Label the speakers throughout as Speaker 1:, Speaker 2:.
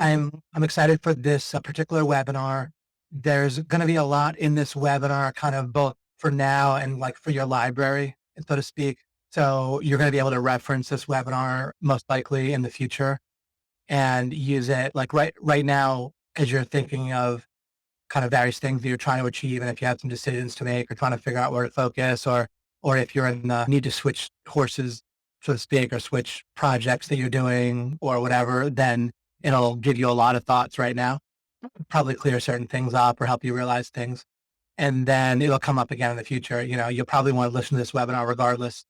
Speaker 1: I'm excited for this particular webinar. There's going to be a lot in this webinar, kind of both for now and like for your library, so to speak. So you're going to be able to reference this webinar most likely in the future and use it like right now as you're thinking of kind of various things that you're trying to achieve, and if you have some decisions to make or trying to figure out where to focus, or if you're in the need to switch horses, so to speak, or switch projects that you're doing or whatever, then it'll give you a lot of thoughts right now, probably clear certain things up or help you realize things. And then it'll come up again in the future. You'll probably want to listen to this webinar regardless,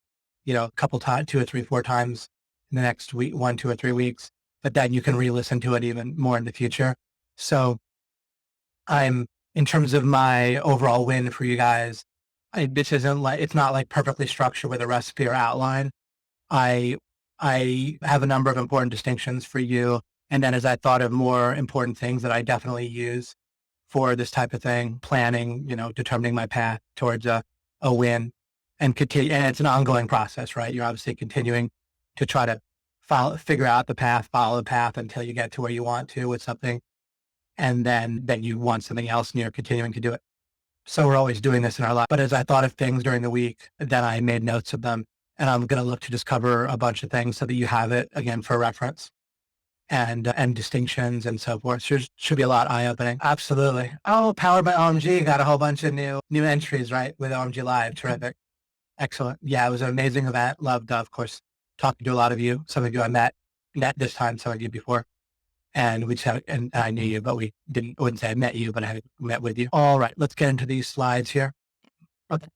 Speaker 1: a couple times, 2 or 3, 4 times in the next week, 1, 2, or 3 weeks, but then you can re-listen to it even more in the future. So in terms of my overall win for you guys, this isn't like, it's not like perfectly structured with a recipe or outline. I, I have a number of important distinctions for you. And then as I thought of more important things that I definitely use for this type of thing, planning, determining my path towards a win and continue. And it's an ongoing process, right? You're obviously continuing to try to figure out the path, follow the path until you get to where you want to with something. And then you want something else and you're continuing to do it. So we're always doing this in our life. But as I thought of things during the week, then I made notes of them, and I'm going to look to just cover a bunch of things so that you have it again for reference and distinctions and so forth. Should be a lot eye-opening. Absolutely. Oh, powered by OMG, got a whole bunch of new entries, right? With OMG Live. Terrific. Excellent. Yeah, it was an amazing event. Loved, of course, talking to a lot of you. Some of you I met this time, some of you before. And we just had, and I knew you, but wouldn't say I met you, but I met with you. All right, let's get into these slides here. Okay.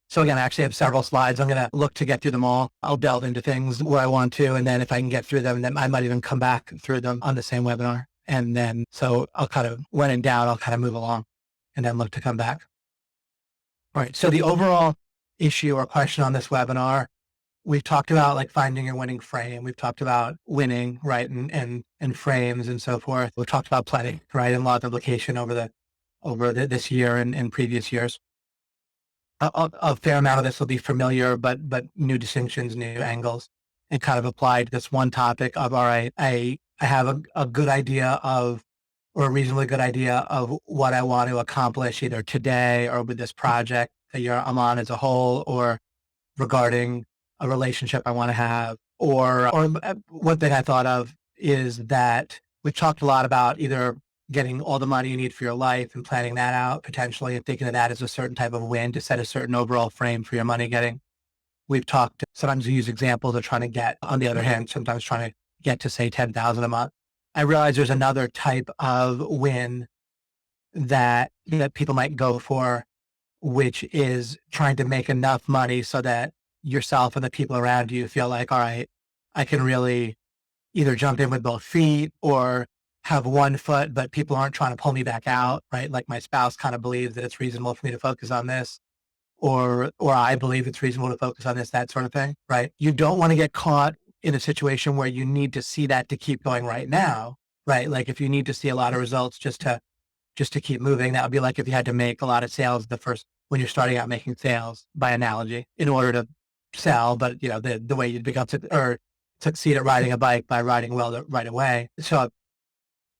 Speaker 1: So again, I actually have several slides. I'm going to look to get through them all. I'll delve into things where I want to. And then if I can get through them, then I might even come back through them on the same webinar. And then, so I'll kind of, when in doubt, I'll kind of move along and then look to come back. All right. So the overall issue or question on this webinar, we've talked about like finding your winning frame. We've talked about winning, right? And frames and so forth. We've talked about planning, right? And law of implication over this year and previous years. A fair amount of this will be familiar, but new distinctions, new angles, and kind of apply to this one topic of, all right, I have a good idea of, or a reasonably good idea of what I want to accomplish either today or with this project that I'm on as a whole, or regarding a relationship I want to have, or one thing I thought of is that we've talked a lot about either getting all the money you need for your life and planning that out potentially and thinking of that as a certain type of win to set a certain overall frame for your money getting. We've talked, sometimes we use examples of trying to get, on the other hand, sometimes trying to get to say 10,000 a month. I realize there's another type of win that people might go for, which is trying to make enough money so that yourself and the people around you feel like, all right, I can really either jump in with both feet or have one foot, but people aren't trying to pull me back out, right? Like my spouse kind of believes that it's reasonable for me to focus on this, or I believe it's reasonable to focus on this, that sort of thing, right? You don't want to get caught in a situation where you need to see that to keep going right now, right? Like if you need to see a lot of results just to keep moving, that would be like if you had to make a lot of sales when you're starting out making sales by analogy in order to sell, but the way you'd become or succeed at riding a bike by riding well right away. So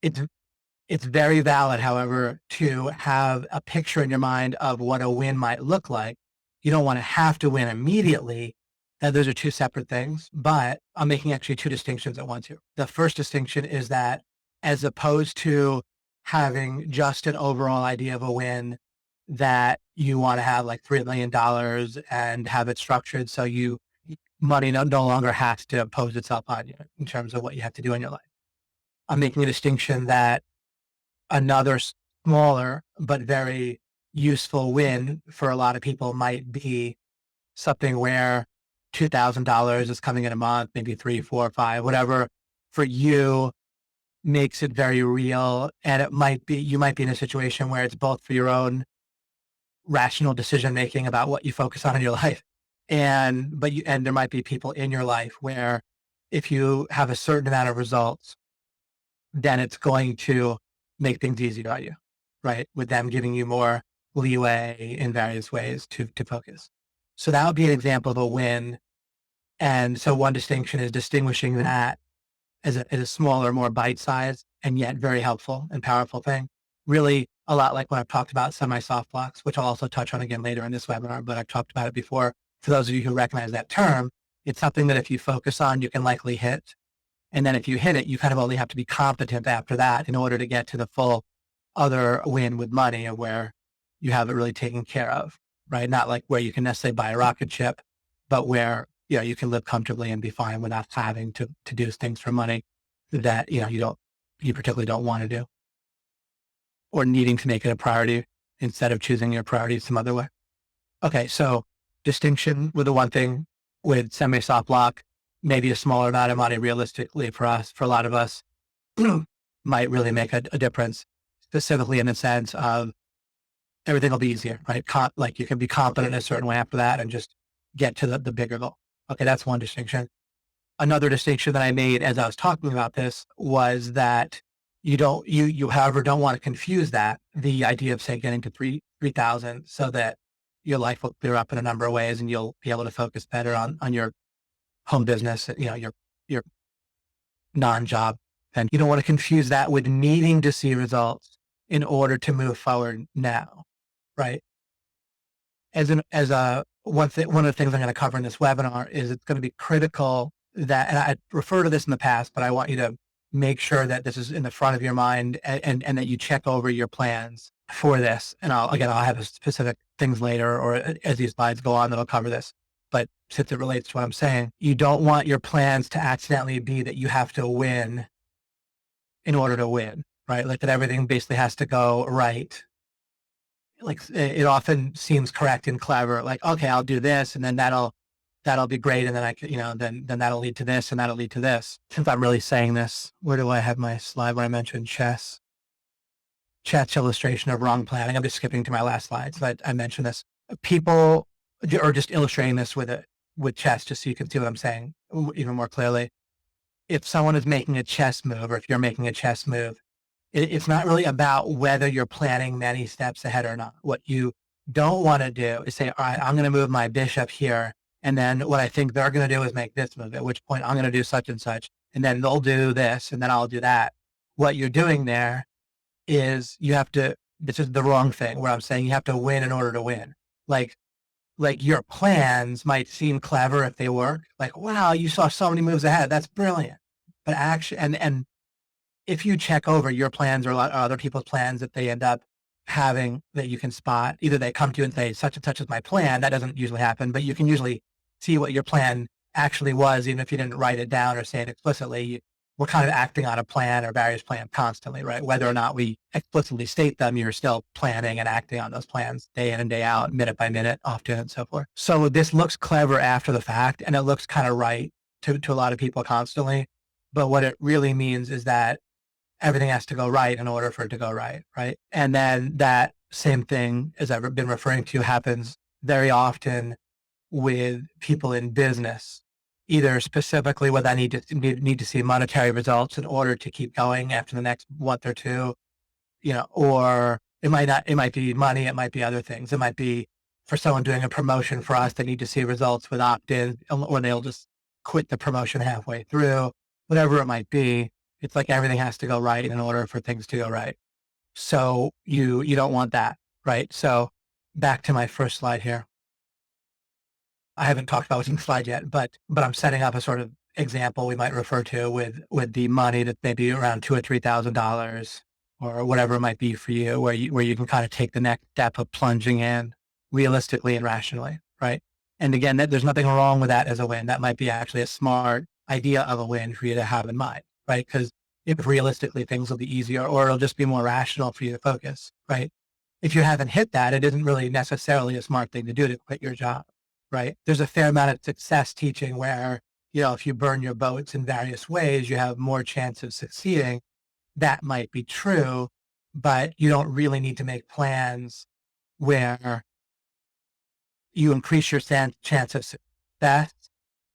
Speaker 1: it's very valid, however, to have a picture in your mind of what a win might look like. You don't want to have to win immediately. Those are two separate things, but I'm making actually two distinctions at once here. The first distinction is that as opposed to having just an overall idea of a win that you want to have like $3 million and have it structured so money no longer has to impose itself on you in terms of what you have to do in your life. I'm making a distinction that another smaller but very useful win for a lot of people might be something where $2,000 is coming in a month, maybe 3, 4, 5, whatever for you makes it very real. And you might be in a situation where it's both for your own rational decision-making about what you focus on in your life. And there might be people in your life where if you have a certain amount of results, then it's going to make things easier on you, right? With them giving you more leeway in various ways to focus. So that would be an example of a win. And so one distinction is distinguishing that as a smaller, more bite size and yet very helpful and powerful thing. Really a lot like when I've talked about semi-soft blocks, which I'll also touch on again later in this webinar, but I've talked about it before. For those of you who recognize that term, it's something that if you focus on, you can likely hit. And then if you hit it, you kind of only have to be competent after that in order to get to the full other win with money of where you have it really taken care of, right? Not like where you can necessarily buy a rocket ship, but where, you can live comfortably and be fine without having to do things for money that, you particularly don't want to do, or needing to make it a priority instead of choosing your priorities some other way. Okay. So distinction with the one thing with semi-soft block, maybe a smaller amount of money realistically for us, for a lot of us, might really make a difference, specifically in the sense of everything will be easier, right? Like you can be confident in a certain way after that and just get to the bigger goal. Okay, that's one distinction. Another distinction that I made as I was talking about this was that you however don't want to confuse that, the idea of say getting to 3,000 so that your life will clear up in a number of ways and you'll be able to focus better on your home business, your non-job. And you don't want to confuse that with needing to see results in order to move forward now, right? One of the things I'm going to cover in this webinar is it's going to be critical that, and I refer to this in the past, but I want you to make sure that this is in the front of your mind and that you check over your plans for this. And I'll have specific things later or as these slides go on, that'll cover this. But since it relates to what I'm saying, you don't want your plans to accidentally be that you have to win in order to win, right? Like that everything basically has to go right. Like it often seems correct and clever. Like, okay, I'll do this and then that'll be great. And then I could, then that'll lead to this and that'll lead to this. Since I'm really saying this, where do I have my slide where I mentioned chess? Chat's illustration of wrong planning. I'm just skipping to my last slide. So I mentioned this. People are just illustrating this with chess, just so you can see what I'm saying even more clearly. If someone is making a chess move, or if you're making a chess move, it's not really about whether you're planning many steps ahead or not. What you don't want to do is say, all right, I'm going to move my bishop here. And then what I think they're going to do is make this move, at which point I'm going to do such and such. And then they'll do this and then I'll do that. What you're doing there is this is the wrong thing where I'm saying you have to win in order to win. Like your plans might seem clever if they work. Like, wow, you saw so many moves ahead. That's brilliant. But actually, and if you check over your plans or other people's plans that they end up having that you can spot, either they come to you and say, such and such is my plan. That doesn't usually happen, but you can usually see what your plan actually was, even if you didn't write it down or say it explicitly. We're kind of acting on a plan or various plans constantly, right? Whether or not we explicitly state them, you're still planning and acting on those plans day in and day out, minute by minute, often and so forth. So this looks clever after the fact, and it looks kind of right to a lot of people constantly. But what it really means is that everything has to go right in order for it to go right, right? And then that same thing, as I've been referring to, happens very often with people in business, either specifically when I need to see monetary results in order to keep going after the next month or two, or it might be money, it might be other things. It might be for someone doing a promotion for us, they need to see results with opt-in, or they'll just quit the promotion halfway through, whatever it might be. It's like everything has to go right in order for things to go right. So you don't want that, right? So back to my first slide here. I haven't talked about what's in the slide yet, but I'm setting up a sort of example we might refer to with the money that maybe around $2,000 or $3,000 or whatever it might be for you, where you can kind of take the next step of plunging in realistically and rationally, right? And again, there's nothing wrong with that as a win. That might be actually a smart idea of a win for you to have in mind, right? Because if realistically things will be easier, or it'll just be more rational for you to focus, right? If you haven't hit that, it isn't really necessarily a smart thing to do to quit your job, right? There's a fair amount of success teaching where, if you burn your boats in various ways, you have more chance of succeeding. That might be true, but you don't really need to make plans where you increase your chance of success,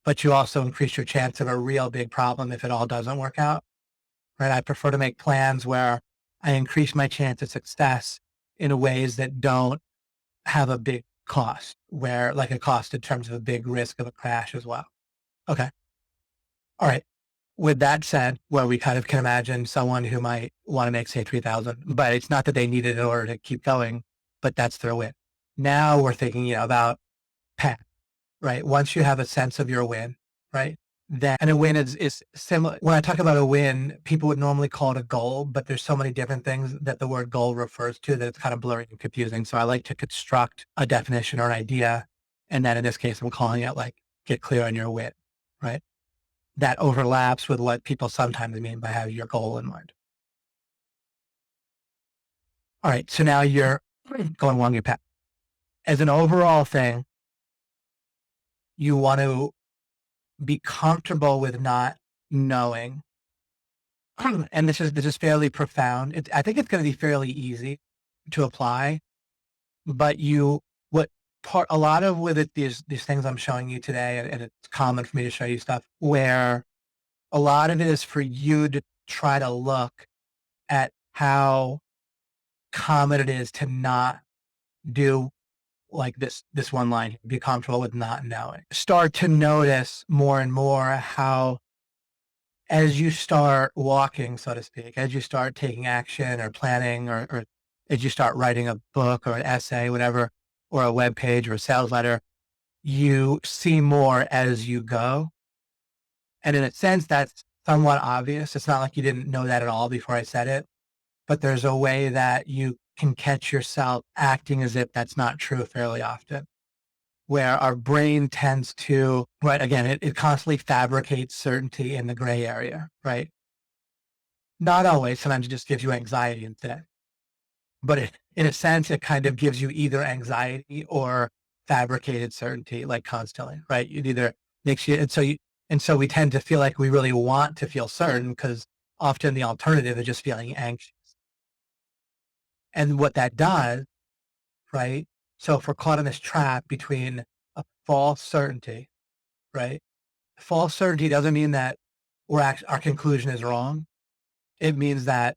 Speaker 1: but you also increase your chance of a real big problem if it all doesn't work out, right? I prefer to make plans where I increase my chance of success in ways that don't have a big cost, where like a cost in terms of a big risk of a crash as well. Okay. All right. With that said, where we kind of can imagine someone who might want to make, say, 3,000, but it's not that they need it in order to keep going, but that's their win. Now we're thinking, about path, right? Once you have a sense of your win, right? Then, and a win is similar. When I talk about a win, people would normally call it a goal, but there's so many different things that the word goal refers to that it's kind of blurry and confusing. So I like to construct a definition or an idea. And then in this case, I'm calling it like, get clear on your win, right? That overlaps with what people sometimes mean by having your goal in mind. All right. So now you're going along your path. As an overall thing, you want to be comfortable with not knowing. And this is fairly profound. I think it's going to be fairly easy to apply, but what part, a lot of with it, these things I'm showing you today, and it's common for me to show you stuff where a lot of it is for you to try to look at how common it is to not do like this one line, be comfortable with not knowing. Start to notice more and more how, as you start walking, so to speak, as you start taking action or planning, or as you start writing a book or an essay, whatever, or a web page or a sales letter, you see more as you go. And in a sense, that's somewhat obvious. It's not like you didn't know that at all before I said it, but there's a way that you can catch yourself acting as if that's not true fairly often, where our brain tends to, right, again, it constantly fabricates certainty in the gray area, right? Not always. Sometimes it just gives you anxiety instead. But in a sense, it kind of gives you either anxiety or fabricated certainty, like constantly, right? It either makes you, and so we tend to feel like we really want to feel certain because often the alternative is just feeling anxious. And what that does, right? So if we're caught in this trap between a false certainty, right? False certainty doesn't mean that our conclusion is wrong. It means that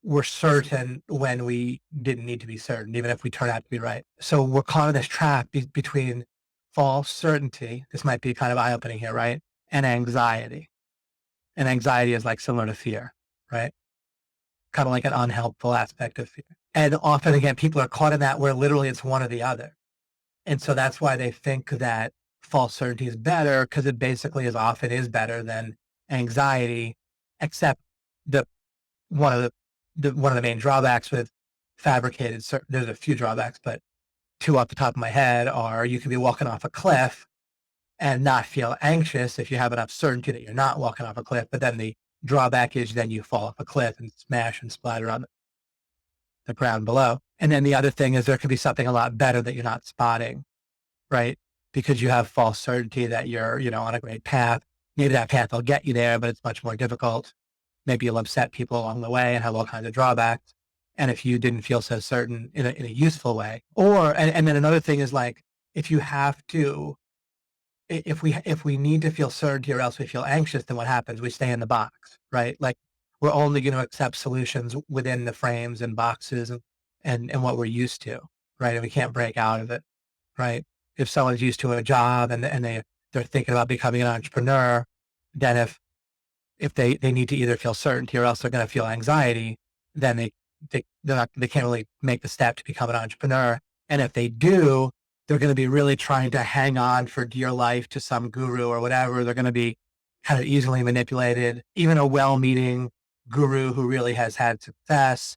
Speaker 1: we're certain when we didn't need to be certain, even if we turn out to be right. So we're caught in this trap between false certainty. This might be kind of eye-opening here, right? And anxiety. And anxiety is like similar to fear, right? Kind of like an unhelpful aspect of fear. And often, again, people are caught in that where literally it's one or the other. And so that's why they think that false certainty is better, because it basically is often is better than anxiety, except the one of the main drawbacks with fabricated, there's a few drawbacks, but two off the top of my head are you can be walking off a cliff and not feel anxious if you have enough certainty that you're not walking off a cliff. But then the drawback is then you fall off a cliff and smash and splatter on the ground below. And then the other thing is there could be something a lot better that you're not spotting, right? Because you have false certainty that you're, on a great path. Maybe that path will get you there, but it's much more difficult. Maybe you'll upset people along the way and have all kinds of drawbacks. And if you didn't feel so certain in a useful way, and then another thing is like, if you have to, if we need to feel certainty or else we feel anxious, then what happens? We stay in the box, right? Like we're only going to accept solutions within the frames and boxes and what we're used to, right? And we can't break out of it, right? If someone's used to a job and they're thinking about becoming an entrepreneur, then if they need to either feel certainty or else they're going to feel anxiety, then they can't really make the step to become an entrepreneur. And if they do, they're going to be really trying to hang on for dear life to some guru or whatever. They're going to be kind of easily manipulated. Even a well-meaning guru who really has had success,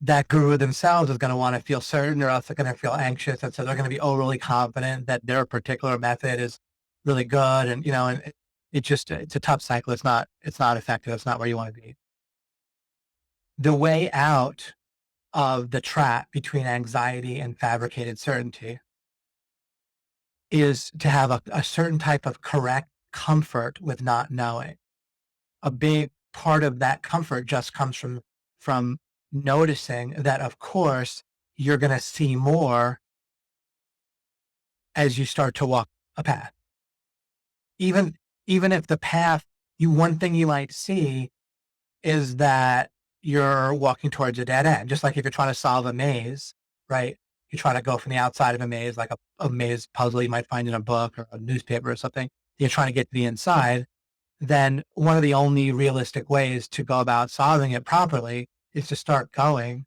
Speaker 1: that guru themselves is going to want to feel certain or else they're going to feel anxious. And so they're going to be overly confident that their particular method is really good. And, and it's a tough cycle. It's not effective. It's not where you want to be. The way out of the trap between anxiety and fabricated certainty is to have a certain type of correct comfort with not knowing. A big part of that comfort just comes from noticing that, of course, you're going to see more as you start to walk a path. Even if the path, one thing you might see is that you're walking towards a dead end. Just like if you're trying to solve a maze, right? You try to go from the outside of a maze, like a maze puzzle you might find in a book or a newspaper or something. You're trying to get to the inside. then one of the only realistic ways to go about solving it properly is to start going,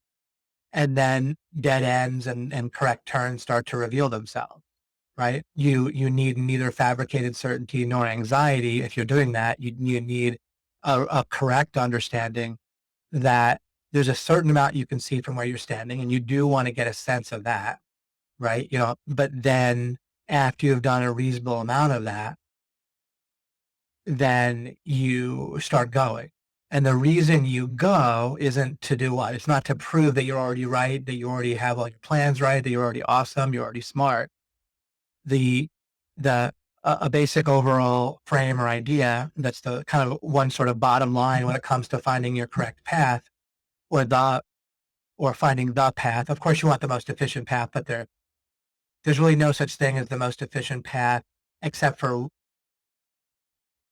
Speaker 1: and then dead ends and correct turns start to reveal themselves, right? You need neither fabricated certainty nor anxiety. If you're doing that, you need a correct understanding that there's a certain amount you can see from where you're standing, and you do want to get a sense of that, right? But then after you've done a reasonable amount of that, then you start going. And the reason you go isn't to do what? It's not to prove that you're already right, that you already have all your plans right, that you're already awesome, you're already smart. The the a basic overall frame or idea that's the kind of one sort of bottom line when it comes to finding your correct path or the or finding the path. Of course, you want the most efficient path, but there's really no such thing as the most efficient path except for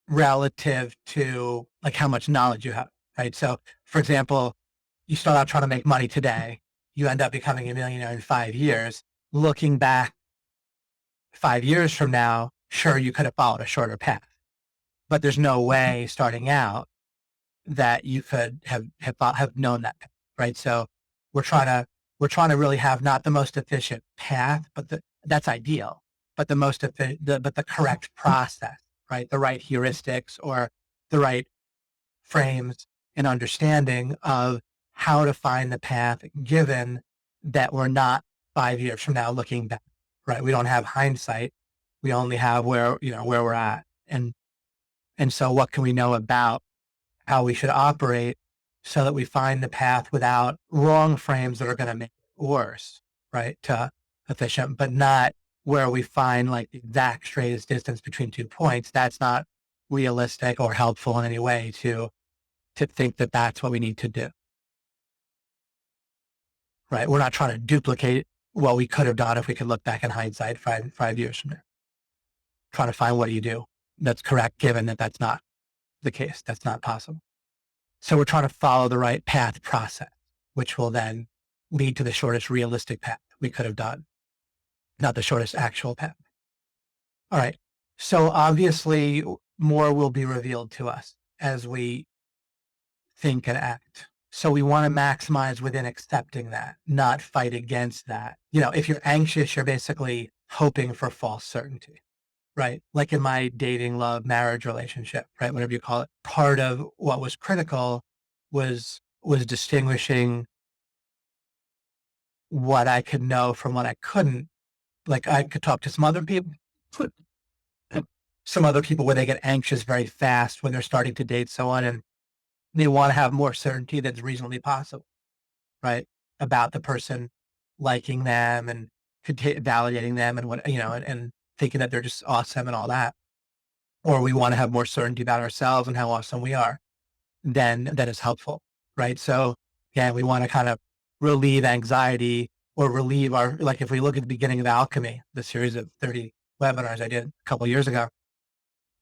Speaker 1: relative to like how much knowledge you have, right? So, for example, you start out trying to make money today, you end up becoming a millionaire in 5 years. Looking back 5 years from now, sure, you could have followed a shorter path, but there's no way starting out that you could have known that, right? So we're trying to really have not the most efficient path, but that's ideal, but the most but the correct process, right? The right heuristics or the right frames and understanding of how to find the path, given that we're not 5 years from now looking back, right? We don't have hindsight. We only have where we're at. And so what can we know about how we should operate so that we find the path without wrong frames that are going to make it worse, right? To efficient, but not where we find like the exact straightest distance between 2 points. That's not realistic or helpful in any way to think that that's what we need to do, right? We're not trying to duplicate what we could have done if we could look back in hindsight 5 years from now. Trying to find what do you do that's correct, given that that's not the case. That's not possible. So we're trying to follow the right path process, which will then lead to the shortest realistic path we could have done, not the shortest actual path. All right. So obviously more will be revealed to us as we think and act. So we want to maximize within accepting that, not fight against that. If you're anxious, you're basically hoping for false certainty, right? Like in my dating, love, marriage relationship, right? Whatever you call it. Part of what was critical was distinguishing what I could know from what I couldn't. Like I could talk to some other people where they get anxious very fast when they're starting to date someone, and they want to have more certainty that's reasonably possible, right? About the person liking them and validating them and and thinking that they're just awesome and all that. Or we want to have more certainty about ourselves and how awesome we are. Then that is helpful, right? So again, we want to kind of relieve anxiety or relieve like if we look at the beginning of Alchemy, the series of 30 webinars I did a couple of years ago,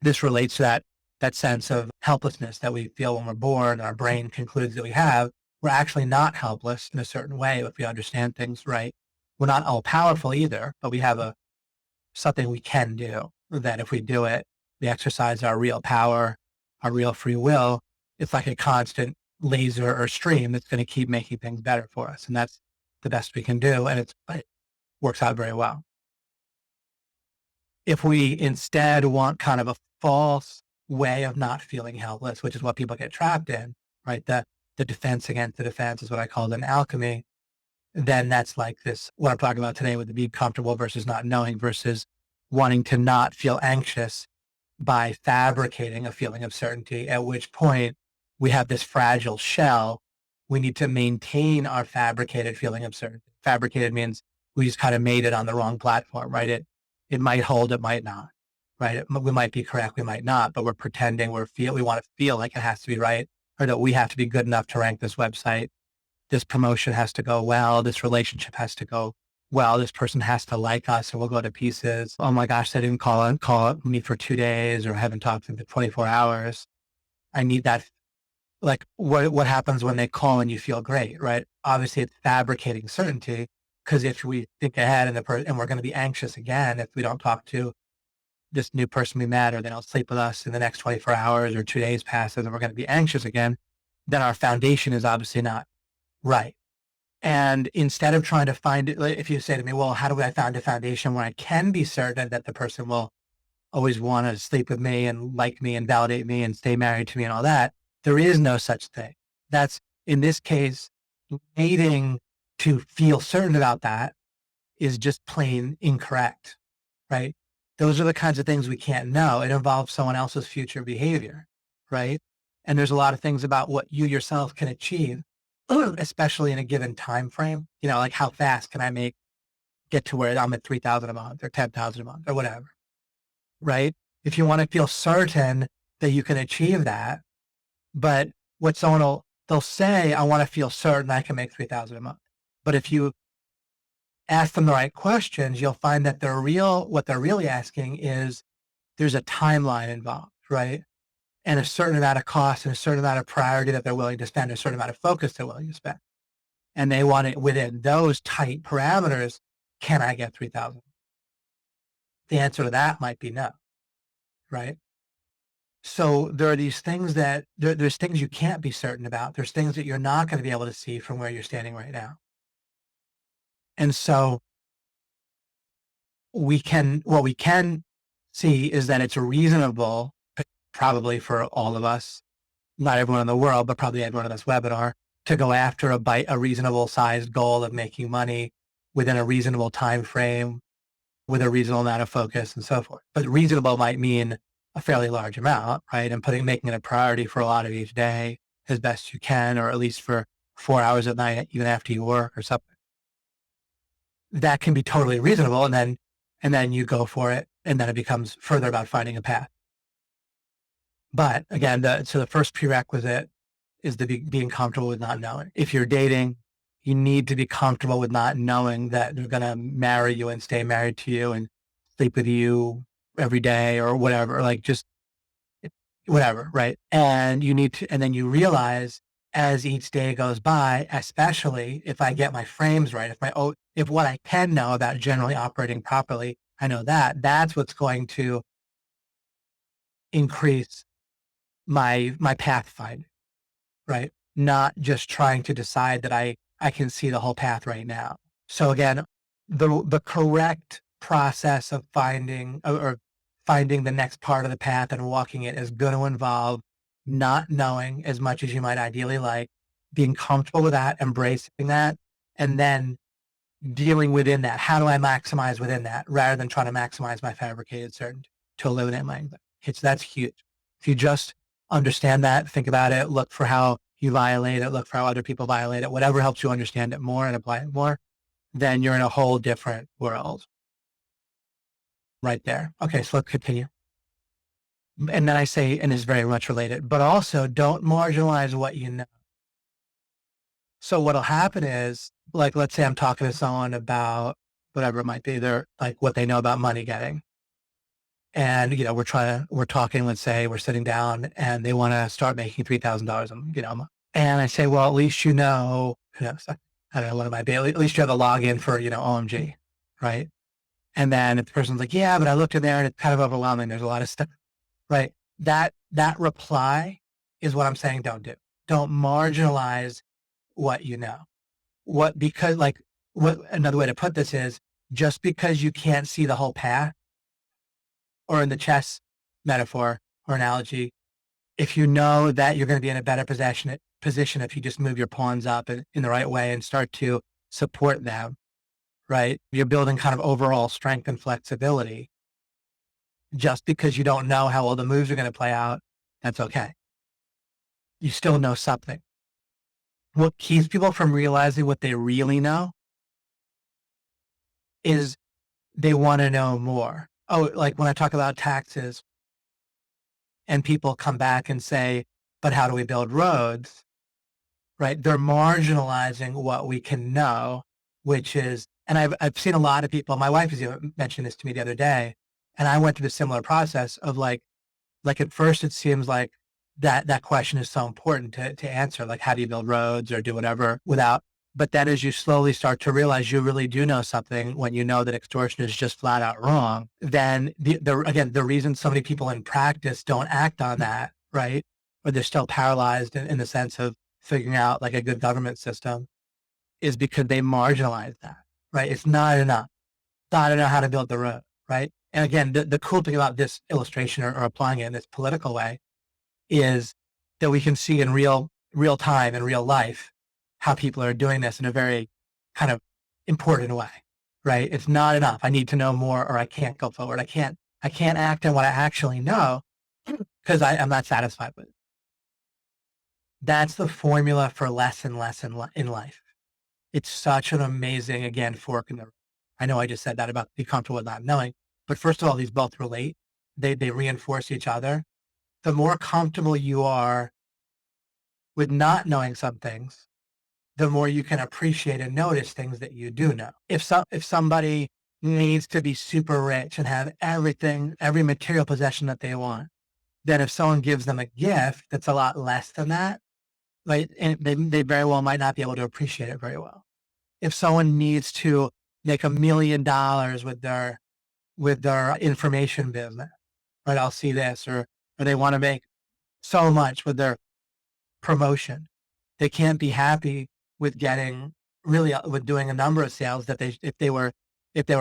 Speaker 1: this relates to that sense of helplessness that we feel when we're born. Our brain concludes that we have. We're actually not helpless in a certain way if we understand things right. We're not all powerful either, but we have something we can do that if we do it, we exercise our real power, our real free will. It's like a constant laser or stream that's going to keep making things better for us. And that's the best we can do. And it works out very well. If we instead want kind of a false way of not feeling helpless, which is what people get trapped in, right? The defense against the defense is what I call it in alchemy. Then that's like this, what I'm talking about today with the being comfortable versus not knowing versus wanting to not feel anxious by fabricating a feeling of certainty, at which point we have this fragile shell. We need to maintain our fabricated feeling of certainty. Fabricated means we just kind of made it on the wrong platform, right? It might hold, it might not, right? We might be correct, we might not, but we're pretending we want to feel like it has to be right, or that we have to be good enough to rank this website. This promotion has to go well. This relationship has to go well. This person has to like us or we'll go to pieces. Oh my gosh, they didn't call me for 2 days, or I haven't talked to them for 24 hours. I need that. Like what happens when they call and you feel great, right? Obviously it's fabricating certainty, because if we think ahead and we're going to be anxious again if we don't talk to this new person we met, or they don't sleep with us in the next 24 hours or 2 days passes and we're going to be anxious again, then our foundation is obviously not right. And instead of trying to find it, like, if you say to me, well, how do I find a foundation where I can be certain that the person will always want to sleep with me and like me and validate me and stay married to me and all that, there is no such thing. That's, in this case, needing to feel certain about that is just plain incorrect, right? Those are the kinds of things we can't know. It involves someone else's future behavior, right? And there's a lot of things about what you yourself can achieve, especially in a given time frame. You know, like how fast can I get to where I'm at 3,000 a month or 10,000 a month or whatever, right? If you want to feel certain that you can achieve that, but what they'll say, I want to feel certain I can make 3,000 a month. But if you ask them the right questions, you'll find that what they're really asking is there's a timeline involved, right? And a certain amount of cost and a certain amount of priority that they're willing to spend, a certain amount of focus they're willing to spend. And they want it within those tight parameters. Can I get 3,000? The answer to that might be no, right? So there are these things there's things you can't be certain about. There's things that you're not going to be able to see from where you're standing right now. And so what we can see is that it's reasonable, probably for all of us, not everyone in the world, but probably everyone in this webinar, to go after a reasonable sized goal of making money within a reasonable time frame, with a reasonable amount of focus and so forth. But reasonable might mean a fairly large amount, right? And making it a priority for a lot of each day as best you can, or at least for 4 hours at night, even after you work or something. That can be totally reasonable. And then you go for it. And then it becomes further about finding a path. But again, so the first prerequisite is being comfortable with not knowing. If you're dating, you need to be comfortable with not knowing that they're going to marry you and stay married to you and sleep with you every day or whatever, like just whatever, right? And and then you realize as each day goes by, especially if I get my frames right, if what I can know about generally operating properly, I know that's what's going to increase my pathfinder, right? Not just trying to decide that I can see the whole path right now. So again, the correct process of finding the next part of the path and walking it is going to involve not knowing as much as you might ideally like, being comfortable with that, embracing that, and then dealing within that. How do I maximize within that rather than trying to maximize my fabricated certainty to eliminate my anxiety? That's huge. If you just understand that, think about it, look for how you violate it, look for how other people violate it, whatever helps you understand it more and apply it more, then you're in a whole different world right there. Okay, so let's continue. And then I say, and it's very much related, but also don't marginalize what you know. So what'll happen is, like, let's say I'm talking to someone about whatever it might be, they're like what they know about money getting. And, we're talking, let's say we're sitting down and they want to start making $3,000, a month. And I say, well, at least I don't know what it might be. At least you have a login for, OMG, right? And then if the person's like, yeah, but I looked in there and it's kind of overwhelming. There's a lot of stuff, right? That reply is what I'm saying don't do. Don't marginalize what you know. Another way to put this is, just because you can't see the whole path, or in the chess metaphor or analogy, if you know that you're going to be in a better position if you just move your pawns up in the right way and start to support them, right? You're building kind of overall strength and flexibility. Just because you don't know how all the moves are going to play out, that's okay. You still know something. What keeps people from realizing what they really know is they want to know more. Oh, like when I talk about taxes and people come back and say, but how do we build roads? Right? They're marginalizing what we can know, which is, and I've seen a lot of people, my wife has even mentioned this to me the other day, and I went through a similar process of like at first it seems like that question is so important to answer, like how do you build roads or do whatever without But then as you slowly start to realize you really do know something when you know that extortion is just flat out wrong, then again, the reason so many people in practice don't act on that, right? Or they're still paralyzed in the sense of figuring out like a good government system is because they marginalize that, right? It's not enough. Not enough how to build the road, right? And again, the cool thing about this illustration or applying it in this political way is that we can see in real time in real life how people are doing this in a very kind of important way, right? It's not enough. I need to know more or I can't go forward. I can't act on what I actually know because I'm not satisfied with it. That's the formula for less and less in life. It's such an amazing, again, fork in the road. I know I just said that about be comfortable with not knowing, but first of all, these both relate. They reinforce each other. The more comfortable you are with not knowing some things, the more you can appreciate and notice things that you do know. If somebody needs to be super rich and have everything, every material possession that they want, then if someone gives them a gift that's a lot less than that, right, and they very well might not be able to appreciate it very well. If someone needs to make $1 million with their information business, right? I'll see this, or they want to make so much with their promotion. They can't be happy with getting really with doing a number of sales that if they were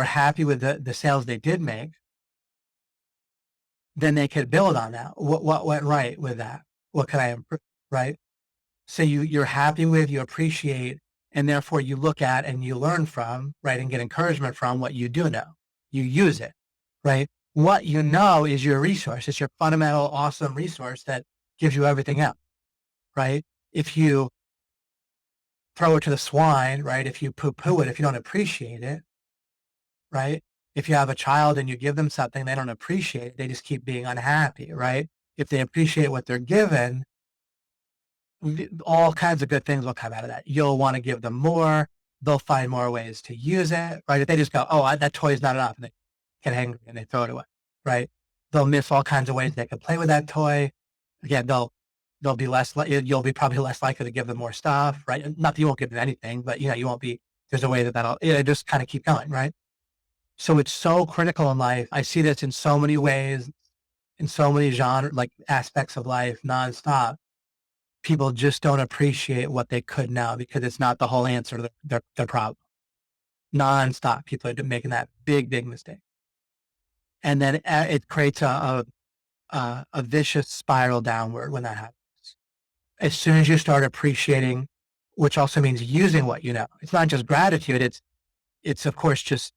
Speaker 1: happy with the sales they did make, then they could build on that. What went right with that? What can I improve? Right? So you're happy with, you appreciate, and therefore you look at and you learn from, right, and get encouragement from what you do know. You use it, right? What you know is your resource. It's your fundamental, awesome resource that gives you everything else, right? If you throw it to the swine, right? If you poo-poo it, if you don't appreciate it, right? If you have a child and you give them something they don't appreciate, they just keep being unhappy, right? If they appreciate what they're given, all kinds of good things will come out of that. You'll want to give them more. They'll find more ways to use it, right? If they just go, oh, that toy is not enough, and they get angry and they throw it away, right? They'll miss all kinds of ways they can play with that toy. Again, they'll be you'll be probably less likely to give them more stuff, right? Not that you won't give them anything, but you won't be, there's a way that'll just kind of keep going, right? So it's so critical in life. I see this in so many ways, in so many like aspects of life, nonstop. People just don't appreciate what they could know because it's not the whole answer to their problem. Nonstop, people are making that big mistake. And then it creates a vicious spiral downward when that happens. As soon as you start appreciating, which also means using what you know, it's not just gratitude. It's of course just,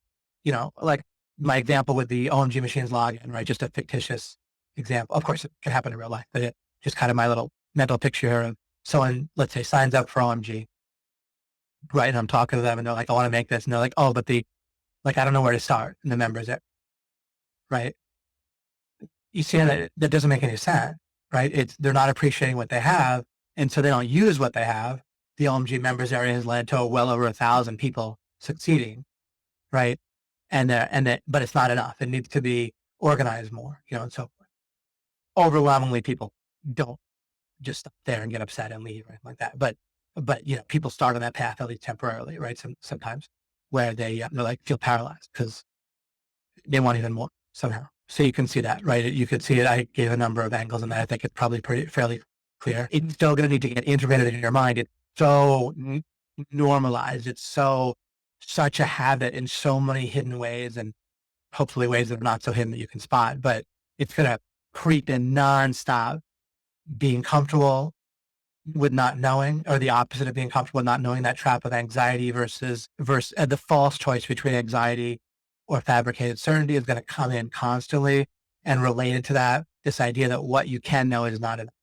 Speaker 1: like my example with the OMG machines login, right? Just a fictitious example. Of course, it can happen in real life, but just kind of my little mental picture of someone, let's say, signs up for OMG, right? And I'm talking to them and they're like, I want to make this. And they're like, oh, but I don't know where to start. And the members, right? You see that doesn't make any sense, right? They're not appreciating what they have. And so they don't use what they have. The OMG members area has led to well over 1,000 people succeeding, right? But it's not enough. It needs to be organized more, and so forth. Overwhelmingly, people don't just stop there and get upset and leave or anything like that. But people start on that path at least temporarily, right? Sometimes where they like feel paralyzed because they want even more somehow. So you can see that, right? You could see it. I gave a number of angles on that. I think it's probably fairly clear. It's still going to need to get integrated in your mind. It's so normalized. It's such a habit in so many hidden ways, and hopefully ways that are not so hidden that you can spot. But it's going to creep in nonstop. Being comfortable with not knowing, or the opposite of being comfortable with not knowing, that trap of anxiety versus the false choice between anxiety or fabricated certainty is going to come in constantly. And related to that, this idea that what you can know is not enough.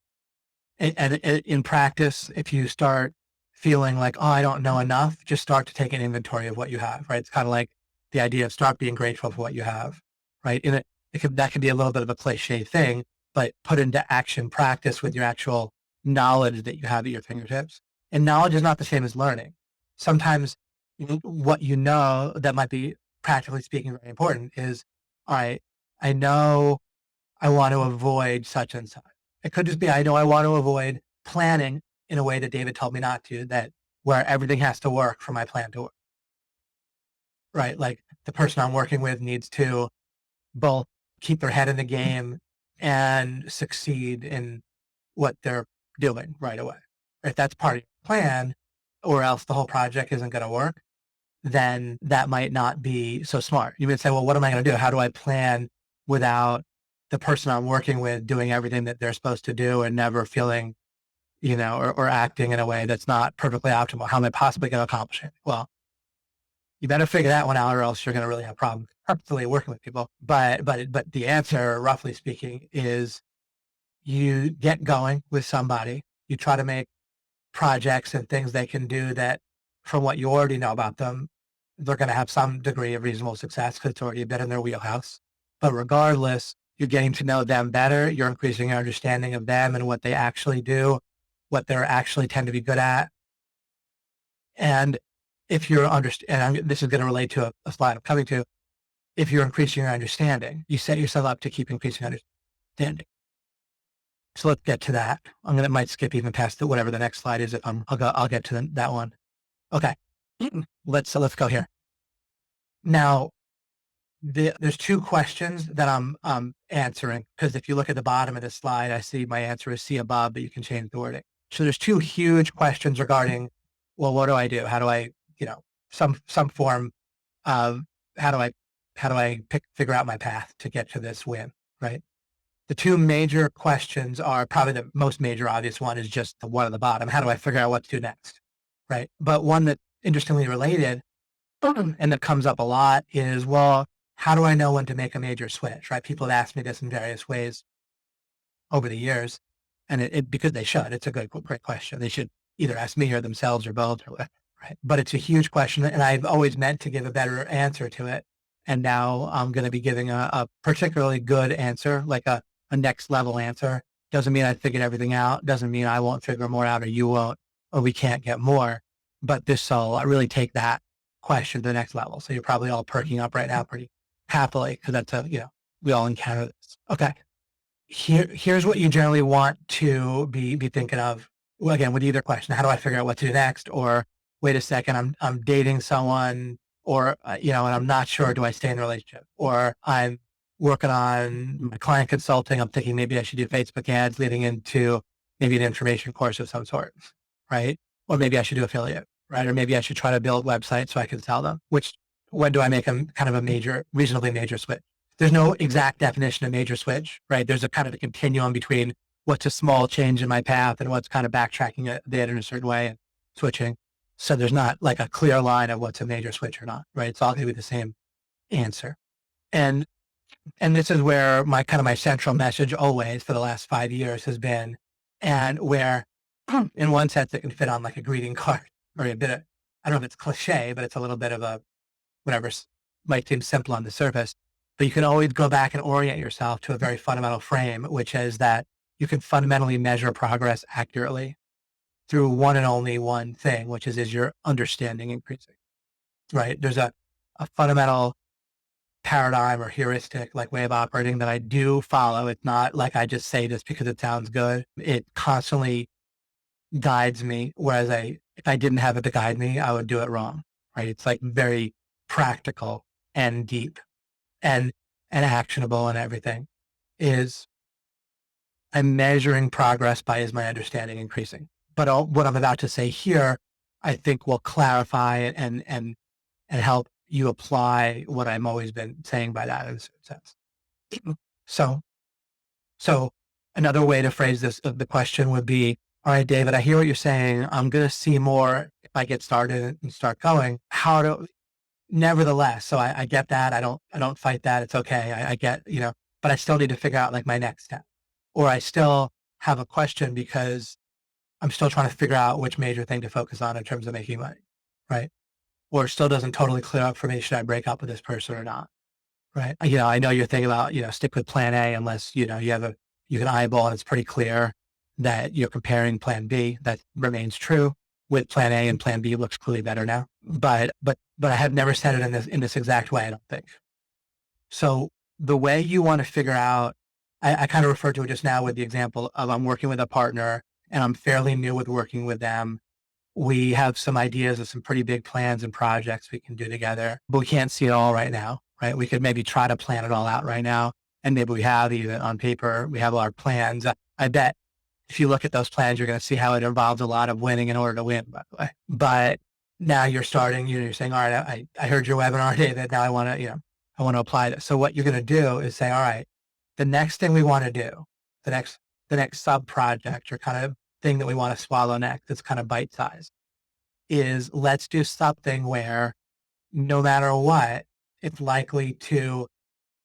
Speaker 1: And in practice, if you start feeling like, oh, I don't know enough, just start to take an inventory of what you have, right? It's kind of like the idea of start being grateful for what you have, right? And that could be a little bit of a cliche thing, but put into action practice with your actual knowledge that you have at your fingertips. And knowledge is not the same as learning. Sometimes what you know that might be, practically speaking, very important is, all right, I know I want to avoid such and such. It could just be, I know I want to avoid planning in a way that David told me not to, that where everything has to work for my plan to work, right? Like the person I'm working with needs to both keep their head in the game and succeed in what they're doing right away. If that's part of your plan, or else the whole project isn't going to work, then that might not be so smart. You would say, well, what am I going to do? How do I plan without the person I'm working with doing everything that they're supposed to do and never feeling, or acting in a way that's not perfectly optimal? How am I possibly going to accomplish it? Well, you better figure that one out, or else you're going to really have problems purposely working with people. But the answer, roughly speaking, is you get going with somebody. You try to make projects and things they can do that, from what you already know about them, they're going to have some degree of reasonable success because it's already a bit in their wheelhouse. But regardless, you're getting to know them better. You're increasing your understanding of them and what they actually do, what they're actually tend to be good at. And if you're this is going to relate to a slide I'm coming to. If you're increasing your understanding, you set yourself up to keep increasing understanding. So let's get to that. Might skip even past whatever the next slide is. I'll get to that one. Okay. Let's go here. Now, there's two questions that I'm answering, because if you look at the bottom of this slide, I see my answer is see above, but you can change the wording. So there's two huge questions regarding, well, what do I do? How do I, some form of how do I figure out my path to get to this win, right? The two major questions are, probably the most major obvious one is just the one at the bottom. How do I figure out what to do next? Right. But one that interestingly related and that comes up a lot is, well, how do I know when to make a major switch? Right. People have asked me this in various ways over the years, and because they should. It's a great question. They should either ask me or themselves or both, or whatever, right? But it's a huge question, and I've always meant to give a better answer to it. And now I'm going to be giving a particularly good answer, like a next level answer. Doesn't mean I figured everything out. Doesn't mean I won't figure more out, or you won't, or we can't get more. But this will really take that question to the next level. So you're probably all perking up right now pretty happily, because that's we all encounter this. Okay. Here's what you generally want to be thinking of. Well, again, with either question, how do I figure out what to do next? Or wait a second, I'm dating someone, or and I'm not sure, do I stay in the relationship? Or I'm working on my client consulting. I'm thinking maybe I should do Facebook ads leading into maybe an information course of some sort, right? Or maybe I should do affiliate, right? Or maybe I should try to build websites so I can sell them. When do I make a kind of a reasonably major switch? There's no exact definition of major switch, right? There's a kind of a continuum between what's a small change in my path and what's kind of backtracking it in a certain way and switching. So there's not like a clear line of what's a major switch or not, right? It's all going to be the same answer. And this is where my central message always for the last 5 years has been, and where in one sense it can fit on like a greeting card, or a bit of, I don't know if it's cliche, but it's a little bit of a, whatever might seem simple on the surface. But you can always go back and orient yourself to a very fundamental frame, which is that you can fundamentally measure progress accurately through one and only one thing, which is your understanding increasing, right? There's a fundamental paradigm or heuristic like way of operating that I do follow. It's not like I just say this because it sounds good. It constantly guides me. Whereas if I didn't have it to guide me, I would do it wrong, right? It's like very practical and deep and actionable, and everything is, I'm measuring progress by, is my understanding increasing? But what I'm about to say here, I think will clarify it and help you apply what I'm always been saying by that in a sense. So another way to phrase this, the question would be, all right, David, I hear what you're saying. I'm going to see more if I get started and start going. Nevertheless, so I get that. I don't fight that. It's okay. I get, but I still need to figure out like my next step, or I still have a question because I'm still trying to figure out which major thing to focus on in terms of making money, right? Or it still doesn't totally clear up for me. Should I break up with this person or not? Right. I know you're thinking about, stick with plan A unless, you can eyeball and it's pretty clear that you're comparing plan B. That remains true with plan A, and plan B looks clearly better now. But I have never said it in this exact way, I don't think. So the way you want to figure out, I kind of referred to it just now with the example of, I'm working with a partner and I'm fairly new with working with them. we have some ideas of some pretty big plans and projects we can do together, but we can't see it all right now, right? We could maybe try to plan it all out right now. And maybe we have even on paper, we have our plans. I bet if you look at those plans, you're going to see how it involves a lot of winning in order to win, by the way. But now you're starting, you're saying, all right, I heard your webinar, David. Now I want to, I want to apply this. So what you're going to do is say, all right, the next thing we want to do, the next sub project or kind of thing that we want to swallow next, that's kind of bite sized, is let's do something where no matter what, it's likely to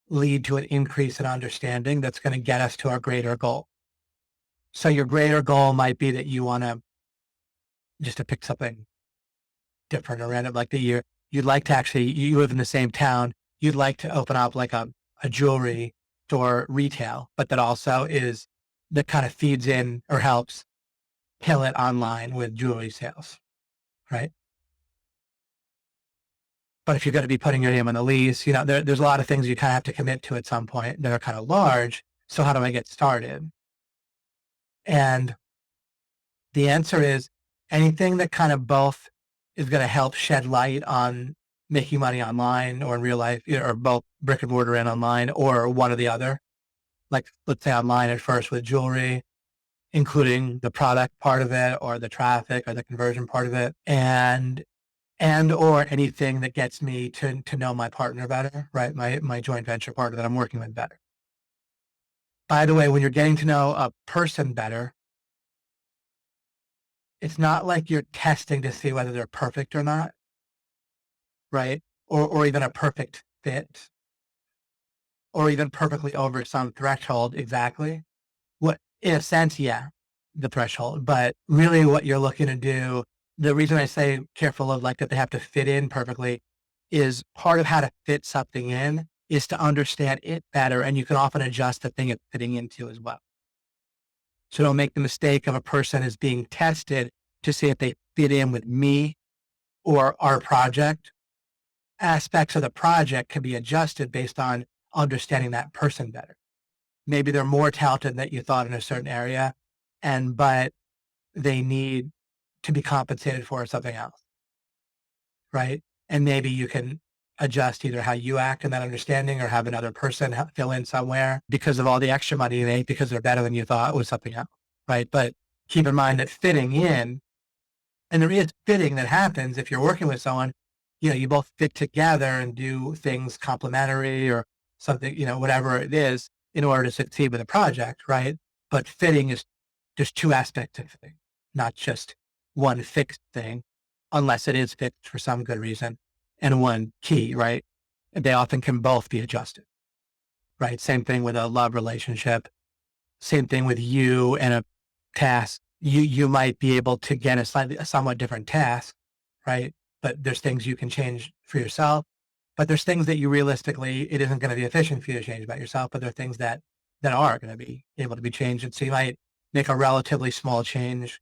Speaker 1: lead to an increase in understanding that's going to get us to our greater goal. So your greater goal might be that you want to, just to pick something different or random, like you'd like to actually, you live in the same town, you'd like to open up like a jewelry store retail, but that also that kind of feeds in or helps pivot online with jewelry sales, right? But if you're going to be putting your name on the lease, there's a lot of things you kind of have to commit to at some point that are kind of large. So how do I get started? And the answer is anything that kind of both is going to help shed light on making money online or in real life, or both brick and mortar and online, or one or the other. Like let's say online at first with jewelry, including the product part of it or the traffic or the conversion part of it, and or anything that gets me to know my partner better, right? My joint venture partner that I'm working with better. By the way, when you're getting to know a person better, it's not like you're testing to see whether they're perfect or not, right? Or even a perfect fit, or even perfectly over some threshold exactly. What, in a sense, yeah, the threshold, but really what you're looking to do, the reason I say careful of like that they have to fit in perfectly is part of how to fit something in is to understand it better. And you can often adjust the thing it's fitting into as well. So don't make the mistake of a person as being tested to see if they fit in with me or our project. Aspects of the project can be adjusted based on understanding that person better. Maybe they're more talented than you thought in a certain area, but they need to be compensated for something else, right? And maybe you can adjust either how you act in that understanding or have another person fill in somewhere because of all the extra money you make because they're better than you thought was something else, right? But keep in mind that fitting in, and there is fitting that happens if you're working with someone, you both fit together and do things complementary or something, whatever it is in order to succeed with a project, right? But fitting is just two aspects of fitting, not just one fixed thing, unless it is fixed for some good reason, and one key, right? They often can both be adjusted, right? Same thing with a love relationship. Same thing with you and a task. You might be able to get a somewhat different task, right? But there's things you can change for yourself. But there's things that you realistically, it isn't going to be efficient for you to change about yourself, but there are things that are going to be able to be changed. And so you might make a relatively small change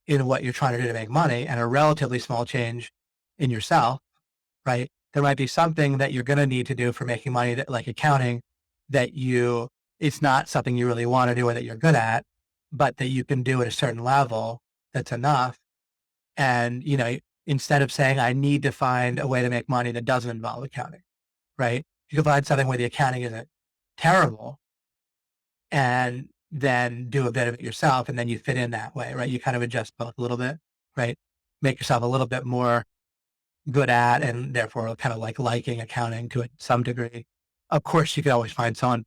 Speaker 1: in what you're trying to do to make money and a relatively small change in yourself, right? There might be something that you're going to need to do for making money that like accounting that it's not something you really want to do or that you're good at, but that you can do at a certain level that's enough. And, instead of saying, I need to find a way to make money that doesn't involve accounting, right? You can find something where the accounting isn't terrible and then do a bit of it yourself. And then you fit in that way, right? You kind of adjust both a little bit, right? Make yourself a little bit more good at and therefore kind of like liking accounting to some degree. Of course, you could always find someone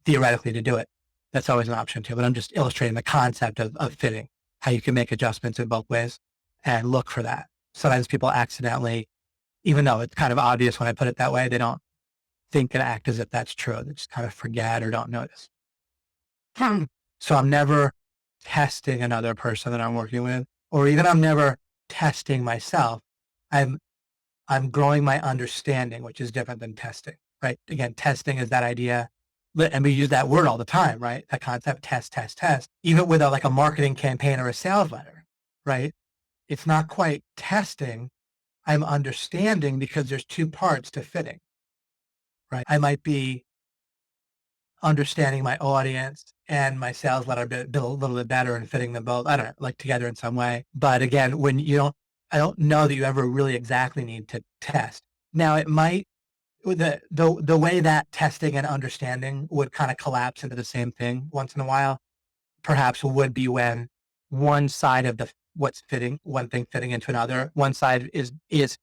Speaker 1: theoretically to do it. That's always an option too. But I'm just illustrating the concept of fitting, how you can make adjustments in both ways and look for that. Sometimes people accidentally, even though it's kind of obvious when I put it that way, they don't think and act as if that's true. They just kind of forget or don't notice. So I'm never testing another person that I'm working with, or even I'm never testing myself. I'm growing my understanding, which is different than testing, right? Again, testing is that idea, and we use that word all the time, right? That concept, test, test, test, even with like a marketing campaign or a sales letter, right? It's not quite testing. I'm understanding because there's two parts to fitting, right? I might be understanding my audience and my sales letter a little bit better and fitting them both, I don't know, like together in some way. But again, when you don't, I don't know that you ever really exactly need to test. Now it might, the way that testing and understanding would kind of collapse into the same thing once in a while, perhaps would be when one side of the what's fitting, one thing fitting into another, one side is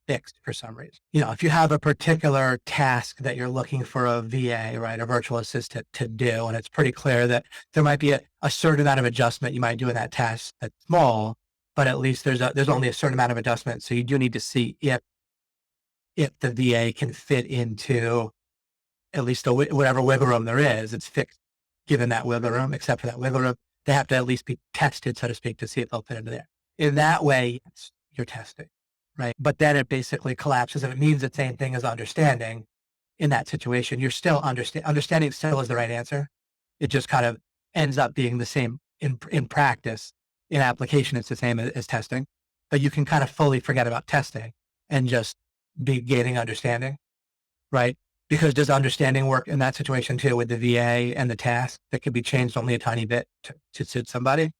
Speaker 1: fixed for some reason. You know, if you have a particular task that you're looking for a VA, right, a virtual assistant to do, and it's pretty clear that there might be a certain amount of adjustment you might do in that task that's small, but at least there's only a certain amount of adjustment. So you do need to see if the VA can fit into at least whatever wiggle room there is. It's fixed given that wiggle room, except for that wiggle room. They have to at least be tested, so to speak, to see if they'll fit into there. In that way, you're testing, right? But then it basically collapses. If it means the same thing as understanding in that situation, you're still understanding still is the right answer. It just kind of ends up being the same in practice. In application, it's the same as testing, but you can kind of fully forget about testing and just be gaining understanding, right? Because does understanding work in that situation too with the VA and the task that could be changed only a tiny bit to suit somebody?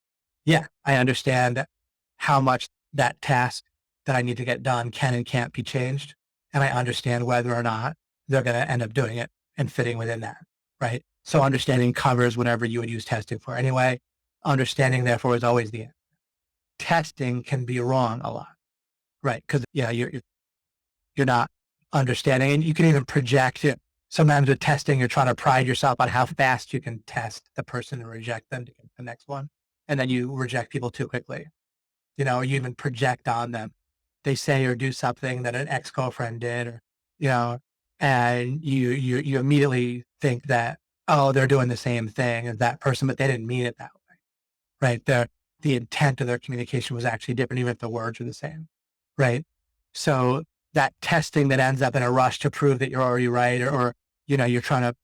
Speaker 1: Yeah, I understand how much that task that I need to get done can and can't be changed. And I understand whether or not they're going to end up doing it and fitting within that, right? So understanding covers whatever you would use testing for anyway. Understanding, therefore, is always the answer. Testing can be wrong a lot, right? Because, yeah, you're not understanding, and you can even project it. Sometimes with testing, you're trying to pride yourself on how fast you can test the person and reject them to get the next one. And then you reject people too quickly. You know, you even project on them. They say or do something that an ex-girlfriend did, or, you know, and you immediately think that, oh, they're doing the same thing as that person, but they didn't mean it that way, right? The intent of their communication was actually different, even if the words are the same, right? So that testing that ends up in a rush to prove that you're already right, or you know, you're trying to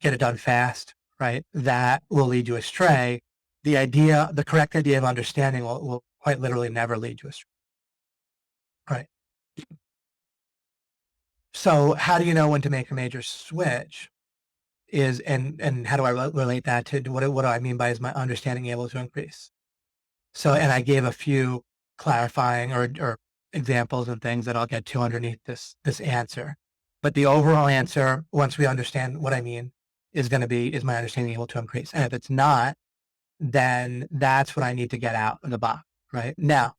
Speaker 1: get it done fast, right? That will lead you astray. The correct idea of understanding will quite literally never lead you astray, right? So how do you know when to make a major switch? And how do I relate that to what do I mean by is my understanding able to increase? So, and I gave a few clarifying or examples and things that I'll get to underneath this answer. But the overall answer, once we understand what I mean, is going to be, is my understanding able to increase? And if it's not, then that's what I need to get out of the box, right? Now,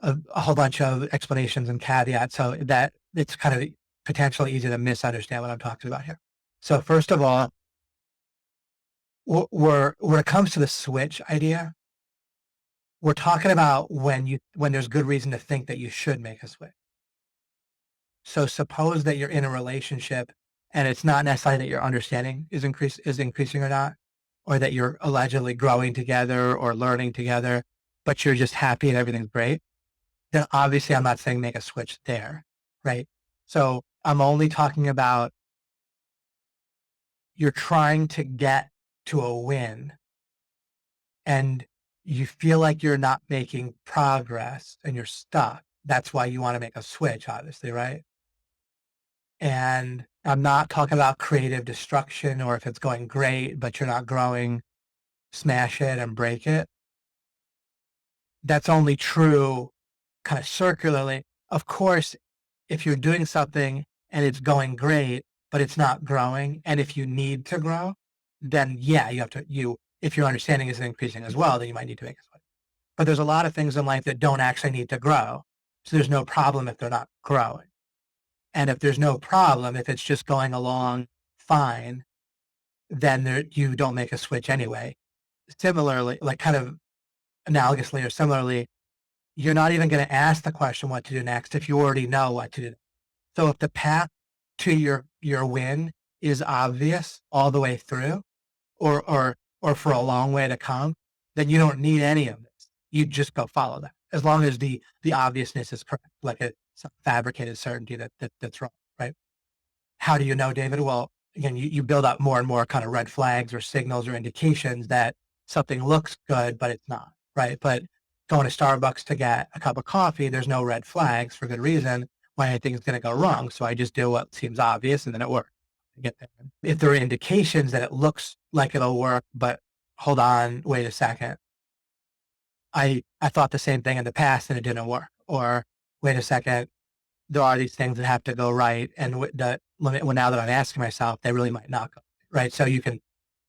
Speaker 1: a whole bunch of explanations and caveats so that it's kind of potentially easy to misunderstand what I'm talking about here. So first of all, when it comes to the switch idea, we're talking about when there's good reason to think that you should make a switch. So suppose that you're in a relationship and it's not necessarily that your understanding is increasing or not, or that you're allegedly growing together or learning together, but you're just happy and everything's great. Then obviously I'm not saying make a switch there, right? So I'm only talking about you're trying to get to a win and you feel like you're not making progress and you're stuck. That's why you want to make a switch, obviously, right? And I'm not talking about creative destruction or if it's going great, but you're not growing, smash it and break it. That's only true kind of circularly. Of course, if you're doing something and it's going great, but it's not growing, and if you need to grow, then yeah, if your understanding isn't increasing as well, then you might need to make a switch. But there's a lot of things in life that don't actually need to grow. So there's no problem if they're not growing. And if there's no problem, if it's just going along fine, then you don't make a switch anyway. Similarly, like kind of analogously or similarly, you're not even going to ask the question what to do next if you already know what to do. So if the path to your win is obvious all the way through, or for a long way to come, then you don't need any of this. You just go follow that, as long as the obviousness is correct, like some fabricated certainty that's wrong, right? How do you know, David? Well, again, you build up more and more kind of red flags or signals or indications that something looks good, but it's not, right? But going to Starbucks to get a cup of coffee, there's no red flags for good reason why anything's going to go wrong. So I just do what seems obvious and then it works. to get there. If there are indications that it looks like it'll work, but hold on, wait a second. I thought the same thing in the past and it didn't work. Or wait a second, there are these things that have to go right. And well, now that I'm asking myself, they really might not go right. So you can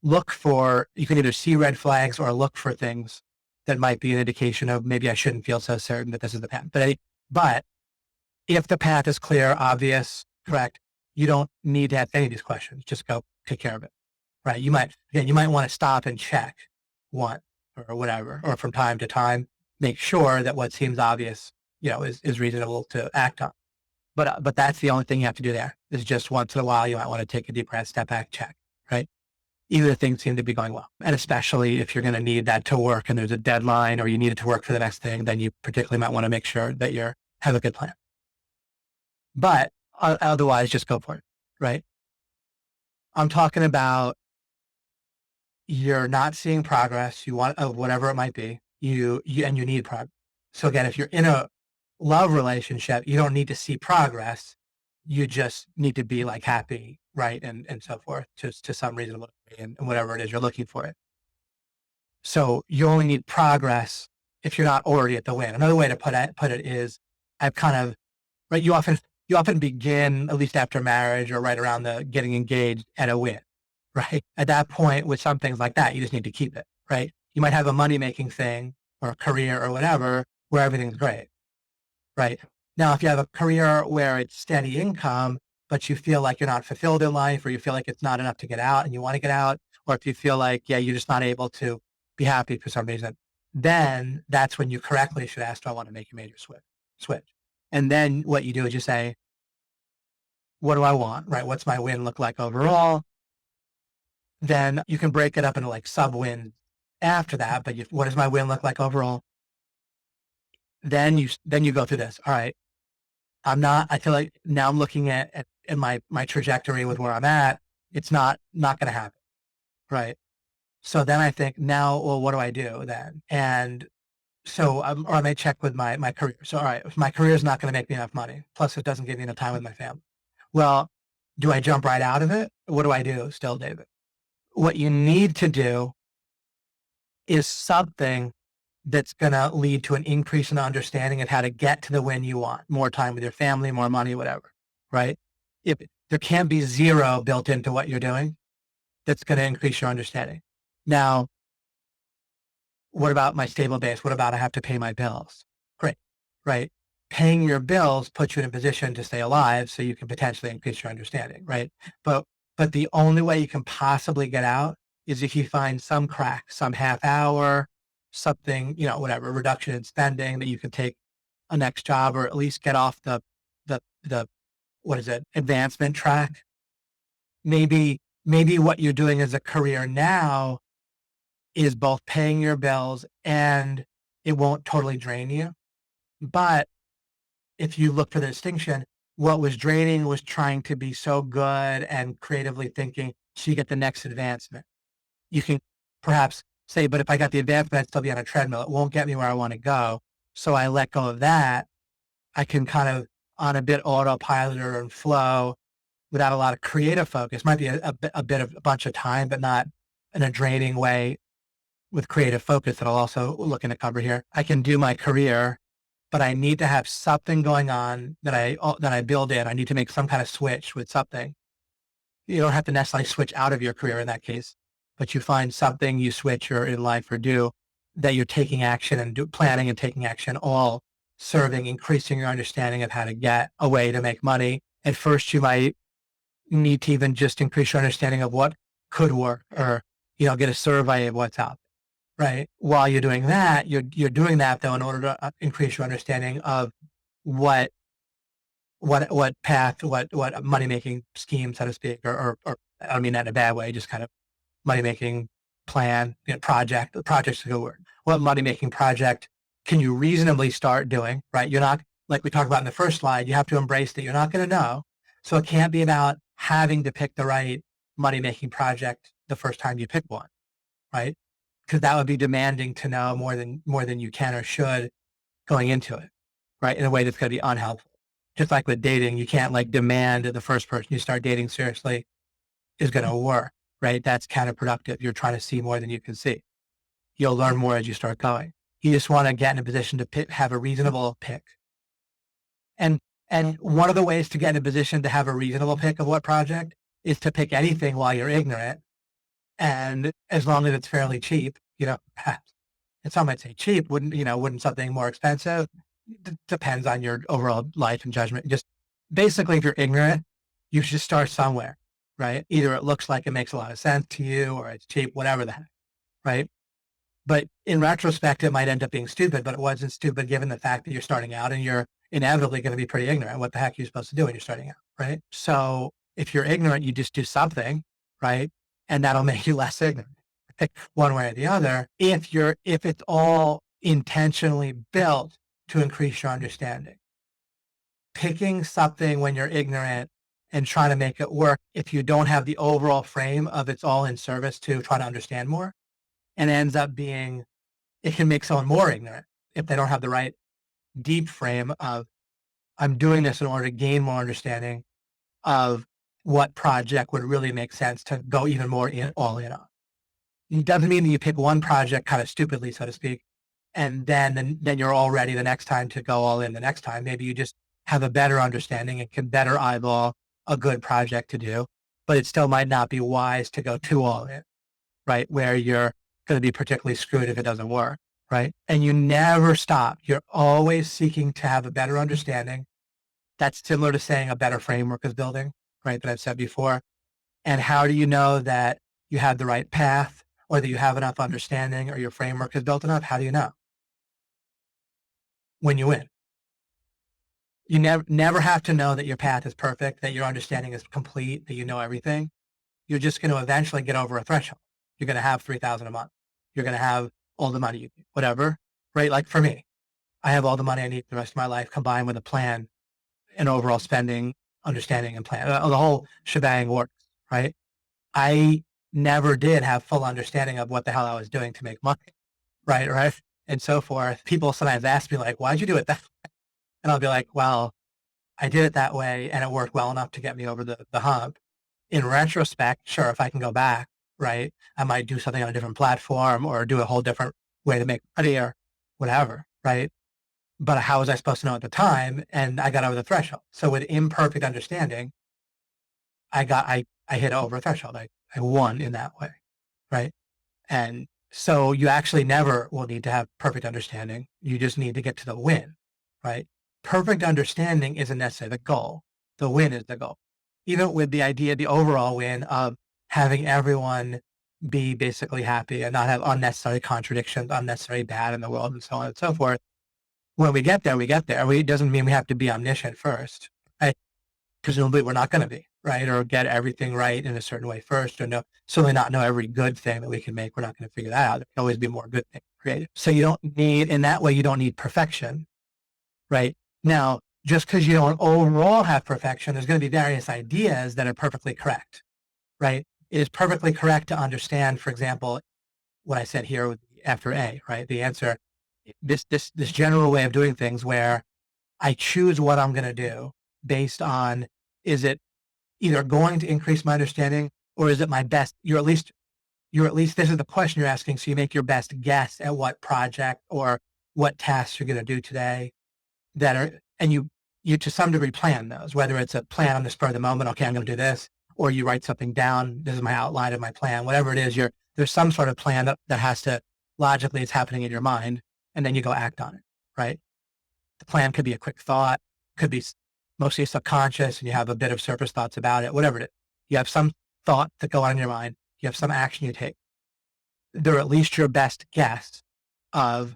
Speaker 1: you can either see red flags or look for things that might be an indication of maybe I shouldn't feel so certain that this is the path. But if the path is clear, obvious, correct, you don't need to ask any of these questions. Just go take care of it, right? You might want to stop and check one or whatever, or from time to time, make sure that what seems obvious, is reasonable to act on. But that's the only thing you have to do there is just once in a while, you might want to take a deep breath, step back, check, right? Either things seem to be going well. And especially if you're going to need that to work and there's a deadline or you need it to work for the next thing, then you particularly might want to make sure that have a good plan. But otherwise, just go for it, right? I'm talking about you're not seeing progress. You want whatever it might be. You need progress. So again, if you're in a love relationship, you don't need to see progress. You just need to be like happy, right, and so forth, to some reasonable degree, and whatever it is you're looking for it. So you only need progress if you're not already at the win. Another way to put it is, I've kind of right. You often begin, at least after marriage or right around the getting engaged, at a win, right? At that point, with some things like that, you just need to keep it, right? You might have a money making thing or a career or whatever where everything's great, right? Now, if you have a career where it's steady income, but you feel like you're not fulfilled in life, or you feel like it's not enough to get out and you want to get out, or if you feel like, yeah, you're just not able to be happy for some reason, then that's when you correctly should ask, do I want to make a major switch? And then what you do is you say, what do I want, right? What's my win look like overall? Then you can break it up into like sub wins after that. But what does my win look like overall? Then you go through this. All right. I feel like now I'm looking at my trajectory with where I'm at. It's not going to happen. Right. So then I think now, well, what do I do then? And so, or I may check with my career. So, all right, if my career is not going to make me enough money, plus it doesn't give me enough time with my family. Well, do I jump right out of it? What do I do still, David? What you need to do is something that's going to lead to an increase in understanding of how to get to the win you want. More time with your family, more money, whatever, right? If there can't be zero built into what you're doing, that's going to increase your understanding. Now, what about my stable base? What about I have to pay my bills? Great, right? Paying your bills puts you in a position to stay alive, so you can potentially increase your understanding, right? But the only way you can possibly get out is if you find some crack, some half hour, something, whatever, reduction in spending that you can take a next job, or at least get off the what is it, advancement track. Maybe what you're doing as a career now is both paying your bills and it won't totally drain you. But if you look for the distinction, what was draining was trying to be so good and creatively thinking so you get the next advancement. You can perhaps say, but if I got the advancement, I'd still be on a treadmill. It won't get me where I want to go. So I let go of that. I can kind of on a bit autopilot or in flow without a lot of creative focus. Might be a bit of a bunch of time, but not in a draining way with creative focus that I'll also look to cover here. I can do my career, but I need to have something going on that I build in. I need to make some kind of switch with something. You don't have to necessarily switch out of your career in that case, but you find something you switch or in life or do that you're taking action and planning and taking action, all serving, increasing your understanding of how to get a way to make money. At first, you might need to even just increase your understanding of what could work, or, get a survey of what's out there, right? While you're doing that, you're doing that though in order to increase your understanding of what path, what money making scheme, so to speak, or I don't mean that in a bad way, just kind of money making plan, project's a good word. What money making project can you reasonably start doing, right? You're not, like we talked about in the first slide, you have to embrace that you're not going to know. So it can't be about having to pick the right money making project the first time you pick one, right? Because that would be demanding to know more than you can or should going into it, right? In a way that's going to be unhelpful. Just like with dating, you can't like demand the first person you start dating seriously is going to work, right? That's counterproductive. You're trying to see more than you can see. You'll learn more as you start going. You just want to get in a position to have a reasonable pick. And one of the ways to get in a position to have a reasonable pick of what project is to pick anything while you're ignorant. And as long as it's fairly cheap, and some might say cheap, wouldn't something more expensive? Depends on your overall life and judgment. Just basically, if you're ignorant, you should start somewhere, right? Either it looks like it makes a lot of sense to you or it's cheap, whatever the heck, right? But in retrospect, it might end up being stupid, but it wasn't stupid given the fact that you're starting out and you're inevitably going to be pretty ignorant. What the heck are you supposed to do when you're starting out, right? So if you're ignorant, you just do something, right? And that'll make you less ignorant, one way or the other. If it's all intentionally built to increase your understanding, picking something when you're ignorant and trying to make it work, if you don't have the overall frame of it's all in service to try to understand more, and ends up being, it can make someone more ignorant if they don't have the right deep frame of, I'm doing this in order to gain more understanding of what project would really make sense to go even more all in on. It doesn't mean that you pick one project kind of stupidly, so to speak, and then you're all ready the next time to go all in the next time. Maybe you just have a better understanding and can better eyeball a good project to do, but it still might not be wise to go too all in, right? Where you're going to be particularly screwed if it doesn't work, right? And you never stop. You're always seeking to have a better understanding. That's similar to saying a better framework is building, right? That I've said before. And how do you know that you have the right path or that you have enough understanding or your framework is built enough? How do you know? When you win. You never have to know that your path is perfect, that your understanding is complete, that you know everything. You're just going to eventually get over a threshold. You're going to have 3,000 a month. You're going to have all the money you need, whatever, right? Like for me, I have all the money I need for the rest of my life combined with a plan and overall spending, understanding and plan. The whole shebang works, right? I never did have full understanding of what the hell I was doing to make money, right? And so forth. People sometimes ask me like, why'd you do it that way? And I'll be like, well, I did it that way and it worked well enough to get me over the hump. In retrospect, sure, if I can go back, right, I might do something on a different platform or do a whole different way to make money or whatever, right? But how was I supposed to know at the time? And I got over the threshold. So with imperfect understanding, I hit over a threshold. I won in that way, right? And so you actually never will need to have perfect understanding. You just need to get to the win, right? Perfect understanding isn't necessarily the goal. The win is the goal. Even with the idea, the overall win of having everyone be basically happy and not have unnecessary contradictions, unnecessary bad in the world, and so on and so forth. When we get there, we get there. It doesn't mean we have to be omniscient first, right? Presumably we're not going to be, right? Or get everything right in a certain way first, or certainly not know every good thing that we can make. We're not going to figure that out. There can always be more good things created. So you don't need, in that way, you don't need perfection, right? Now, just because you don't overall have perfection, there's going to be various ideas that are perfectly correct, right? It is perfectly correct to understand, for example, what I said here after A, right? The answer, this general way of doing things where I choose what I'm going to do based on, is it either going to increase my understanding or is it my best? You're at least, this is the question you're asking. So you make your best guess at what project or what tasks you're going to do today and you to some degree plan those, whether it's a plan on the spur of the moment. Okay, I'm going to do this, or you write something down. This is my outline of my plan, whatever it is. There's some sort of plan that has to logically, it's happening in your mind, and then you go act on it, right? The plan could be a quick thought, could be mostly subconscious, and you have a bit of surface thoughts about it, whatever it is. You have some thought that go on in your mind. You have some action you take. They're at least your best guess of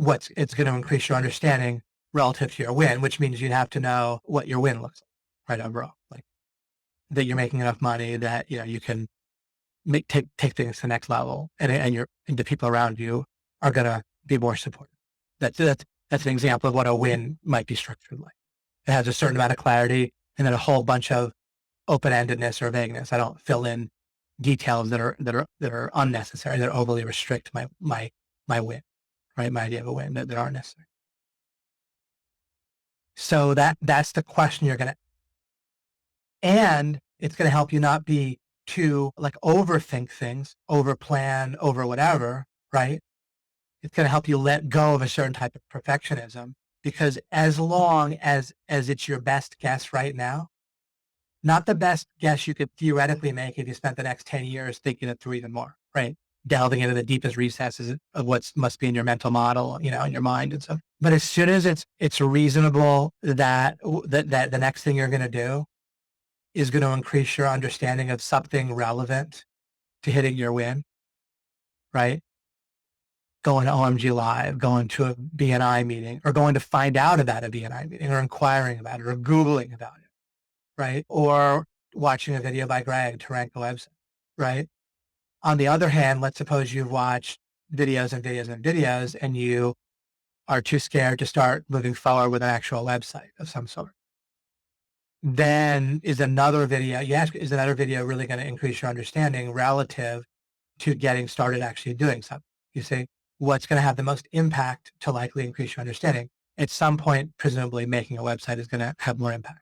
Speaker 1: it's going to increase your understanding relative to your win, which means you'd have to know what your win looks like, right, overall. Like that you're making enough money that, you can take things to the next level, and the people around you are going to be more supportive. That's an example of what a win might be structured like. It has a certain amount of clarity and then a whole bunch of open-endedness or vagueness. I don't fill in details that are unnecessary, that overly restrict my win, right? My idea of a win that aren't necessary. So that's the question you're going to, and It's going to help you not be too like overthink things, over plan, over whatever, right? It's going to help you let go of a certain type of perfectionism, because as long as it's your best guess right now, not the best guess you could theoretically make if you spent the next 10 years thinking it through even more, right? Delving into the deepest recesses of what must be in your mental model, in your mind and stuff. But as soon as it's reasonable that the next thing you're going to do is going to increase your understanding of something relevant to hitting your win, right? Going to OMG Live, going to a BNI meeting, or going to find out about a BNI meeting, or inquiring about it, or Googling about it, right? Or watching a video by Greg to rank the website, right? On the other hand, let's suppose you've watched videos and videos and videos and you are too scared to start moving forward with an actual website of some sort. Then is another video, is another video really going to increase your understanding relative to getting started actually doing something? You see, what's going to have the most impact to likely increase your understanding? At some point, presumably making a website is going to have more impact,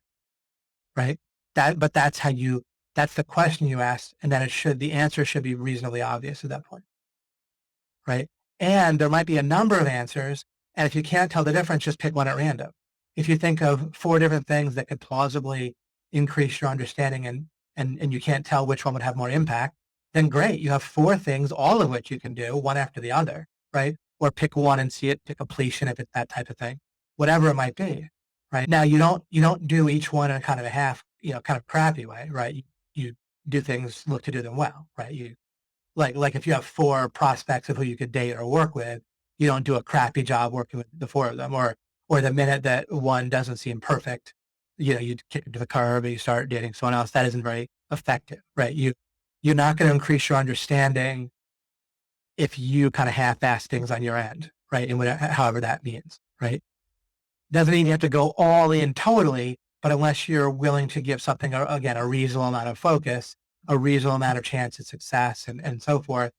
Speaker 1: right? But that's the question you asked, and then the answer should be reasonably obvious at that point, right? And there might be a number of answers, and if you can't tell the difference, just pick one at random. If you think of 4 different things that could plausibly increase your understanding, and you can't tell which one would have more impact, then great. You have 4 things, all of which you can do one after the other, right? Or pick one and see it to completion if it's that type of thing, whatever it might be, right? Now you don't do each one in kind of a half, kind of crappy way, right? You do things, look to do them well, right? You like if you have 4 prospects of who you could date or work with, you don't do a crappy job working with the 4 of them, or the minute that one doesn't seem perfect, you kick it to the curb and you start dating someone else. That isn't very effective, right? You're not going to increase your understanding if you kind of half-ass things on your end, right? And whatever, however that means, right? Doesn't mean you have to go all in totally, but unless you're willing to give something, again, a reasonable amount of focus, a reasonable amount of chance of success, and so forth,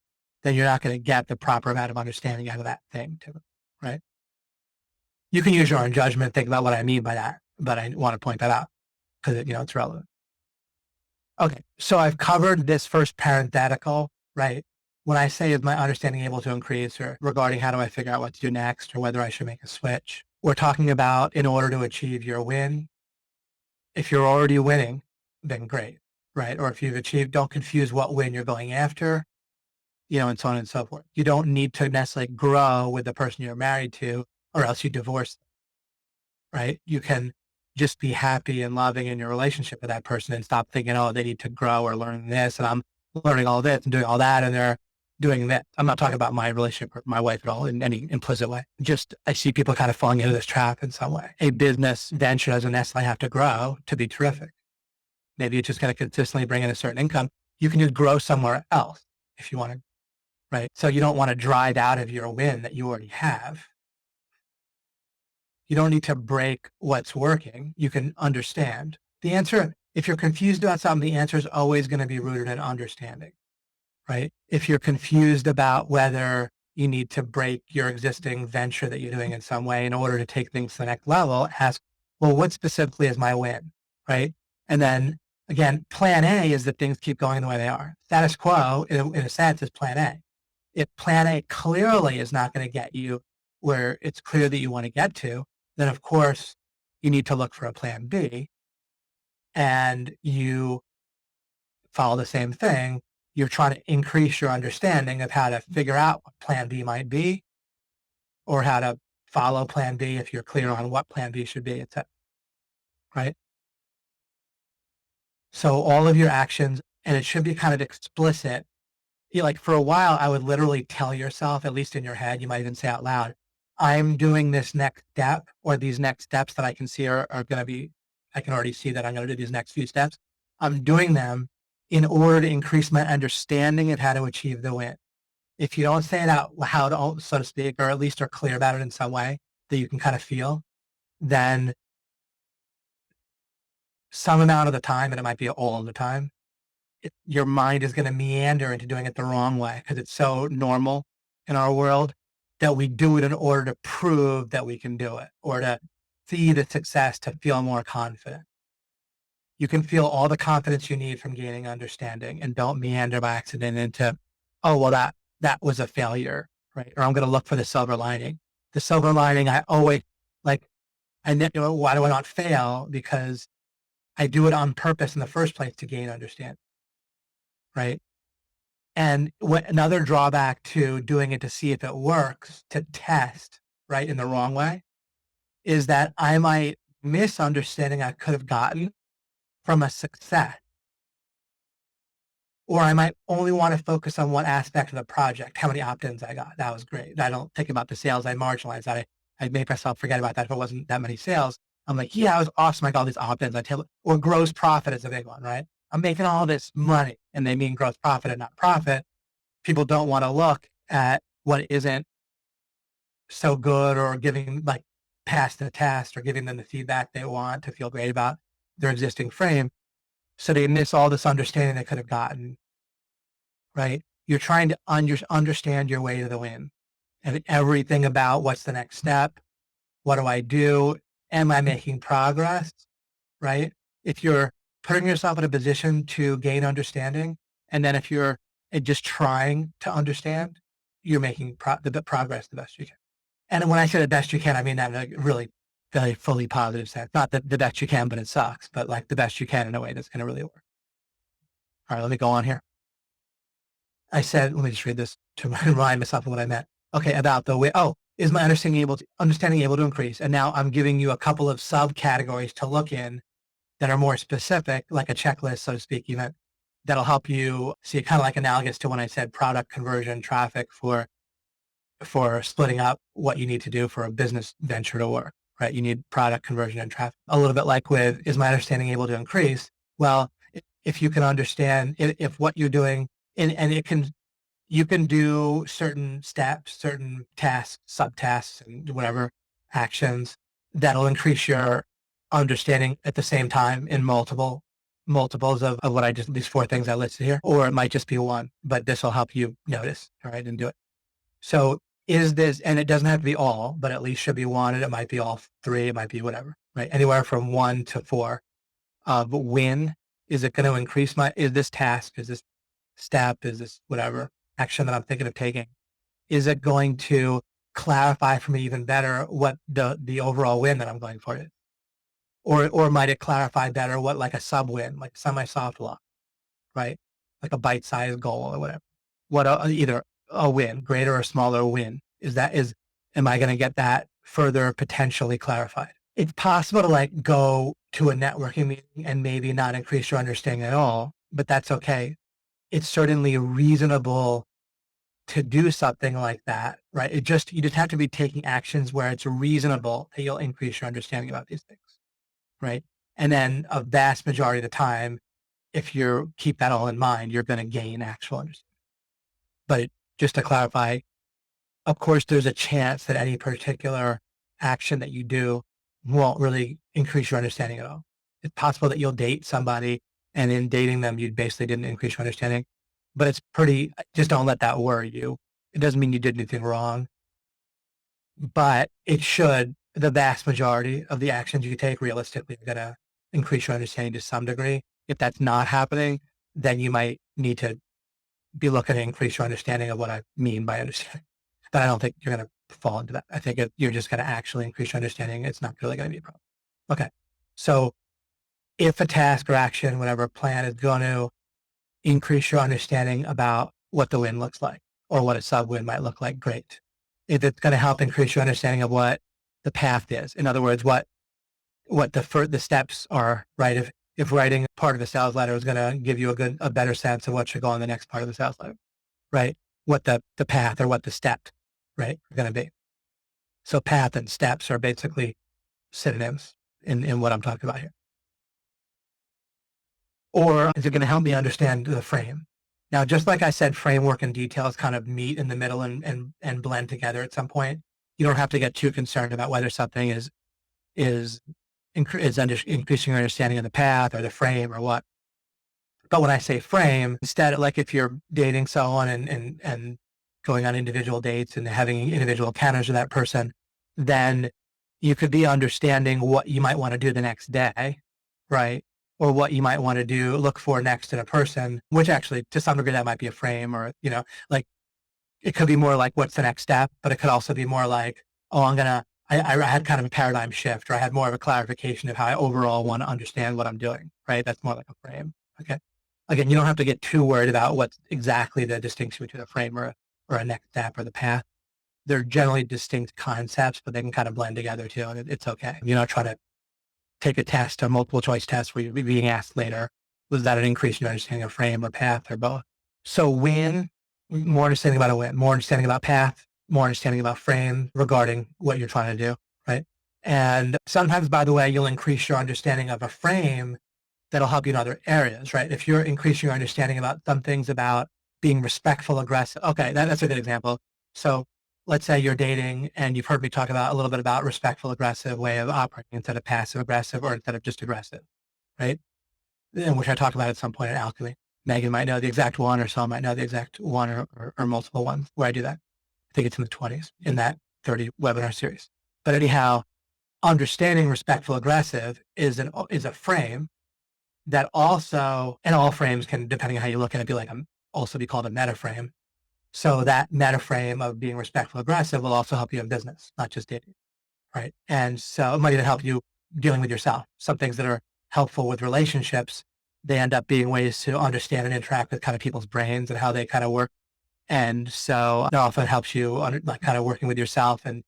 Speaker 1: then you're not going to get the proper amount of understanding out of that thing, too, right? You can use your own judgment, think about what I mean by that, but I want to point that out because it's relevant. Okay, so I've covered this first parenthetical, right? When I say is my understanding able to increase, or regarding how do I figure out what to do next, or whether I should make a switch, we're talking about in order to achieve your win. If you're already winning, then great, right? Or if you've achieved, don't confuse what win you're going after, and so on and so forth. You don't need to necessarily grow with the person you're married to, or else you divorce them, right? You can just be happy and loving in your relationship with that person and stop thinking, oh, they need to grow or learn this, and I'm learning all this and doing all that, and they're doing that. I'm not talking about my relationship with my wife at all in any implicit way. Just I see people kind of falling into this trap in some way. A business venture doesn't necessarily have to grow to be terrific. Maybe it's just going to consistently bring in a certain income. You can just grow somewhere else if you want to, right? So you don't want to drive out of your win that you already have. You don't need to break what's working. You can understand. The answer, if you're confused about something, the answer is always going to be rooted in understanding, right? If you're confused about whether you need to break your existing venture that you're doing in some way in order to take things to the next level, ask, well, what specifically is my win, right? And then again, plan A is that things keep going the way they are. Status quo, in a sense, is plan A. If plan A clearly is not going to get you where it's clear that you want to get to, then of course you need to look for a plan B, and you follow the same thing. You're trying to increase your understanding of how to figure out what plan B might be, or how to follow plan B if you're clear on what plan B should be, etc. Right? So all of your actions, and it should be kind of explicit. Like for a while, I would literally tell yourself, at least in your head, you might even say out loud, I'm doing this next step, or these next steps that I can see are going to be, I can already see that I'm going to do these next few steps. I'm doing them in order to increase my understanding of how to achieve the win. If you don't say it out loud, so to speak, or at least are clear about it in some way that you can kind of feel, then some amount of the time, and it might be all the time, your mind is going to meander into doing it the wrong way because it's so normal in our world that we do it in order to prove that we can do it, or to see the success, to feel more confident. You can feel all the confidence you need from gaining understanding, and don't meander by accident into, oh, well, that was a failure, right? Or I'm going to look for the silver lining. The silver lining, I always like, why do I not fail? Because I do it on purpose in the first place to gain understanding, right? And another drawback to doing it to see if it works, to test, right, in the wrong way, is that I might miss understanding I could have gotten from a success. Or I might only want to focus on one aspect of the project. How many opt-ins I got. That was great. I don't think about the sales. I marginalize that. I made myself forget about that if it wasn't that many sales. I'm like, yeah, it was awesome. I got all these opt-ins. Or gross profit is a big one, right? I'm making all this money, and they mean gross profit and not profit. People don't want to look at what isn't so good, or giving like past the test, or giving them the feedback they want to feel great about their existing frame. So they miss all this understanding they could have gotten, right? You're trying to understand your way to the win, and everything about what's the next step. What do I do? Am I making progress? Right? If you're putting yourself in a position to gain understanding, and then if you're just trying to understand, you're making the progress the best you can. And when I say the best you can, I mean that in a really very fully positive sense. Not the best you can, but it sucks, but like the best you can in a way that's going to really work. All right, let me go on here. I said, let me just read this to remind myself of what I meant. Okay, about the way, is my understanding able to increase? And now I'm giving you a couple of subcategories to look in that are more specific, like a checklist, so to speak, even, that'll help you see, kind of like analogous to when I said product conversion, traffic, for splitting up what you need to do for a business venture to work, right? You need product conversion and traffic. A little bit like with, is my understanding able to increase? Well, if you can understand if what you're doing, and you can do certain steps, certain tasks, subtasks, and whatever actions that'll increase your understanding at the same time in multiples of what these 4 things I listed here, or it might just be one, but this will help you notice, all right, and do it. So is this, and it doesn't have to be all, but at least should be one, and it might be all 3, it might be whatever, right? Anywhere from 1 to 4. But when is it going to increase is this task, is this step, is this whatever action that I'm thinking of taking, is it going to clarify for me even better what the overall win that I'm going for is? Or might it clarify better what, like a sub win, like semi-soft law, right? Like a bite-sized goal or whatever. What either a win, greater or smaller win, am I going to get that further potentially clarified? It's possible to like go to a networking meeting and maybe not increase your understanding at all, but that's okay. It's certainly reasonable to do something like that, right? You just have to be taking actions where it's reasonable that you'll increase your understanding about these things, right? And then a vast majority of the time, if you keep that all in mind, you're going to gain actual understanding. But just to clarify, of course, there's a chance that any particular action that you do won't really increase your understanding at all. It's possible that you'll date somebody, and in dating them, you basically didn't increase your understanding. But it's just don't let that worry you. It doesn't mean you did anything wrong, but it should. The vast majority of the actions you take realistically are going to increase your understanding to some degree. If that's not happening, then you might need to be looking to increase your understanding of what I mean by understanding. But I don't think you're going to fall into that. I think you're just going to actually increase your understanding. It's not really going to be a problem. Okay. So if a task or action, whatever plan, is going to increase your understanding about what the win looks like or what a sub win might look like, great. If it's going to help increase your understanding of what the path is, in other words, what the steps are, right? If writing part of the sales letter is going to give you a better sense of what should go on the next part of the sales letter, right? What the path or what the steps, right, are going to be. So path and steps are basically synonyms in what I'm talking about here. Or is it going to help me understand the frame? Now, just like I said, framework and details kind of meet in the middle and blend together at some point. You don't have to get too concerned about whether something is increasing your understanding of the path or the frame or what. But when I say frame, instead, like if you're dating someone and going on individual dates and having individual encounters with that person, then you could be understanding what you might want to do the next day, right? or what you might want to do, look for next in a person, which actually to some degree that might be a frame or, like it could be more like what's the next step, but it could also be more like, oh, I had kind of a paradigm shift, or I had more of a clarification of how I overall want to understand what I'm doing, right? That's more like a frame. Okay. Again, you don't have to get too worried about what's exactly the distinction between a frame or a next step or the path. They're generally distinct concepts, but they can kind of blend together too. And it's okay. You're not trying to take a test, a multiple choice test where you're being asked later, was that an increase in your understanding of frame or path or both? So win, more understanding about a win, more understanding about path, more understanding about frame regarding what you're trying to do, right? And sometimes, by the way, you'll increase your understanding of a frame that'll help you in other areas, right? If you're increasing your understanding about some things about being respectful, aggressive, okay, that's a good example. So let's say you're dating and you've heard me talk about a little bit about respectful, aggressive way of operating instead of passive aggressive or instead of just aggressive, right? And which I talked about at some point in Alchemy. Megan might know the exact one, or Saul might know the exact one or multiple ones where I do that. I think it's in the 20s in that 30 webinar series. But anyhow, understanding respectful aggressive is a frame that also, and all frames can, depending on how you look at it, be like also be called a meta frame. So that meta frame of being respectful aggressive will also help you in business, not just dating, right? And so it might even help you dealing with yourself. Some things that are helpful with relationships, they end up being ways to understand and interact with kind of people's brains and how they kind of work. And so that often helps you like kind of working with yourself and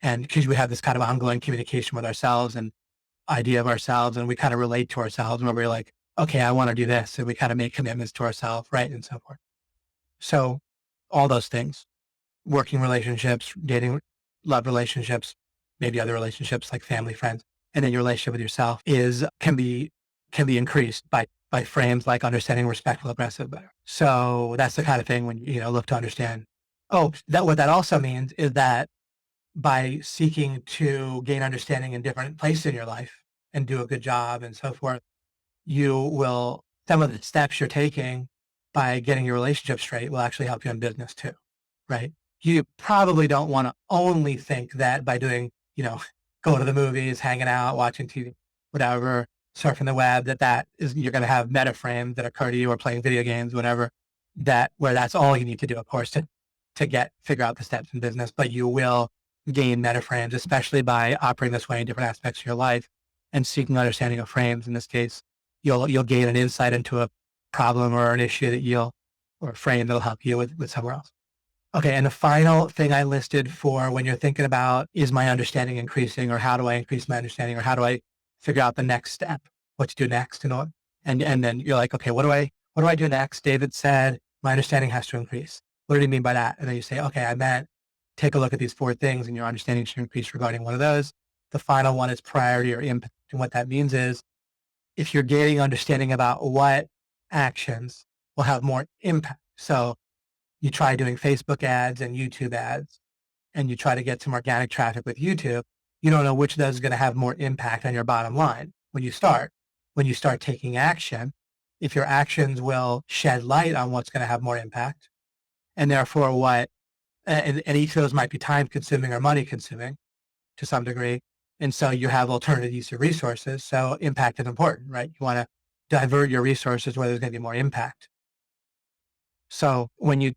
Speaker 1: because we have this kind of ongoing communication with ourselves and idea of ourselves, and we kind of relate to ourselves where we're like, okay, I want to do this. And we kind of make commitments to ourselves, right? And so forth. So all those things, working relationships, dating, love relationships, maybe other relationships like family, friends, and then your relationship with yourself can be increased by frames like understanding respectful, aggressive better. So that's the kind of thing when you look to understand. Oh, that what that also means is that by seeking to gain understanding in different places in your life and do a good job and so forth, you will, some of the steps you're taking by getting your relationship straight will actually help you in business too, right? You probably don't want to only think that by doing, going to the movies, hanging out, watching TV, whatever, surfing the web, that is, you're going to have meta frames that occur to you or playing video games, whatever, where that's all you need to do, of course, to figure out the steps in business, but you will gain meta frames, especially by operating this way in different aspects of your life and seeking understanding of frames. In this case, you'll gain an insight into a problem or an issue or a frame that'll help you with somewhere else. Okay. And the final thing I listed for when you're thinking about, is my understanding increasing, or how do I increase my understanding, or how do I figure out the next step, what to do next, and then you're like, okay, what do I do next? David said, my understanding has to increase. What did he mean by that? And then you say, okay, I meant take a look at these 4 things and your understanding should increase regarding one of those. The final one is priority or impact. And what that means is if you're gaining understanding about what actions will have more impact. So you try doing Facebook ads and YouTube ads, and you try to get some organic traffic with YouTube, you don't know which of those is going to have more impact on your bottom line when you start. When you start taking action, if your actions will shed light on what's going to have more impact, and therefore and each of those might be time consuming or money consuming to some degree. And so you have alternative use of resources. So impact is important, right? You want to divert your resources where there's going to be more impact. So when you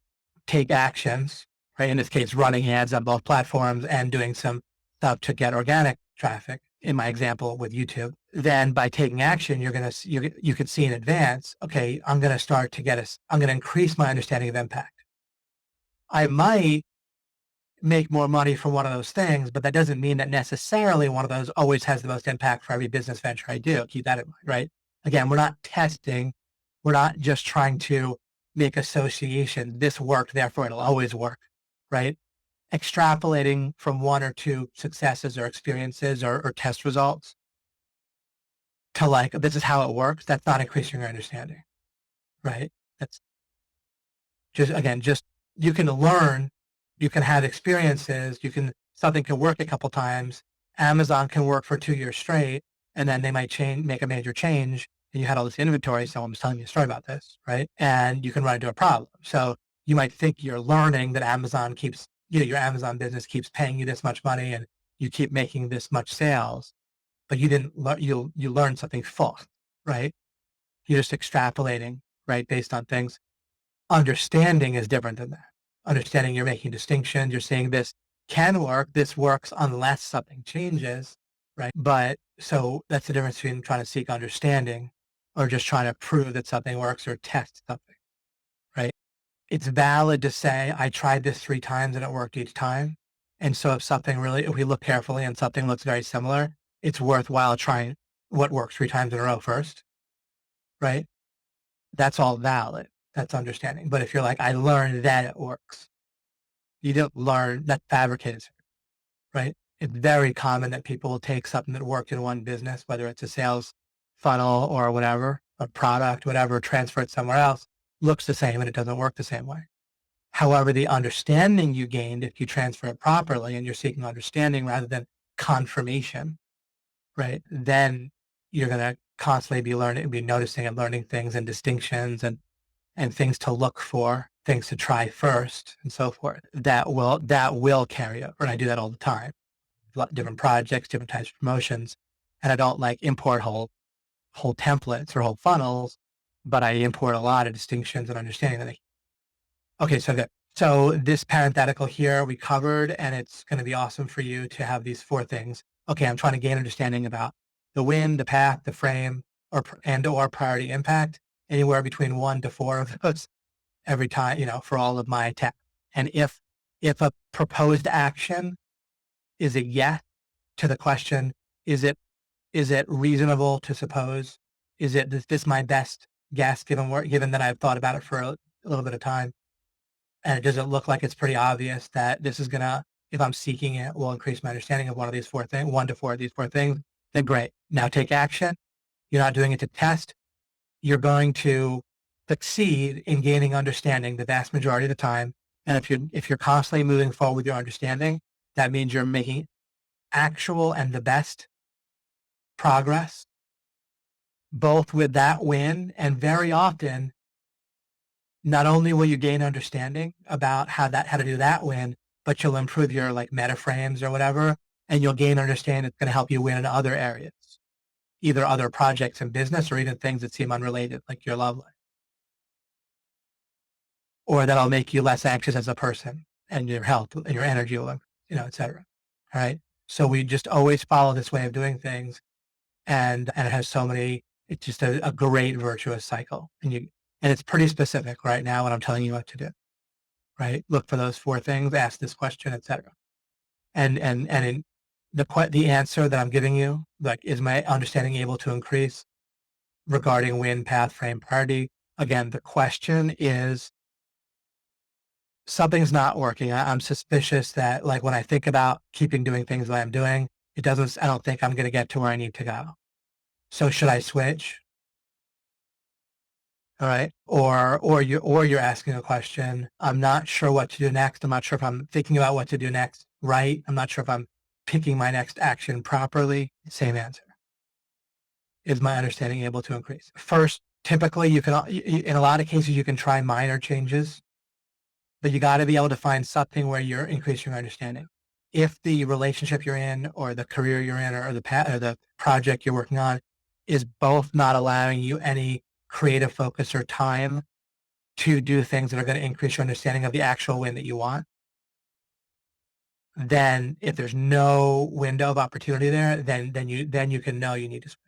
Speaker 1: take actions, right, in this case, running ads on both platforms and doing some stuff to get organic traffic, in my example with YouTube, then by taking action, you can see in advance, okay, I'm going to increase my understanding of impact. I might make more money from one of those things, but that doesn't mean that necessarily one of those always has the most impact for every business venture I do. Keep that in mind, right? Again, we're not testing. We're not just trying to make association. This worked, therefore it'll always work, right? Extrapolating from 1 or 2 successes or experiences or test results to like, this is how it works. That's not increasing your understanding, right? That's just you can learn, you can have experiences, something can work a couple times. Amazon can work for 2 years straight, and then they might make a major change, and you had all this inventory. Someone was telling me a story about this, right? And you can run into a problem. So you might think you're learning that Amazon keeps, your Amazon business keeps paying you this much money, and you keep making this much sales, but you didn't learn. You learned something false. right? You're just extrapolating, right, based on things. Understanding is different than that. Understanding, you're making distinctions. You're saying this can work. This works unless something changes, right? But so that's the difference between trying to seek understanding or just trying to prove that something works or test something, right? It's valid to say, I tried this 3 times and it worked each time. And so if we look carefully and something looks very similar, it's worthwhile trying what works 3 times in a row first, right? That's all valid. That's understanding. But if you're like, I learned that it works, you don't learn that fabricated, right? It's very common that people will take something that worked in one business, whether it's a sales funnel or whatever, a product, whatever, transfer it somewhere else, looks the same and it doesn't work the same way. However, the understanding you gained, if you transfer it properly and you're seeking understanding rather than confirmation, right? Then you're going to constantly be learning, be noticing and learning things and distinctions and things to look for, things to try first, and so forth. That will carry over. And I do that all the time. A lot of different projects, different types of promotions, and I don't like import whole templates or whole funnels, but I import a lot of distinctions and understanding that. Okay, so good. So this parenthetical here we covered, and it's going to be awesome for you to have these 4 things. Okay, I'm trying to gain understanding about the win, the path, the frame, or priority impact, anywhere between 1 to 4 of those every time, for all of my tasks. And if a proposed action is a yes to the question, is it reasonable to suppose, is this my best guess given that I've thought about it for a little bit of time? And it doesn't look like it's pretty obvious that this is gonna, if I'm seeking it, will increase my understanding of 1 to 4 of these 4 things, then great. Now take action. You're not doing it to test. You're going to succeed in gaining understanding the vast majority of the time. And if you're constantly moving forward with your understanding, that means you're making actual and the best progress, both with that win and very often, not only will you gain understanding about how to do that win, but you'll improve your like meta frames or whatever, and you'll gain understanding that's going to help you win in other areas, either other projects in business or even things that seem unrelated, like your love life, or that'll make you less anxious as a person and your health and your energy will, et cetera. All right. So we just always follow this way of doing things, and it has so many. It's just a great virtuous cycle, and it's pretty specific right now when I'm telling you what to do. Right? Look for those 4 things, ask this question, etc. And in the answer that I'm giving you, like, is my understanding able to increase regarding win, path, frame, priority? Again, the question is something's not working. I'm suspicious that, like, when I think about keeping doing things that I'm doing, I don't think I'm going to get to where I need to go. So should I switch? All right. Or you're asking a question. I'm not sure what to do next. I'm not sure if I'm thinking about what to do next. Right. I'm not sure if I'm picking my next action properly. Same answer. Is my understanding able to increase? First, typically in a lot of cases, you can try minor changes, but you got to be able to find something where you're increasing your understanding. If the relationship you're in or the career you're in or the project you're working on is both not allowing you any creative focus or time to do things that are going to increase your understanding of the actual win that you want, then if there's no window of opportunity there, then you can know you need to switch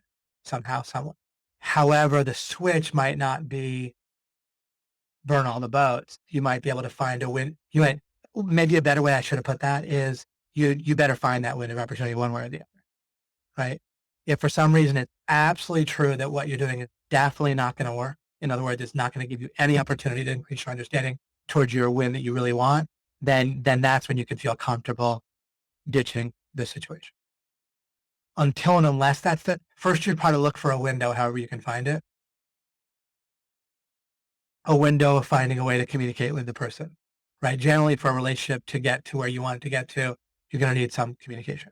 Speaker 1: somehow, somewhere. However, the switch might not be burn all the boats. You might be able to find a win. Maybe a better way I should have put that is you better find that window of opportunity one way or the other, right? If for some reason it's absolutely true that what you're doing is definitely not going to work, in other words, it's not going to give you any opportunity to increase your understanding towards your win that you really want, then that's when you can feel comfortable ditching the situation. Until and unless that's it, first you'd probably look for a window, however you can find it, a window of finding a way to communicate with the person, right? Generally, for a relationship to get to where you want it to get to, you're going to need some communication,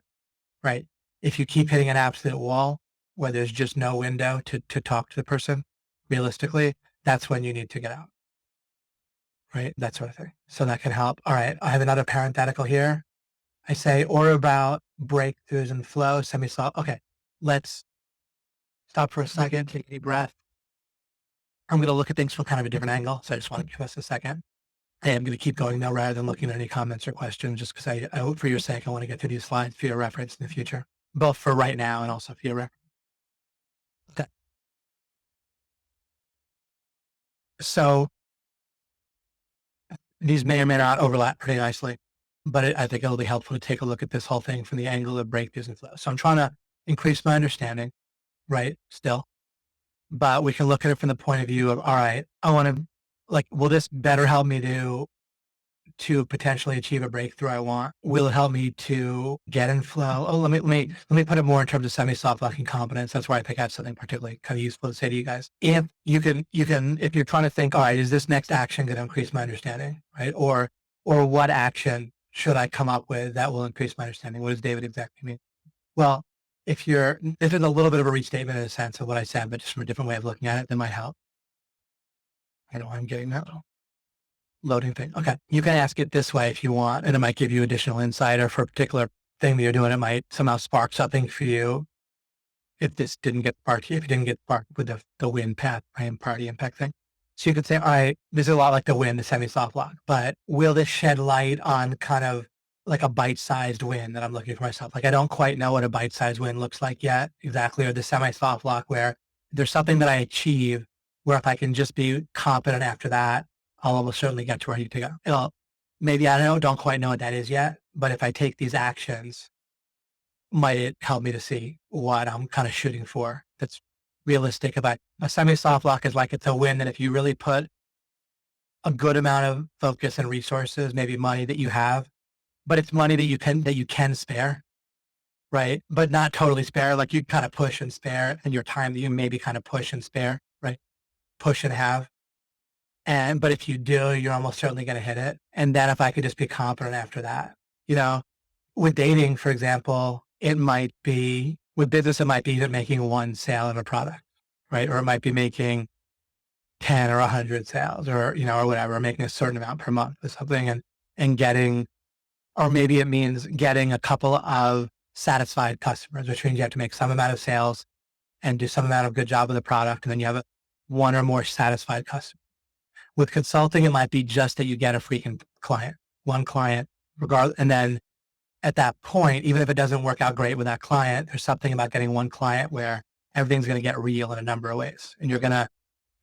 Speaker 1: right? If you keep hitting an absolute wall where there's just no window to talk to the person realistically, that's when you need to get out, right? That sort of thing. So that can help. All right. I have another parenthetical here. I say, or about breakthroughs and flow, semi-solid. Okay. Let's Stop for a second, take a deep breath. I'm going to look at things from kind of a different angle. So I just want to give us a second. Hey, I'm going to keep going now rather than looking at any comments or questions, just because for your sake, I want to get to these slides for your reference in the future, both for right now and also for your reference. Okay. So these may or may not overlap pretty nicely, but I think it'll be helpful to take a look at this whole thing from the angle of breakthroughs and flow. So I'm trying to increase my understanding, right? Still, but we can look at it from the point of view of, all right, I want to, like, will this better help me to potentially achieve a breakthrough I want? Will it help me to get in flow? Oh, let me put it more in terms of semi-soft locking competence. That's where I think I have something particularly kind of useful to say to you guys. If if you're trying to think, all right, is this next action going to increase my understanding, right? Or what action should I come up with that will increase my understanding? What does David exactly mean? Well, this is a little bit of a restatement in a sense of what I said, but just from a different way of looking at it, that might help. I know I'm getting that loading thing. Okay. You can ask it this way if you want, and it might give you additional insight, or for a particular thing that you're doing, it might somehow spark something for you. If this didn't get sparked, if you didn't get sparked with the wind path, right, party impact thing. So you could say, all right, this is a lot like the wind, the semi-soft lock, but will this shed light on kind of like a bite-sized win that I'm looking for myself? Like, I don't quite know what a bite-sized win looks like yet exactly, or the semi-soft lock where there's something that I achieve where if I can just be competent after that, I'll almost certainly get to where I need to go. Maybe I don't quite know what that is yet, but if I take these actions, might it help me to see what I'm kind of shooting for that's realistic? If a semi-soft lock is like, it's a win that if you really put a good amount of focus and resources, maybe money that you have, but it's money that you can spare, right? But not totally spare. Like, you kind of push and spare, and your time that you maybe kind of push and spare, right? Push and have. But if you do, you're almost certainly going to hit it. And then if I could just be competent after that, you know, with dating, for example, it might be with business, it might be even making one sale of a product, right? Or it might be making 10 or 100 sales, or, or whatever, making a certain amount per month or something, and getting, or maybe it means getting a couple of satisfied customers, which means you have to make some amount of sales and do some amount of good job with the product. And then you have one or more satisfied customers. With consulting, it might be just that you get a freaking client, one client, regardless. And then at that point, even if it doesn't work out great with that client, there's something about getting one client where everything's going to get real in a number of ways. And you're going to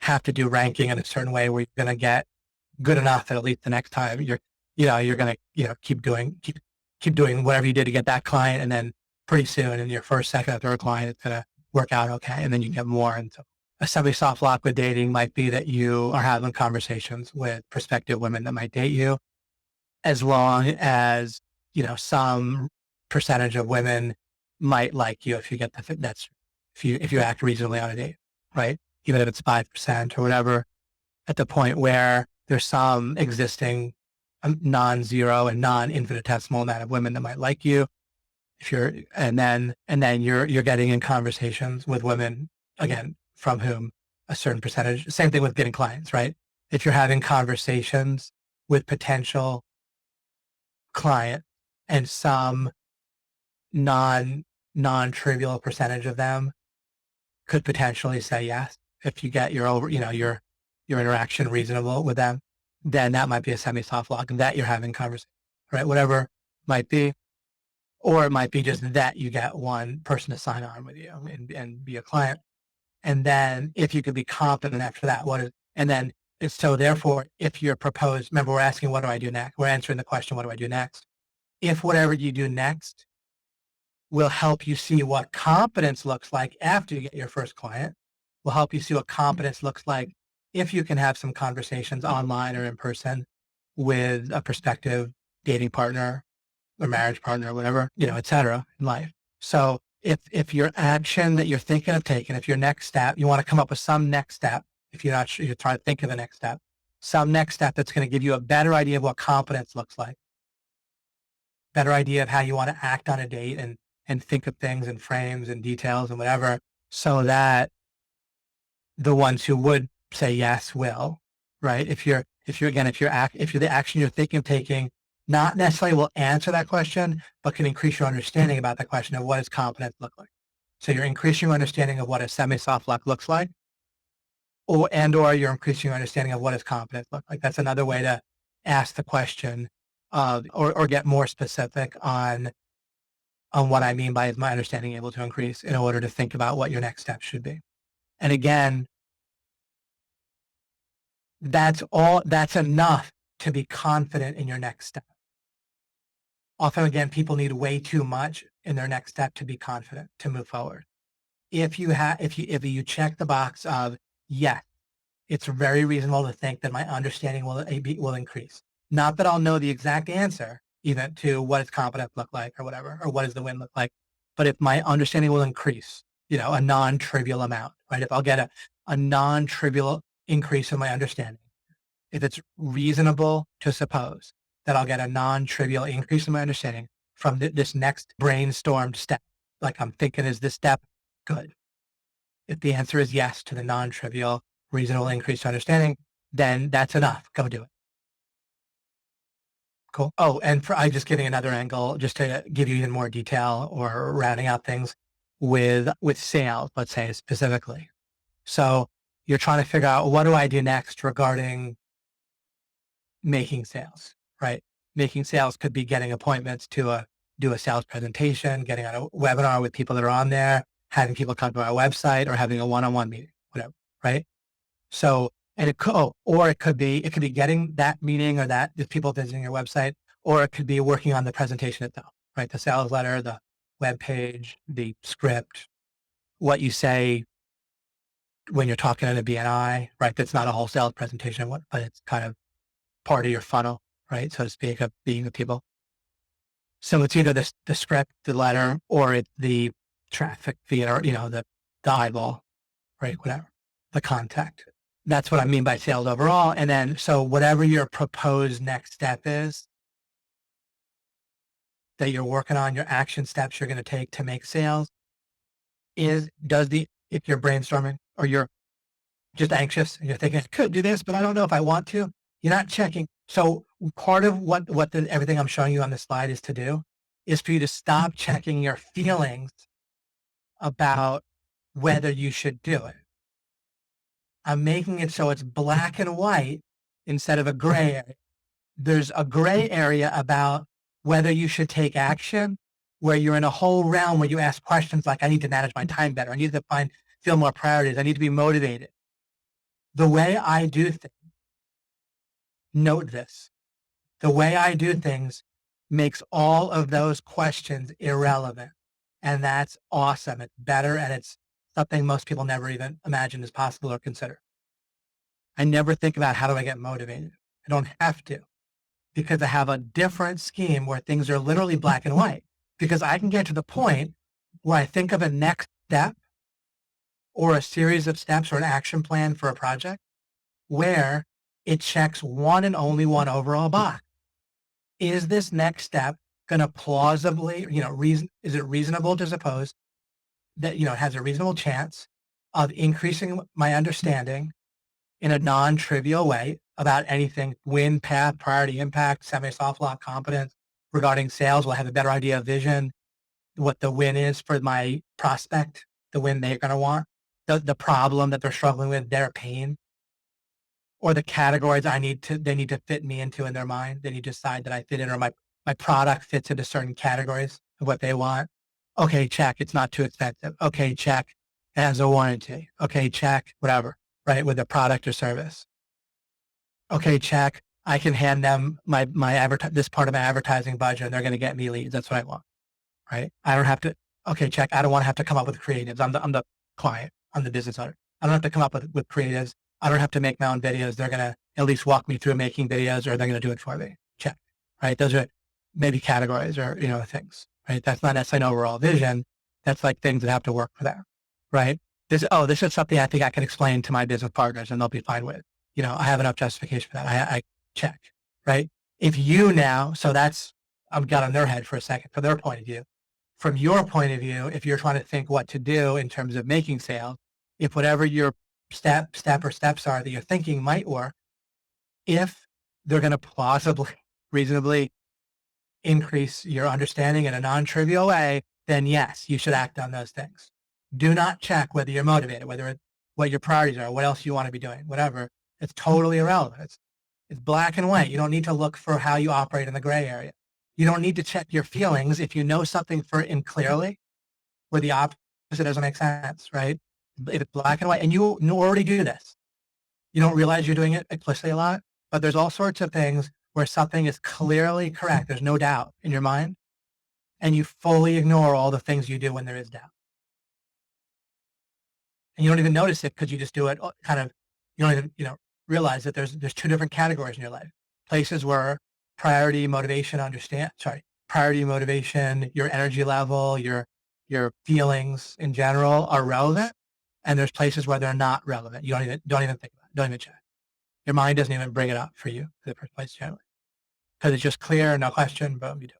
Speaker 1: have to do ranking in a certain way where you're going to get good enough that at least the next time you're going to, keep doing whatever you did to get that client. And then pretty soon in your first, second, or third client, it's going to work out okay. And then you get more. And so a semi-soft lock with dating might be that you are having conversations with prospective women that might date you, as long as, some percentage of women might like you if you get if you act reasonably on a date, right? Even if it's 5% or whatever, at the point where there's some existing non-zero and non-infinitesimal amount of women that might like you. And then you're getting in conversations with women, again, from whom a certain percentage, same thing with getting clients, right? If you're having conversations with potential clients and some non-trivial percentage of them could potentially say yes, if you get your interaction reasonable with them, then that might be a semi-soft lock that you're having conversation, right? Whatever might be. Or it might be just that you get one person to sign on with you and be a client. And then if you could be competent after that, so therefore, if you're proposed, remember, we're asking, what do I do next? We're answering the question, what do I do next? If whatever you do next will help you see what competence looks like after you get your first client, will help you see what competence looks like if you can have some conversations online or in person with a prospective dating partner or marriage partner or whatever, et cetera, in life. So if your action that you're thinking of taking, if your next step, you want to come up with some next step, if you're not sure, you're trying to think of the next step, some next step that's going to give you a better idea of what competence looks like, better idea of how you want to act on a date and think of things and frames and details and whatever, so that the ones who would say yes will, right? If the action you're thinking of taking not necessarily will answer that question, but can increase your understanding about the question of what does competence look like. So you're increasing your understanding of what a semi-soft lock looks like, or you're increasing your understanding of what does confidence look like. That's another way to ask the question of, or get more specific on what I mean by is my understanding able to increase in order to think about what your next step should be. And again, that's enough to be confident in your next step. Often again, people need way too much in their next step to be confident to move forward. If you check the box of yes, it's very reasonable to think that my understanding will increase. Not that I'll know the exact answer, even to what does competence look like or whatever, or what does the win look like. But if my understanding will increase, a non-trivial amount, right? If I'll get a non-trivial increase in my understanding, if it's reasonable to suppose that I'll get a non-trivial increase in my understanding from this next brainstormed step, like I'm thinking, is this step good? If the answer is yes to the non-trivial, reasonable increase to understanding, then that's enough. Go do it. Cool. Oh, and I'm just giving another angle just to give you even more detail or rounding out things with sales, let's say specifically. So you're trying to figure out what do I do next regarding making sales, right? Making sales could be getting appointments to do a sales presentation, getting on a webinar with people that are on there, having people come to our website, or having a one-on-one meeting, whatever, right? So, and it could be getting that meeting or that the people visiting your website, or it could be working on the presentation itself, right? The sales letter, the web page, the script, what you say when you're talking at a BNI, right? That's not a whole sales presentation, but it's kind of part of your funnel, right? So to speak, of being with people. So it's either the script, the letter, or it's the traffic feed, or the eyeball, right? Whatever, the contact. That's what I mean by sales overall. And then, so whatever your proposed next step is that you're working on, your action steps you're going to take to make sales, if you're brainstorming or you're just anxious and you're thinking, I could do this, but I don't know if I want to, you're not checking. So part of what everything I'm showing you on this slide is to do is for you to stop checking your feelings about whether you should do it. I'm making it so it's black and white instead of a gray area. There's a gray area about whether you should take action, where you're in a whole realm where you ask questions like, I need to manage my time better. I need to feel more priorities. I need to be motivated. The way I do things, note this, the way I do things makes all of those questions irrelevant. And that's awesome. It's better, and it's something most people never even imagine is possible or consider. I never think about how do I get motivated. I don't have to, because I have a different scheme where things are literally black and white, because I can get to the point where I think of a next step or a series of steps or an action plan for a project where it checks one and only one overall box. Is this next step going to plausibly, is it reasonable to suppose that, it has a reasonable chance of increasing my understanding in a non-trivial way about anything: win, path, priority, impact, semi-soft lock, competence, regarding sales? Will I have a better idea of vision, what the win is for my prospect, the win they're going to want, the problem that they're struggling with, their pain, or the categories they need to fit me into in their mind. They need to decide that I fit in, or my product fits into certain categories of what they want. Okay, check. It's not too expensive. Okay, check. It has a warranty. Okay, check. Whatever, right? With a product or service. Okay, check. I can hand them this part of my advertising budget, and they're going to get me leads. That's what I want, right? I don't have to. Okay, check. I don't want to have to come up with creatives. I'm the client. I'm the business owner. I don't have to come up with creatives. I don't have to make my own videos. They're going to at least walk me through making videos, or they're going to do it for me. Check, right? Those are maybe categories or, things, right? That's not necessarily an overall vision. That's like things that have to work for that, right? This is something I think I can explain to my business partners and they'll be fine with. I have enough justification for that. I check, right? If you now, so that's, I've got on their head for a second, from their point of view. From your point of view, if you're trying to think what to do in terms of making sales, if whatever your step or steps are that you're thinking might work, if they're going to plausibly, reasonably increase your understanding in a non-trivial way, then yes, you should act on those things. Do not check whether you're motivated, whether it's what your priorities are, what else you want to be doing, whatever. It's totally irrelevant. It's black and white. You don't need to look for how you operate in the gray area. You don't need to check your feelings if you know something for in clearly, where the opposite doesn't make sense, right? If it's black and white, and you already do this, you don't realize you're doing it explicitly a lot, but there's all sorts of things where something is clearly correct. There's no doubt in your mind, and you fully ignore all the things you do when there is doubt. And you don't even notice it because you just do it kind of, you don't even, realize that there's two different categories in your life. Places where priority, motivation, priority, motivation, your energy level, your feelings in general are relevant. And there's places where they're not relevant. You don't even think about it. Don't even check. Your mind doesn't even bring it up for you in the first place generally. Because it's just clear, no question, boom, you do.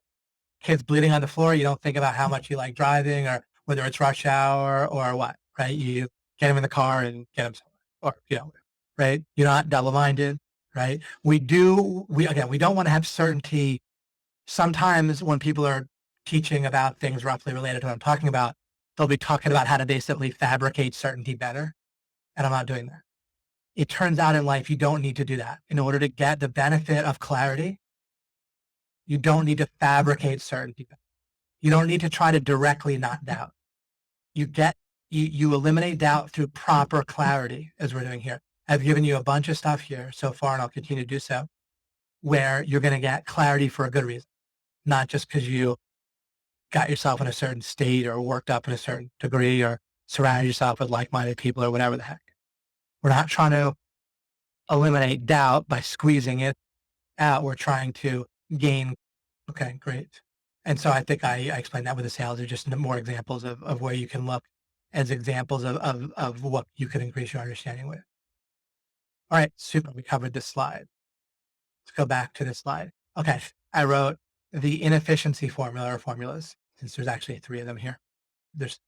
Speaker 1: Kids bleeding on the floor, you don't think about how much you like driving or whether it's rush hour or what, right? You get them in the car and get them somewhere, or, right? You're not double-minded, right? We don't want to have certainty. Sometimes when people are teaching about things roughly related to what I'm talking about, they'll be talking about how to basically fabricate certainty better. And I'm not doing that. It turns out in life, you don't need to do that. In order to get the benefit of clarity, you don't need to fabricate certainty. You don't need to try to directly not doubt. You eliminate doubt through proper clarity, as we're doing here. I've given you a bunch of stuff here so far, and I'll continue to do so, where you're going to get clarity for a good reason, not just because you got yourself in a certain state or worked up in a certain degree or surrounded yourself with like-minded people or whatever the heck. We're not trying to eliminate doubt by squeezing it out. We're trying to gain. Okay, great. And so I think I explained that with the sales are just more examples of where you can look as examples of what you can increase your understanding with. All right, super. We covered this slide. Let's go back to this slide. Okay, I wrote the inefficiency formula or formulas, since there's actually three of them here. There's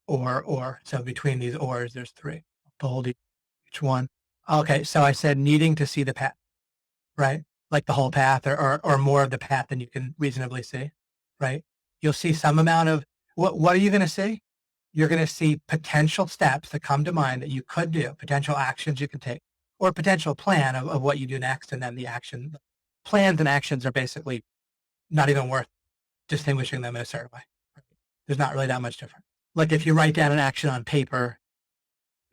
Speaker 1: or. So between these ors, there's three. Bold each one. Okay, so I said needing to see the path, right? Like the whole path or more of the path than you can reasonably see, right? You'll see some amount of, what are you going to see? You're going to see potential steps that come to mind that you could do, potential actions you can take, or a potential plan of what you do next. And then the action, plans and actions are basically not even worth distinguishing them in a certain way. There's not really that much difference. Like if you write down an action on paper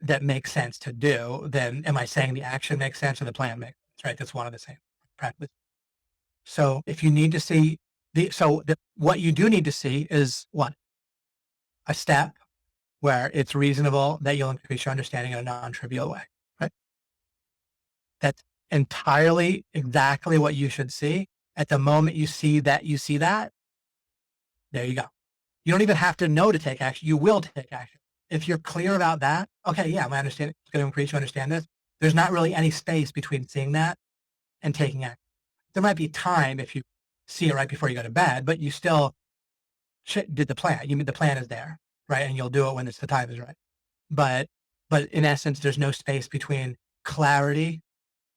Speaker 1: that makes sense to do, then am I saying the action makes sense or the plan makes sense, right? That's one of the same practice. So if you need to see what you do need to see is what? A step where it's reasonable that you'll increase your understanding in a non-trivial way, right? That's entirely exactly what you should see. At the moment you see that, there you go. You don't even have to know to take action. You will take action. If you're clear about that, okay, yeah, my understanding is going to increase. You understand this. There's not really any space between seeing that and taking action. There might be time if you see it right before you go to bed, but you still did the plan. You mean the plan is there, right? And you'll do it when the time is right. But in essence, there's no space between clarity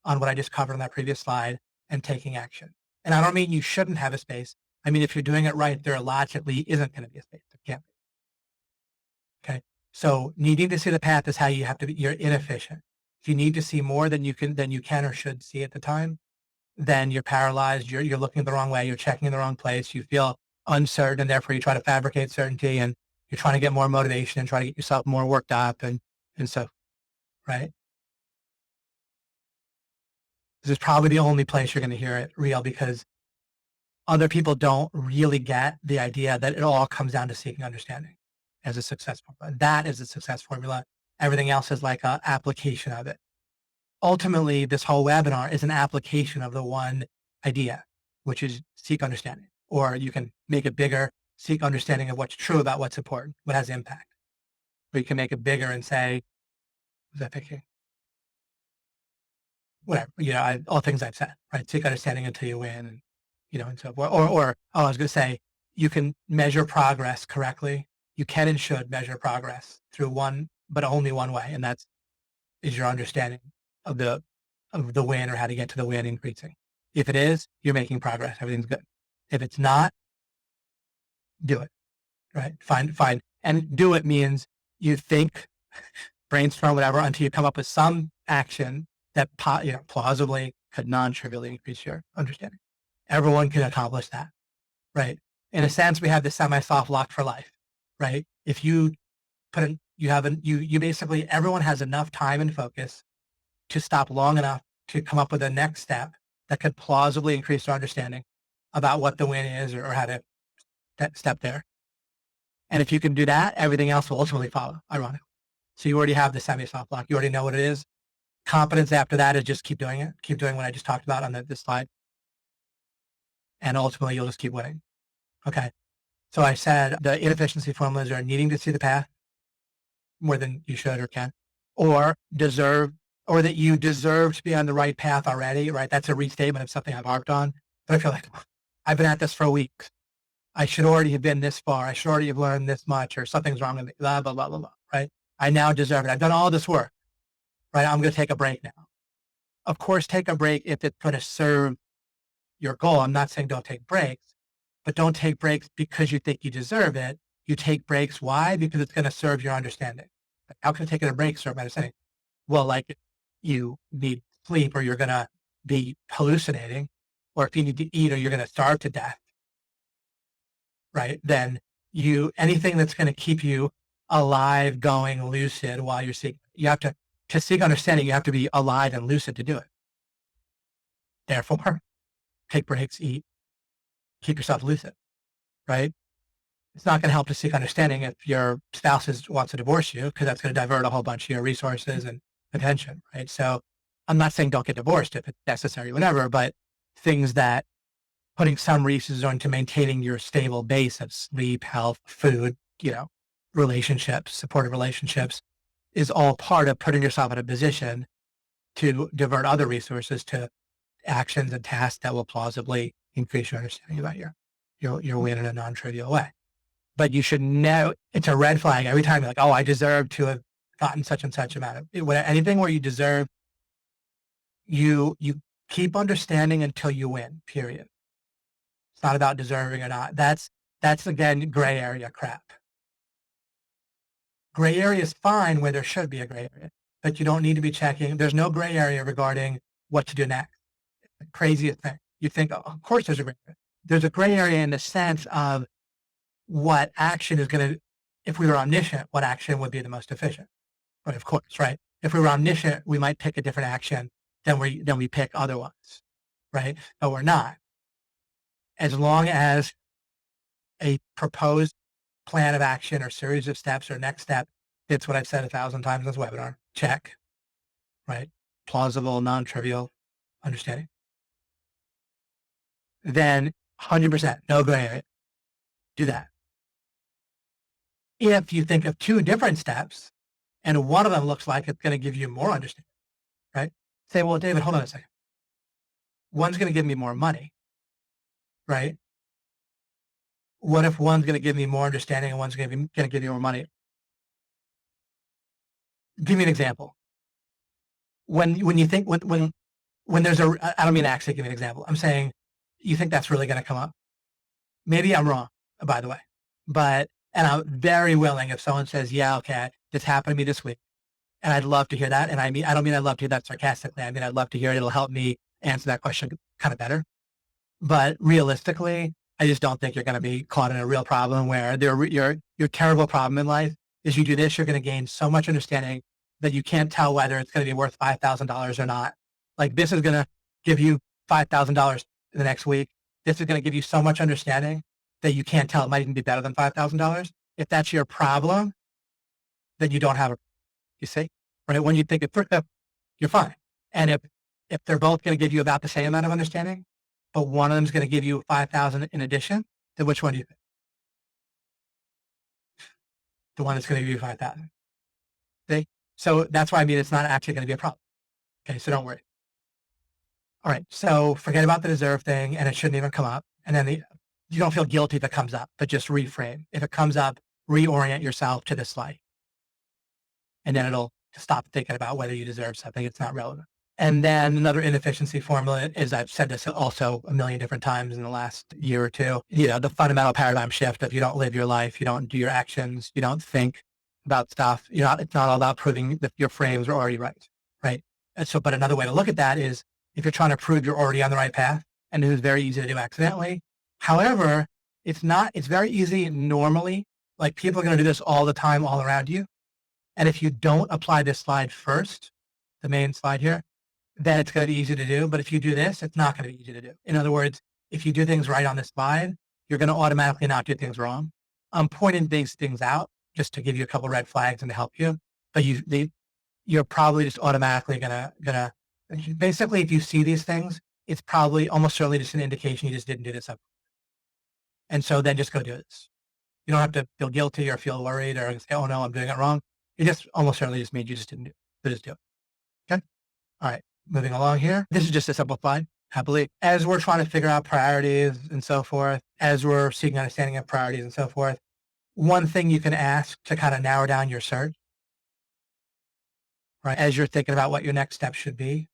Speaker 1: on what I just covered on that previous slide and taking action. And I don't mean you shouldn't have a space. I mean, if you're doing it right, there logically isn't going to be a space. There can't be. Okay. So needing to see the path is how you have to be. You're inefficient. If you need to see more than you can or should see at the time, then you're paralyzed. You're looking the wrong way. You're checking in the wrong place. You feel uncertain, and therefore you try to fabricate certainty, and you're trying to get more motivation and try to get yourself more worked up, and so, right? This is probably the only place you're going to hear it real, because other people don't really get the idea that it all comes down to seeking understanding as a success formula. That is a success formula. Everything else is like an application of it. Ultimately, this whole webinar is an application of the one idea, which is seek understanding. Or you can make it bigger, seek understanding of what's true about what's important, what has impact. Or you can make it bigger and say, was that picking? Whatever, all things I've said, right? Seek understanding until you win, and so forth. Or I was going to say, you can measure progress correctly. You can and should measure progress through one, but only one way, and is your understanding of the win or how to get to the win increasing. If it is, you're making progress. Everything's good. If it's not, do it, right? Find And do it means you think, brainstorm, whatever, until you come up with some action that plausibly could non-trivially increase your understanding. Everyone can accomplish that, right? In a sense, we have the semi-soft lock for life, right? If you put in, you basically, everyone has enough time and focus to stop long enough to come up with a next step that could plausibly increase their understanding about what the win is, or how to step there. And if you can do that, everything else will ultimately follow, ironically. So you already have the semi-soft lock. You already know what it is. Competence after that is just keep doing it. Keep doing what I just talked about on this slide. And ultimately, you'll just keep winning. Okay. So I said the inefficiency formulas are needing to see the path more than you should or can, or deserve, or that you deserve to be on the right path already, right? That's a restatement of something I've harped on. But I feel like I've been at this for weeks. I should already have been this far. I should already have learned this much, or something's wrong with me, blah, blah, blah, blah, blah, right? I now deserve it. I've done all this work, right? I'm going to take a break now. Of course, take a break if it's going to serve your goal. I'm not saying don't take breaks, but don't take breaks because you think you deserve it. You take breaks. Why? Because it's going to serve your understanding. How can taking a break serve my understanding? Well, like you need sleep, or you're going to be hallucinating, or if you need to eat, or you're going to starve to death, right? Then anything that's going to keep you alive, going, lucid while you're seeking, you have to seek understanding, you have to be alive and lucid to do it. Therefore, take breaks, eat, keep yourself lucid, right? It's not going to help to seek understanding if your spouse wants to divorce you, because that's going to divert a whole bunch of your resources and attention, right? So I'm not saying don't get divorced if it's necessary, whatever, but things that putting some resources into maintaining your stable base of sleep, health, food, relationships, supportive relationships, is all part of putting yourself in a position to divert other resources to actions and tasks that will plausibly increase your understanding about your win in a non-trivial way. But you should know it's a red flag every time you're like, oh, I deserve to have gotten such and such amount of anything where you deserve, you keep understanding until you win, period. It's not about deserving or not. That's again, gray area crap. Gray area is fine where there should be a gray area, but you don't need to be checking. There's no gray area regarding what to do next. It's the craziest thing. You think, oh, of course there's a gray area. There's a gray area in the sense of what action is going to, if we were omniscient, what action would be the most efficient? But of course, right? If we were omniscient, we might pick a different action than we pick other ones, right? But we're not. As long as a proposed plan of action or series of steps or next step fits what I've said 1,000 times in this webinar, check, right? Plausible, non-trivial understanding. Then 100%, no gray area. Do that. If you think of two different steps and one of them looks like it's going to give you more understanding, right? Say, well, David, hold on a second. One's going to give me more money, right? What if one's going to give me more understanding and one's going to give me more money? Give me an example. When you think, when there's I don't mean to actually give me an example. I'm saying, you think that's really going to come up? Maybe I'm wrong, by the way, and I'm very willing if someone says, yeah, okay, this happened to me this week, and I'd love to hear that. And I don't mean I'd love to hear that sarcastically. I mean, I'd love to hear it. It'll help me answer that question kind of better. But realistically, I just don't think you're going to be caught in a real problem where your terrible problem in life is you do this, you're going to gain so much understanding that you can't tell whether it's going to be worth $5,000 or not. Like, this is going to give you $5,000 the next week. This is going to give you so much understanding that you can't tell. It might even be better than $5,000. If that's your problem, then you don't have you see, right? When you think it, you're fine. And if they're both going to give you about the same amount of understanding, but one of them is going to give you 5,000 in addition, then which one do you think? The one that's going to give you 5,000. See? So that's why I mean it's not actually going to be a problem. Okay, so don't worry. All right, so forget about the deserve thing, and it shouldn't even come up. And then you don't feel guilty if it comes up, but just reframe. If it comes up, reorient yourself to this light. And then it'll stop thinking about whether you deserve something. It's not relevant. And then another inefficiency formula is, I've said this also a million different times in the last year or two, the fundamental paradigm shift. If you don't live your life, you don't do your actions, you don't think about stuff, it's not all about proving that your frames are already right. Right. And so, but another way to look at that is, if you're trying to prove you're already on the right path, and it is very easy to do accidentally. However, it's very easy normally. Like, people are going to do this all the time, all around you. And if you don't apply this slide first, the main slide here, then it's going to be easy to do. But if you do this, it's not going to be easy to do. In other words, if you do things right on this slide, you're going to automatically not do things wrong. I'm pointing these things out just to give you a couple red flags and to help you. But you're probably just automatically gonna basically, if you see these things, it's probably almost certainly just an indication you just didn't do this up. And so then just go do this. You don't have to feel guilty or feel worried or say, oh no, I'm doing it wrong. It just almost certainly just means you just didn't do it. So just do it. Okay. All right. Moving along here. This is just a simplified, happily. As we're trying to figure out priorities and so forth, as we're seeking understanding of priorities and so forth, one thing you can ask to kind of narrow down your search, right? As you're thinking about what your next step should be,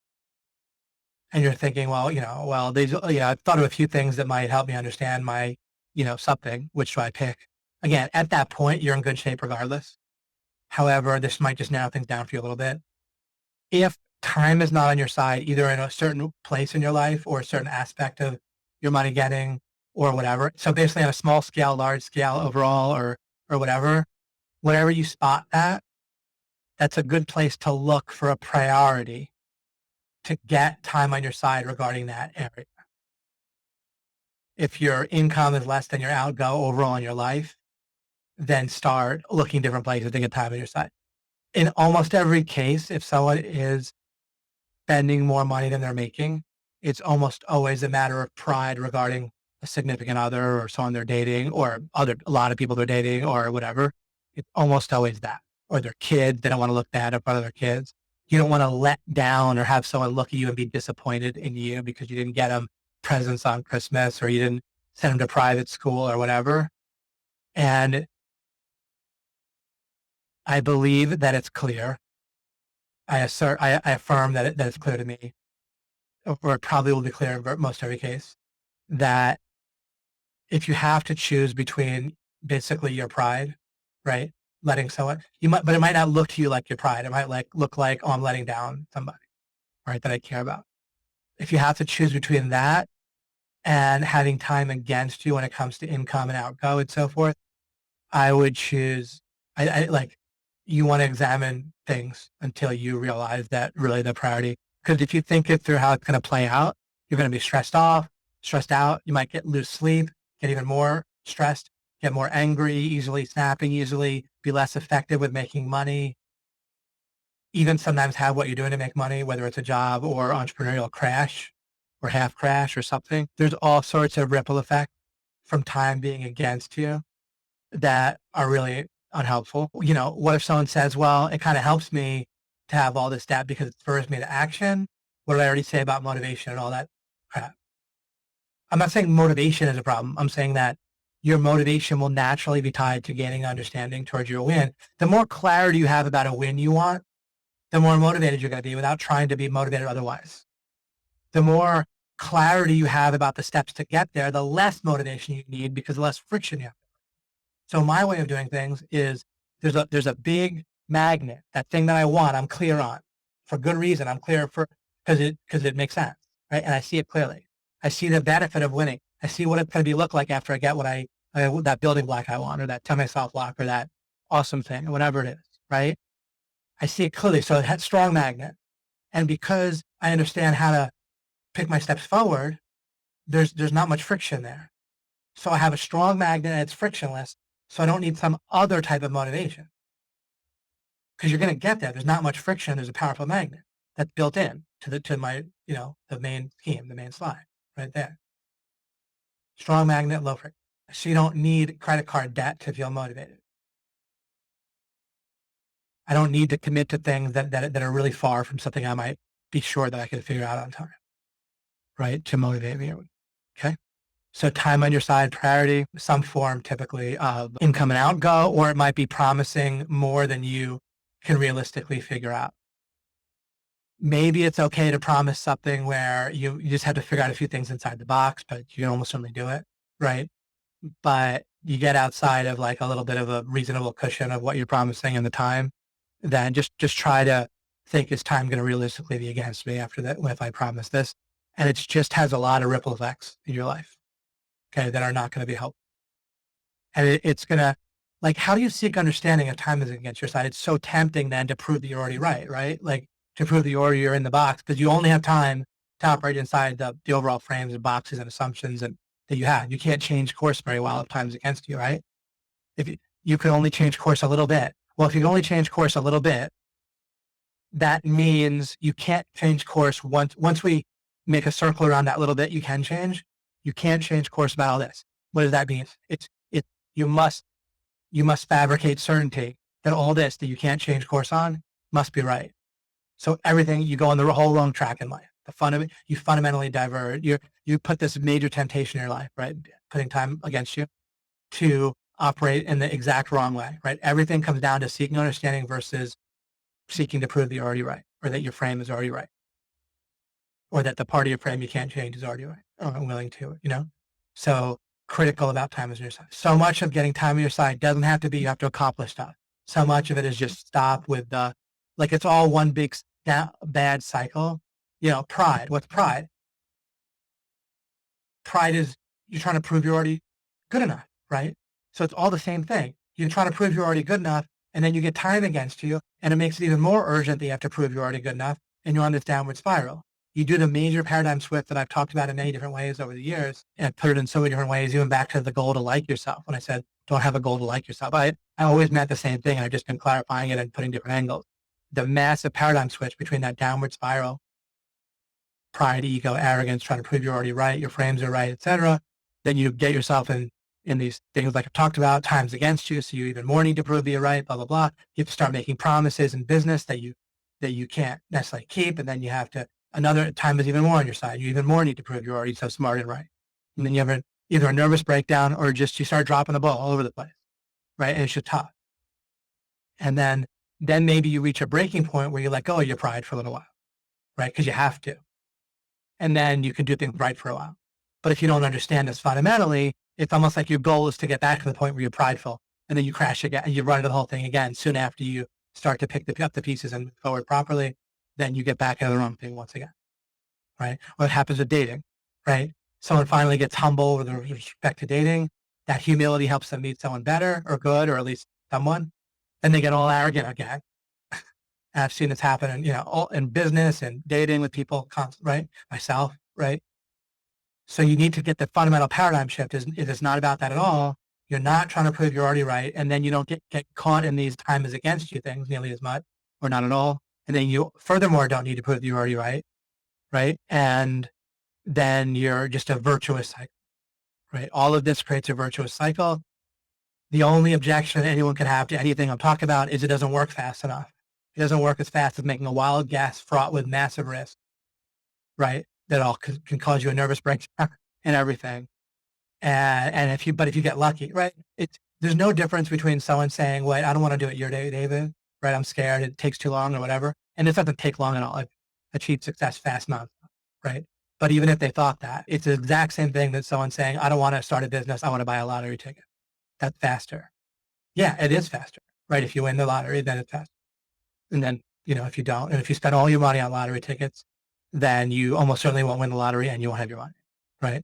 Speaker 1: and you're thinking, well, I've thought of a few things that might help me understand my, something. Which do I pick? Again, at that point, you're in good shape regardless. However, this might just narrow things down for you a little bit. If time is not on your side, either in a certain place in your life or a certain aspect of your money getting or whatever. So basically on a small scale, large scale, overall, or whatever you spot that's a good place to look for a priority to get time on your side regarding that area. If your income is less than your outgo overall in your life, then start looking different places to get time on your side. In almost every case, if someone is spending more money than they're making, it's almost always a matter of pride regarding a significant other or someone they're dating, or a lot of people they're dating or whatever. It's almost always that. Or their kids, they don't want to look bad in front of their kids. You don't want to let down or have someone look at you and be disappointed in you because you didn't get them presents on Christmas or you didn't send them to private school or whatever. And I believe that it's clear. I affirm that it's clear to me, or it probably will be clear in most every case, that if you have to choose between basically your pride, right? Letting someone, but it might not look to you like your pride. It might look like, oh, I'm letting down somebody, right? That I care about. If you have to choose between that and having time against you when it comes to income and outgo and so forth, I would choose, you want to examine things until you realize that really the priority. Because if you think it through how it's going to play out, you're going to be stressed out. You might lose sleep, get even more stressed, get more angry, easily snapping, easily be less effective with making money. Even sometimes have what you're doing to make money, whether it's a job or entrepreneurial crash or half crash or something. There's all sorts of ripple effects from time being against you that are really unhelpful. What if someone says, well, it kind of helps me to have all this debt because it spurs me to action? What did I already say about motivation and all that crap? I'm not saying motivation is a problem. I'm saying that your motivation will naturally be tied to gaining understanding towards your win. The more clarity you have about a win you want, the more motivated you're going to be without trying to be motivated otherwise. The more clarity you have about the steps to get there, the less motivation you need because the less friction you have. So my way of doing things is there's a big magnet, that thing that I want, I'm clear on for good reason. I'm clear because it makes sense, right? And I see it clearly. I see the benefit of winning. I see what it's going to look like after I get that building block I want, or that tell myself block, or that awesome thing, or whatever it is, right? I see it clearly. So it has strong magnet. And because I understand how to pick my steps forward, there's not much friction there. So I have a strong magnet and it's frictionless. So I don't need some other type of motivation. Because you're going to get there. There's not much friction. There's a powerful magnet that's built in to my, the main scheme, the main slide right there. Strong magnet, low friction. So you don't need credit card debt to feel motivated. I don't need to commit to things that are really far from something I might be sure that I can figure out on time, right? To motivate me. Okay. So time on your side, priority, some form typically of income and outgo, or it might be promising more than you can realistically figure out. maybe it's okay to promise something where you just have to figure out a few things inside the box, but you can almost certainly do it, right? But you get outside of like a little bit of a reasonable cushion of what you're promising and the time, then just try to think, is time going to realistically be against me after that if I promise this? And it just has a lot of ripple effects in your life, okay, that are not going to be helpful. And it's going to, like, how do you seek understanding if time is against your side? It's so tempting then to prove that you're already right, right? Like to prove that you're in the box, because you only have time to operate inside the overall frames and boxes and assumptions and that you have. You can't change course very well if time's against you, right? If you can only change course a little bit. Well, if you can only change course a little bit, that means you can't change course once we make a circle around that little bit you can change. You can't change course about all this. What does that mean? You must fabricate certainty that all this that you can't change course on must be right. So everything, you go on the whole wrong track in life. You fundamentally diverge. You put this major temptation in your life, right? Putting time against you to operate in the exact wrong way, right? Everything comes down to seeking understanding versus seeking to prove that you're already right, or that your frame is already right, or that the part of your frame you can't change is already right, or unwilling to, So critical about time is on your side. So much of getting time on your side doesn't have to be you have to accomplish stuff. So much of it is just stop with like it's all one big bad cycle. Pride. What's pride? Pride is you're trying to prove you're already good enough, right? So it's all the same thing. You're trying to prove you're already good enough, and then you get time against you, and it makes it even more urgent that you have to prove you're already good enough, and you're on this downward spiral. You do the major paradigm shift that I've talked about in many different ways over the years, and I put it in so many different ways, even back to the goal to like yourself. When I said, don't have a goal to like yourself, I always meant the same thing. I've just been clarifying it and putting different angles. The massive paradigm switch between that downward spiral, pride, ego, arrogance, trying to prove you're already right, your frames are right, etc. Then you get yourself in these things like I've talked about, times against you, so you even more need to prove that you're right, blah, blah, blah. You have to start making promises in business that you can't necessarily keep, and then you have to, another time is even more on your side. You even more need to prove you're already so smart and right. And then you have either a nervous breakdown or just you start dropping the ball all over the place, right? And it's just tough. And then maybe you reach a breaking point where you let go of your pride for a little while, right? Because you have to. And then you can do things right for a while. But if you don't understand this fundamentally, it's almost like your goal is to get back to the point where you're prideful, and then you crash again and you run into the whole thing again. Soon after you start to pick up the pieces and move forward properly, then you get back into the wrong thing once again, right? What happens with dating, right? Someone finally gets humble with respect to dating. That humility helps them meet someone better or good, or at least someone. Then they get all arrogant again. And I've seen this happen in business and dating with people, right? Myself, right? So you need to get the fundamental paradigm shift. It is not about that at all. You're not trying to prove you're already right. And then you don't get caught in these time is against you things nearly as much, or not at all. And then you furthermore don't need to prove you're already right. Right. And then you're just a virtuous cycle, right? All of this creates a virtuous cycle. The only objection anyone can have to anything I'm talking about is it doesn't work fast enough. It doesn't work as fast as making a wild guess fraught with massive risk, right? That all can cause you a nervous breakdown and everything. And if you get lucky, right? There's no difference between someone saying, wait, I don't want to do it your day, David, right? I'm scared. It takes too long or whatever. And it doesn't take long at all. Like achieve success fast enough, right? But even if they thought that, it's the exact same thing that someone saying, I don't want to start a business. I want to buy a lottery ticket. That's faster. Yeah, it is faster, right? If you win the lottery, then it's faster. And then, if you don't, and if you spend all your money on lottery tickets, then you almost certainly won't win the lottery and you won't have your money, right?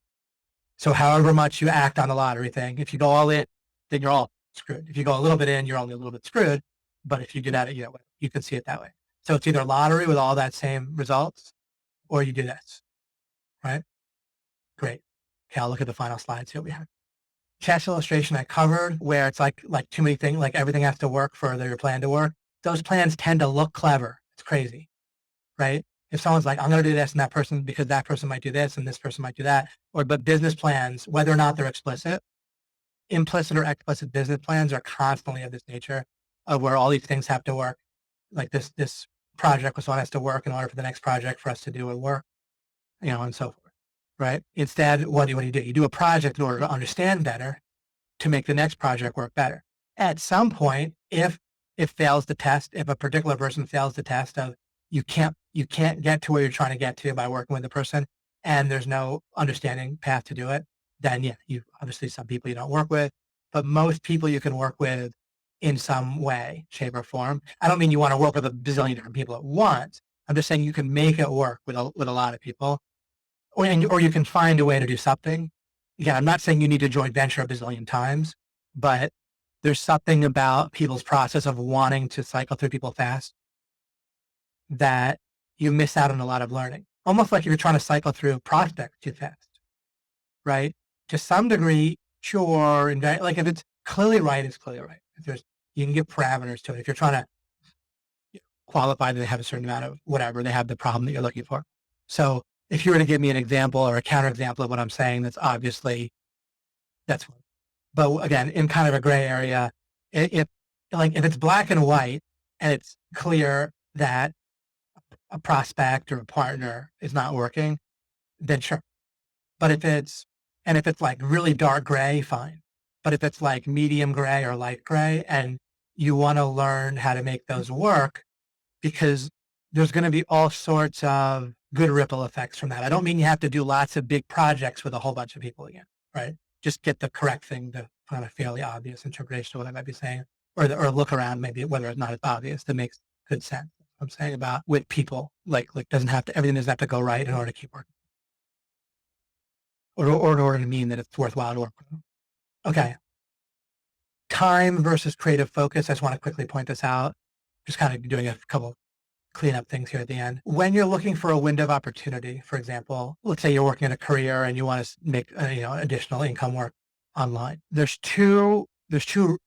Speaker 1: So however much you act on the lottery thing, if you go all in, then you're all screwed. If you go a little bit in, you're only a little bit screwed. But if you do that, you can see it that way. So it's either lottery with all that same results, or you do this, right? Great. Okay, I'll look at the final slides here we have. Chess illustration I covered, where it's like too many things, like everything has to work for your plan to work. Those plans tend to look clever. It's crazy, right? If someone's like, I'm going to do this and that person, because that person might do this and this person might do that, but business plans, whether or not they're explicit, implicit or explicit business plans are constantly of this nature of where all these things have to work. Like this project was one has to work in order for the next project for us to do and work, and so forth, right? Instead, what do you do? You do a project in order to understand better, to make the next project work better. At some point, if it fails the test, if a particular person fails the test of, you can't get to where you're trying to get to by working with the person, and there's no understanding path to do it, then yeah, you obviously some people you don't work with, but most people you can work with in some way, shape, or form. I don't mean you want to work with a bazillion different people at once. I'm just saying you can make it work with a lot of people, or you can find a way to do something. Yeah, I'm not saying you need to joint venture a bazillion times, but there's something about people's process of wanting to cycle through people fast that you miss out on a lot of learning. Almost like if you're trying to cycle through prospects too fast, right? To some degree, sure. And like if it's clearly right, it's clearly right. If there's, you can give parameters to it. If you're trying to qualify that they have a certain amount of whatever, they have the problem that you're looking for. So if you were to give me an example or a counterexample of what I'm saying, that's obviously, that's, but again, in kind of a gray area, if it's black and white and it's clear that a prospect or a partner is not working, then sure. But if it's like really dark gray, fine. But if it's like medium gray or light gray and you want to learn how to make those work, because there's going to be all sorts of good ripple effects from that. I don't mean you have to do lots of big projects with a whole bunch of people again, right? Just get the correct thing to find a fairly obvious interpretation of what I might be saying, or look around maybe whether it's not as obvious that makes good sense. I'm saying about with people, like doesn't have to, everything doesn't have to go right in order to keep working, or in order to mean that it's worthwhile to work with them. Okay. Time versus creative focus. I just want to quickly point this out. Just kind of doing a couple clean up things here at the end. When you're looking for a window of opportunity, for example, let's say you're working in a career and you want to make additional income work online. There's two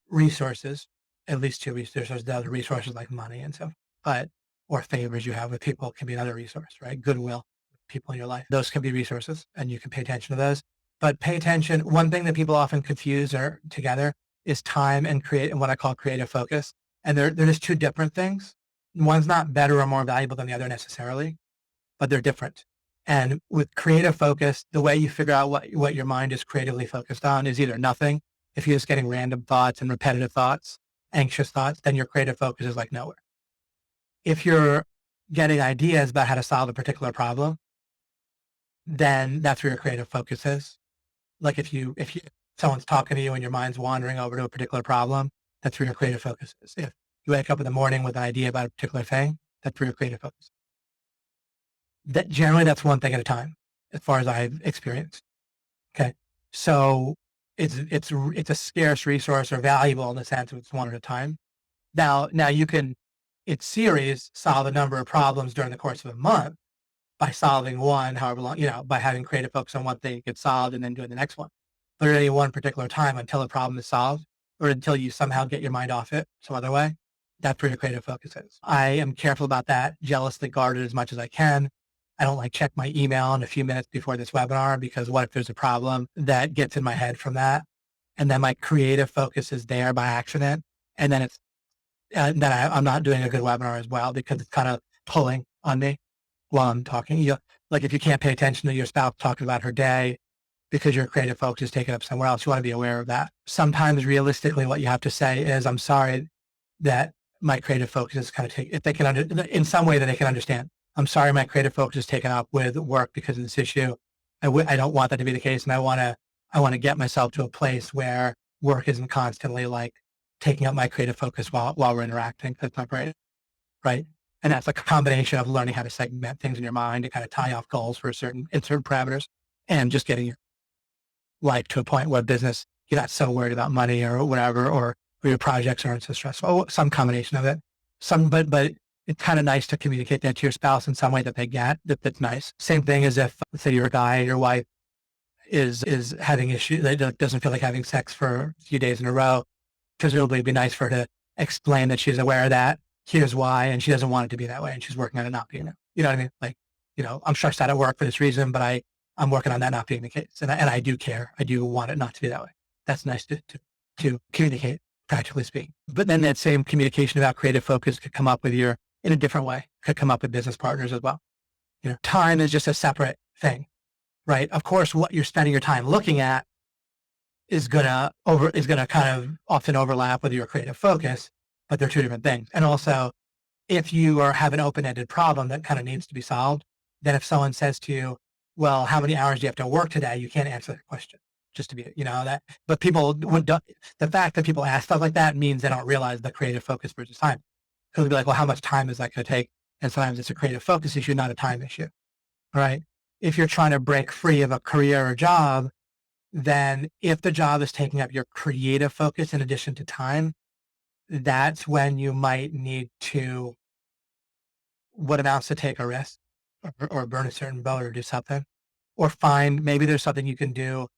Speaker 1: resources, at least two resources. The other resources like money and stuff, but or favors you have with people can be another resource, right? Goodwill, people in your life. Those can be resources, and you can pay attention to those. But pay attention. One thing that people often confuse or together is time and what I call creative focus, and they're just two different things. One's not better or more valuable than the other necessarily, but they're different. And with creative focus, the way you figure out what your mind is creatively focused on is either nothing. If you're just getting random thoughts and repetitive thoughts, anxious thoughts, then your creative focus is like nowhere. If you're getting ideas about how to solve a particular problem, then that's where your creative focus is. Like if someone's talking to you and your mind's wandering over to a particular problem, that's where your creative focus is. If you wake up in the morning with an idea about a particular thing, that's where your creative focus. That generally that's one thing at a time, as far as I've experienced. Okay. So it's a scarce resource or valuable in the sense of it's one at a time. Now you can, in series, solve a number of problems during the course of a month by solving one, however long, by having creative focus on one thing gets solved and then doing the next one. But at any one particular time until a problem is solved or until you somehow get your mind off it some other way, that's where your creative focus is. I am careful about that, jealously guarded as much as I can. I don't check my email in a few minutes before this webinar because what if there's a problem that gets in my head from that? And then my creative focus is there by accident. And then then I'm not doing a good webinar as well because it's kind of pulling on me while I'm talking. Like if you can't pay attention to your spouse talking about her day because your creative focus is taken up somewhere else, you want to be aware of that. Sometimes realistically, what you have to say is, I'm sorry that my creative focus is kind of if they can in some way that they can understand. I'm sorry, my creative focus is taken up with work because of this issue. I don't want that to be the case. And I want to get myself to a place where work isn't constantly taking up my creative focus while we're interacting. That's not great. Right. And that's a combination of learning how to segment things in your mind and kind of tie off goals for certain parameters and just getting your life to a point where business, you're not so worried about money or whatever, or your projects aren't so stressful, some combination of it. But it's kind of nice to communicate that to your spouse in some way that they get, that's nice. Same thing as if, let's say you're a guy and your wife is having issues, doesn't feel like having sex for a few days in a row. Presumably it'd be nice for her to explain that she's aware of that. Here's why, and she doesn't want it to be that way, and she's working on it not being that. You know what I mean? I'm stressed out at work for this reason, but I'm working on that not being the case, and I do care. I do want it not to be that way. That's nice to communicate, practically speaking. But then that same communication about creative focus could come up with in a different way. Could come up with business partners as well. Time is just a separate thing, right? Of course, what you're spending your time looking at is gonna kind of often overlap with your creative focus, but they're two different things. And also, if you have an open-ended problem that kind of needs to be solved, then if someone says to you, well, how many hours do you have to work today? You can't answer that question just to be, that, but people, the fact that people ask stuff like that means they don't realize the creative focus versus time. Because they'll be like, well, how much time is that going to take? And sometimes it's a creative focus issue, not a time issue, right? If you're trying to break free of a career or job, then if the job is taking up your creative focus in addition to time, that's when you might need to, what amounts to take a risk or burn a certain boat or do something, or find maybe there's something you can do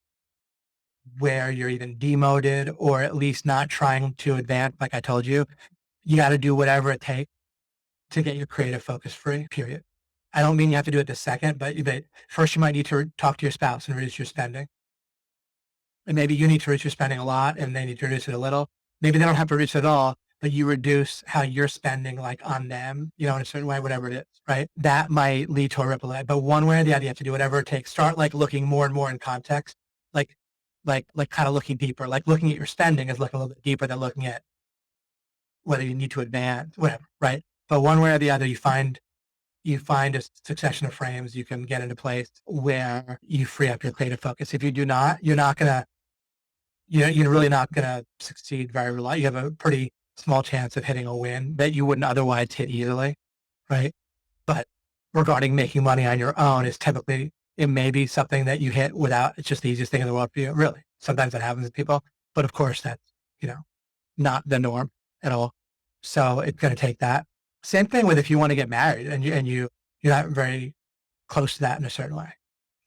Speaker 1: where you're even demoted or at least not trying to advance. Like I told you, you got to do whatever it takes to get your creative focus free, period. I don't mean you have to do it the second, but first you might need to talk to your spouse and reduce your spending. And maybe you need to reduce your spending a lot and they need to reduce it a little. Maybe they don't have to reduce it at all, but you reduce how you're spending like on them, in a certain way, whatever it is, right? That might lead to a ripple effect. But one way or the other, you have to do whatever it takes. Start like looking more and more in context, like kind of looking deeper, like looking at your spending is looking a little bit deeper than looking at whether you need to advance, whatever, right? But one way or the other, you find a succession of frames you can get into place where you free up your creative focus. If you do not, you're really not going to succeed very reliably. You have a pretty small chance of hitting a win that you wouldn't otherwise hit easily, right? But regarding making money on your own is typically, it may be something that you hit without, it's just the easiest thing in the world for you, really. Sometimes that happens to people, but of course that's, not the norm at all. So it's going to take that. Same thing with if you want to get married and you're not very close to that in a certain way.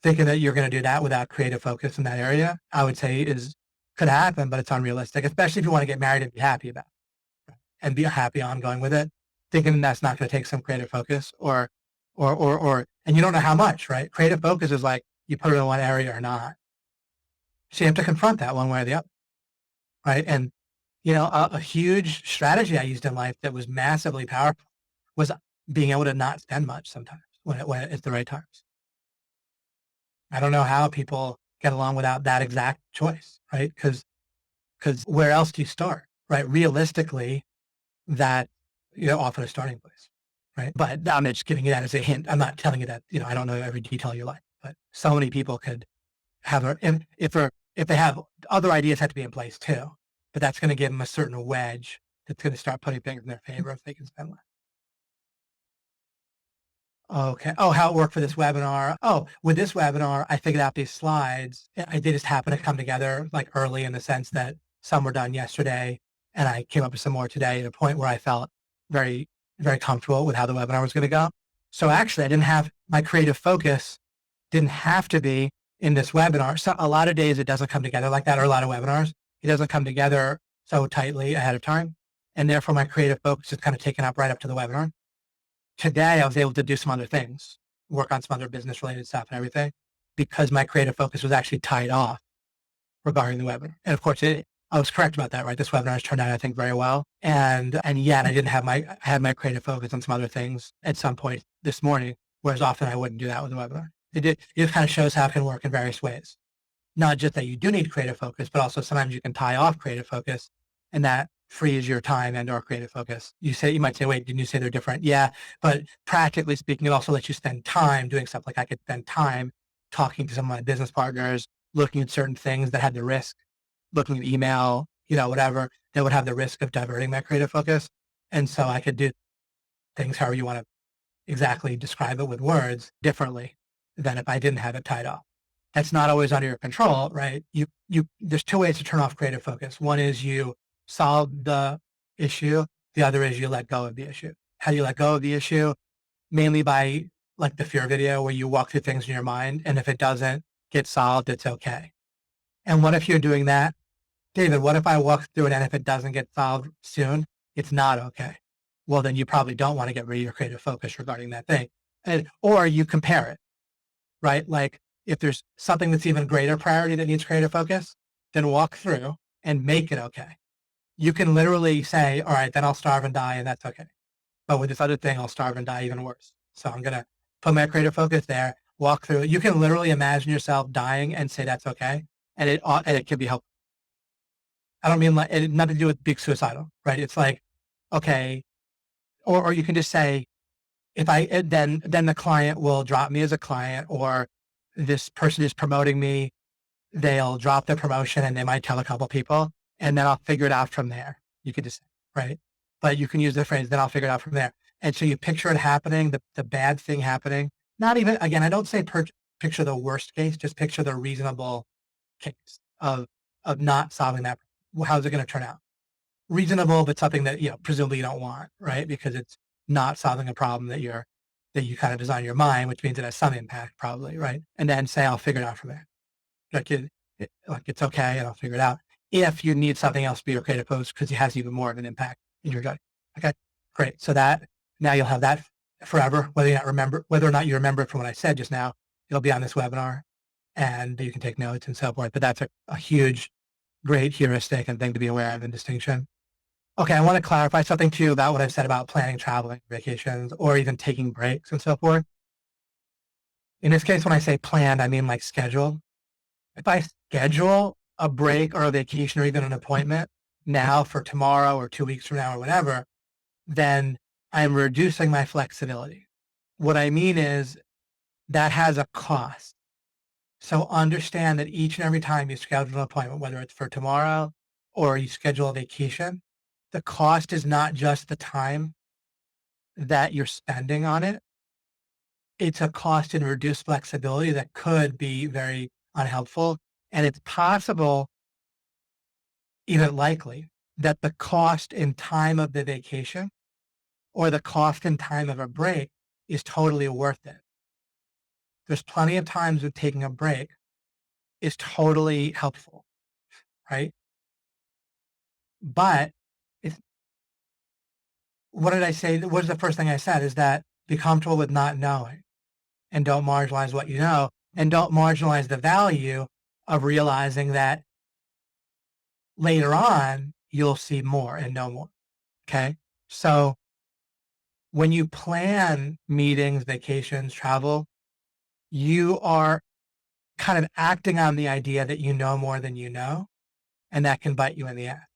Speaker 1: Thinking that you're going to do that without creative focus in that area, I would say could happen, but it's unrealistic, especially if you want to get married and be happy about it and be happy ongoing with it. Thinking that's not going to take some creative focus or, and you don't know how much, right? Creative focus is like you put it in one area or not. So you have to confront that one way or the other, right? And a huge strategy I used in life that was massively powerful was being able to not spend much sometimes when it's the right times. I don't know how people get along without that exact choice, right? Because where else do you start, right? Realistically, that often a starting place, right? But I'm just giving you that as a hint. I'm not telling you that I don't know every detail of your life, but so many people could have if they have other ideas have to be in place too. But that's going to give them a certain wedge that's going to start putting things in their favor if they can spend less. Okay. Oh, how it worked for this webinar. Oh, with this webinar, I figured out these slides. They just happened to come together like early in the sense that some were done yesterday and I came up with some more today at a point where I felt very, very comfortable with how the webinar was going to go. So actually I didn't have my creative focus didn't have to be in this webinar. So a lot of days it doesn't come together like that, or a lot of webinars. It doesn't come together so tightly ahead of time. And therefore my creative focus is kind of taken up right up to the webinar. Today I was able to do some other things, work on some other business related stuff and everything, because my creative focus was actually tied off regarding the webinar. And of course I was correct about that, right? This webinar has turned out, I think, very well. And yet I didn't have I had my creative focus on some other things at some point this morning, whereas often I wouldn't do that with a webinar. It kind of shows how it can work in various ways. Not just that you do need creative focus, but also sometimes you can tie off creative focus and that frees your time and or creative focus. You might say, wait, didn't you say they're different? Yeah, but practically speaking, it also lets you spend time doing stuff. Like I could spend time talking to some of my business partners, looking at certain things that had the risk, looking at email, whatever, that would have the risk of diverting my creative focus. And so I could do things however you want to exactly describe it with words differently than if I didn't have it tied off. That's not always under your control, right? There's two ways to turn off creative focus. One is you solve the issue. The other is you let go of the issue. How do you let go of the issue? Mainly by like the fear video where you walk through things in your mind. And if it doesn't get solved, it's okay. And what if you're doing that? David, what if I walk through it and if it doesn't get solved soon, it's not okay? Well, then you probably don't want to get rid of your creative focus regarding that thing. Or you compare it, right? Like if there's something that's even greater priority that needs creative focus, then walk through and make it okay. You can literally say, all right, then I'll starve and die and that's okay. But with this other thing, I'll starve and die even worse. So I'm going to put my creative focus there, walk through it. You can literally imagine yourself dying and say that's okay. And it can be helpful. I don't mean like, it had nothing to do with being suicidal, right? It's like, okay, or you can just say, if I, then the client will drop me as a client, or this person is promoting me, they'll drop the promotion and they might tell a couple people, and then I'll figure it out from there. You could just say, right? But you can use the phrase, then I'll figure it out from there. And so you picture it happening, the bad thing happening. Not even, again, I don't say picture the worst case, just picture the reasonable case of not solving that. How's it going to turn out? Reasonable, but something that, presumably you don't want, right? Because it's not solving a problem that you kind of design in your mind, which means it has some impact probably, right? And then say, I'll figure it out from there. Like it's okay, and I'll figure it out. If you need something else to be your creative post because it has even more of an impact in your gut. Okay, great. So that now you'll have that forever, whether or not you remember it from what I said just now. It'll be on this webinar, and you can take notes and so forth. But that's a huge, great heuristic and thing to be aware of in distinction. Okay, I want to clarify something too about what I've said about planning, traveling, vacations, or even taking breaks and so forth. In this case, when I say planned, I mean like schedule. If I schedule a break or a vacation or even an appointment now for tomorrow or 2 weeks from now or whatever, then I'm reducing my flexibility. What I mean is that has a cost. So understand that each and every time you schedule an appointment, whether it's for tomorrow or you schedule a vacation, the cost is not just the time that you're spending on it. It's a cost in reduced flexibility that could be very unhelpful. And it's possible, even likely, that the cost in time of the vacation or the cost in time of a break is totally worth it. There's plenty of times when taking a break is totally helpful, right? But what did I say? What was the first thing I said? Is that be comfortable with not knowing, and don't marginalize what you know, and don't marginalize the value of realizing that later on you'll see more and know more. Okay. So when you plan meetings, vacations, travel, you are kind of acting on the idea that you know more than you know, and that can bite you in the ass.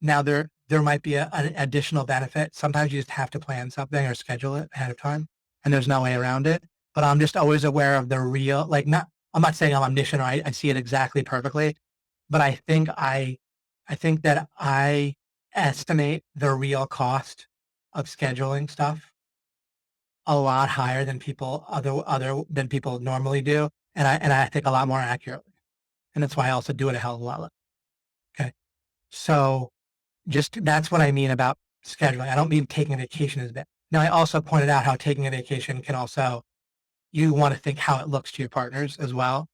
Speaker 1: Now, there might be an additional benefit. Sometimes you just have to plan something or schedule it ahead of time, and there's no way around it. But I'm just always aware of the real, I'm not saying I'm omniscient or I see it exactly perfectly, but I think that I estimate the real cost of scheduling stuff a lot higher than people than people normally do, and I think a lot more accurately, and that's why I also do it a hell of a lot less. Okay, so that's what I mean about scheduling. I don't mean taking a vacation as bad. Now, I also pointed out how taking a vacation can also, you want to think how it looks to your partners as well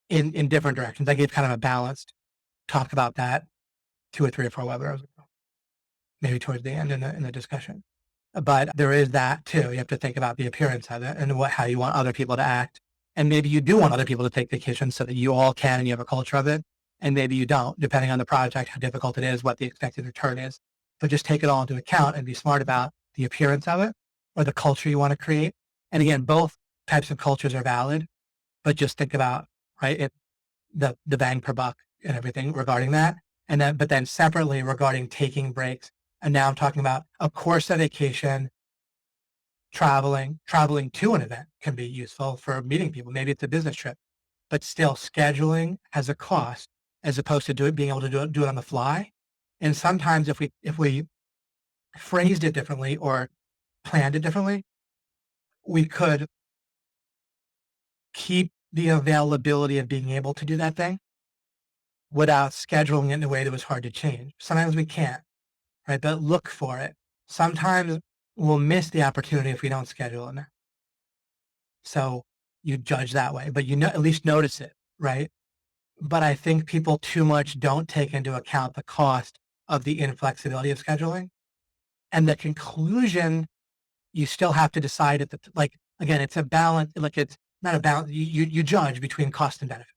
Speaker 1: in different directions. I gave kind of a balanced talk about that 2 or 3 or 4 webinars ago, maybe towards the end in the discussion. But there is that too. You have to think about the appearance of it and how you want other people to act. And maybe you do want other people to take vacations so that you all can and you have a culture of it. And maybe you don't, depending on the project, how difficult it is, what the expected return is. So just take it all into account and be smart about the appearance of it or the culture you want to create. And again, both types of cultures are valid, but just think about, right, the bang per buck and everything regarding that. But then separately regarding taking breaks. And now I'm talking about, of course, a vacation, traveling to an event can be useful for meeting people. Maybe it's a business trip, but still scheduling has a cost as opposed to being able to do it on the fly. And sometimes if we phrased it differently or planned it differently, we could keep the availability of being able to do that thing without scheduling it in a way that was hard to change. Sometimes we can't, right? But look for it. Sometimes we'll miss the opportunity if we don't schedule it. So you judge that way, but at least notice it, right? But I think people too much don't take into account the cost of the inflexibility of scheduling. And the conclusion, you still have to decide again, it's a balance, it's not a balance. You judge between cost and benefit.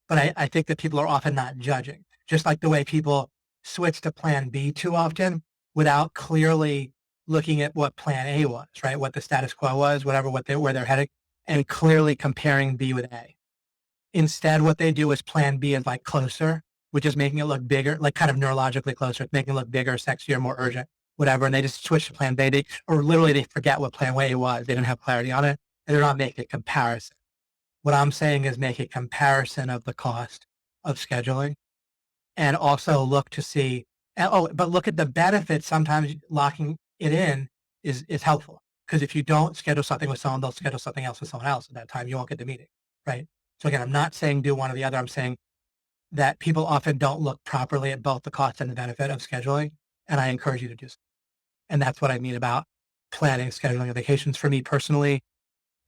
Speaker 1: But I think that people are often not judging, just like the way people switch to plan B too often without clearly looking at what plan A was, right? What the status quo was, where they're heading, and clearly comparing B with A. Instead, what they do is plan B is closer, which is making it look bigger, kind of neurologically closer, making it look bigger, sexier, more urgent. whatever, and they just switch to plan B, or literally they forget what plan A was. They didn't have clarity on it, and they're not making a comparison. What I'm saying is make a comparison of the cost of scheduling, and also look to see, but look at the benefits. Sometimes locking it in is helpful, because if you don't schedule something with someone, they'll schedule something else with someone else at that time. You won't get the meeting, right? So again, I'm not saying do one or the other. I'm saying that people often don't look properly at both the cost and the benefit of scheduling, and I encourage you to do so. And that's what I mean about planning, scheduling of vacations. For me personally,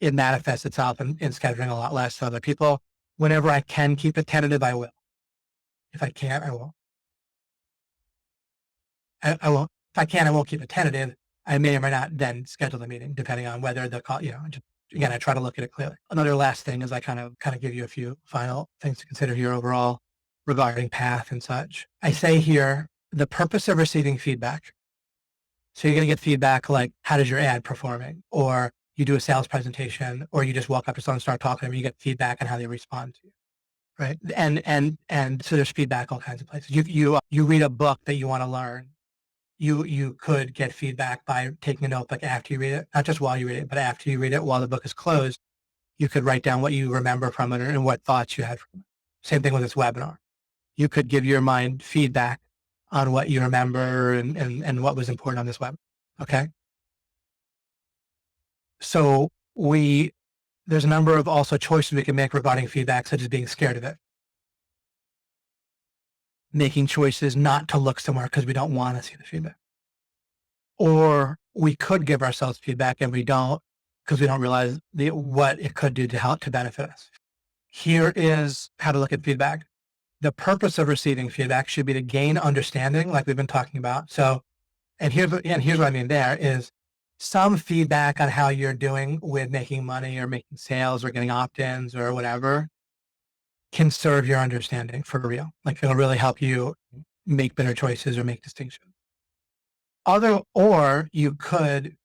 Speaker 1: it manifests itself in scheduling a lot less to other people. Whenever I can keep it tentative, I will. If I can't, I won't. I won't. If I can, I won't keep it tentative. I may or may not then schedule the meeting, depending on whether the call, just, again, I try to look at it clearly. Another last thing is I kind of give you a few final things to consider here overall regarding path and such. I say here, the purpose of receiving feedback. So you're going to get feedback like, how does your ad performing? Or you do a sales presentation, or you just walk up to someone and start talking to them, you get feedback on how they respond to you. Right. And so there's feedback all kinds of places. You read a book that you want to learn. You could get feedback by taking a notebook after you read it, not just while you read it, but after you read it, while the book is closed, you could write down what you remember from it and what thoughts you had from it. Same thing with this webinar. You could give your mind feedback on what you remember and what was important on this web. Okay. So there's a number of also choices we can make regarding feedback, such as being scared of it. Making choices not to look somewhere because we don't want to see the feedback. Or we could give ourselves feedback and we don't, because we don't realize what it could do to help to benefit us. Here is how to look at feedback. The purpose of receiving feedback should be to gain understanding, like we've been talking about. So, and here's what I mean there is some feedback on how you're doing with making money or making sales or getting opt-ins or whatever can serve your understanding for real. Like it'll really help you make better choices or make distinctions. Or you could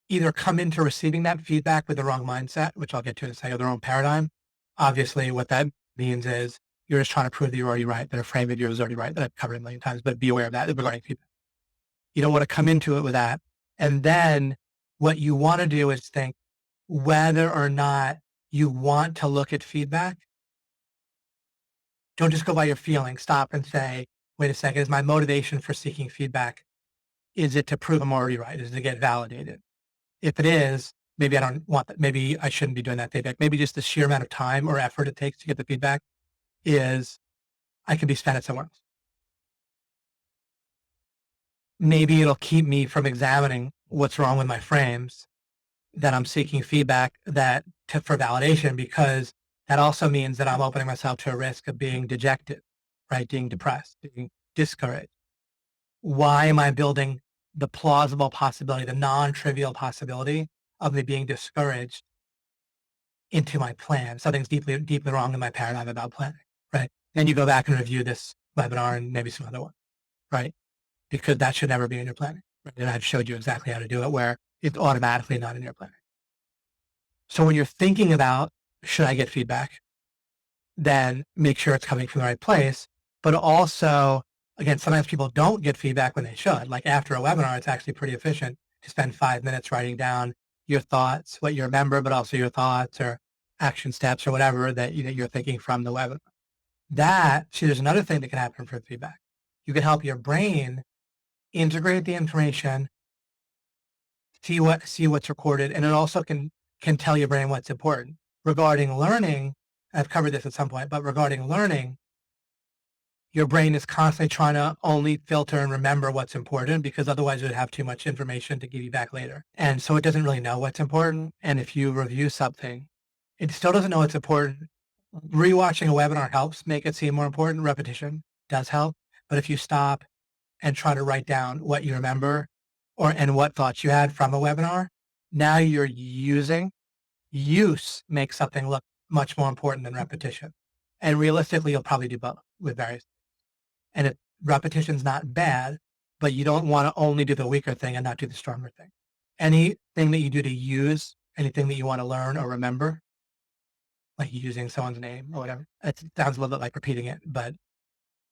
Speaker 1: either come into receiving that feedback with the wrong mindset, which I'll get to in a second, their own paradigm. Obviously, what that means is you're just trying to prove that you're already right, that a frame of yours is already right, that I've covered a million times, but be aware of that regarding feedback. You don't want to come into it with that. And then what you want to do is think whether or not you want to look at feedback. Don't just go by your feelings. Stop and say, wait a second, is my motivation for seeking feedback, is it to prove I'm already right? Is it to get validated? If it is, maybe I don't want that. Maybe I shouldn't be doing that feedback. Maybe just the sheer amount of time or effort it takes to get the feedback I can be spent at somewhere else. Maybe it'll keep me from examining what's wrong with my frames that I'm seeking feedback for validation, because that also means that I'm opening myself to a risk of being dejected, right? Being depressed, being discouraged. Why am I building the plausible possibility, the non-trivial possibility of me being discouraged into my plan? Something's deeply, deeply wrong in my paradigm about planning, right? Then you go back and review this webinar and maybe some other one, right? Because that should never be in your planning. Right? And I've showed you exactly how to do it where it's automatically not in your planning. So when you're thinking about, should I get feedback, then make sure it's coming from the right place. But also, again, sometimes people don't get feedback when they should. Like after a webinar, it's actually pretty efficient to spend 5 minutes writing down your thoughts, what you remember, but also your thoughts or action steps or whatever that you're thinking from the webinar. There's another thing that can happen for feedback. You can help your brain integrate the information, see what's recorded, and it also can tell your brain what's important. Regarding learning, I've covered this at some point, but regarding learning, your brain is constantly trying to only filter and remember what's important, because otherwise it would have too much information to give you back later. And so it doesn't really know what's important. And if you review something, it still doesn't know what's important. Rewatching a webinar helps make it seem more important. Repetition does help. But if you stop and try to write down what you remember and what thoughts you had from a webinar, now you're use makes something look much more important than repetition. And realistically, you'll probably do both with various. And if repetition's not bad, but you don't want to only do the weaker thing and not do the stronger thing. Anything that you do to use, anything that you want to learn or remember, like using someone's name or whatever, it sounds a little bit like repeating it, but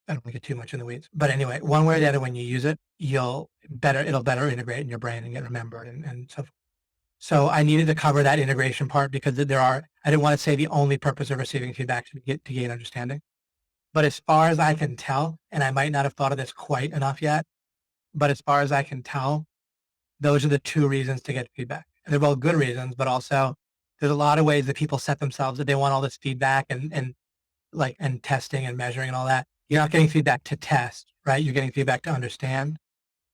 Speaker 1: I don't want to get too much in the weeds, but anyway, one way or the other, when you use it, it'll better integrate in your brain and get remembered and so. So I needed to cover that integration part because I didn't want to say the only purpose of receiving feedback to gain understanding. But as far as I can tell, and I might not have thought of this quite enough yet, but as far as I can tell, those are the two reasons to get feedback. And they're both good reasons, but also there's a lot of ways that people set themselves that they want all this feedback and testing and measuring and all that. You're not getting feedback to test, right? You're getting feedback to understand.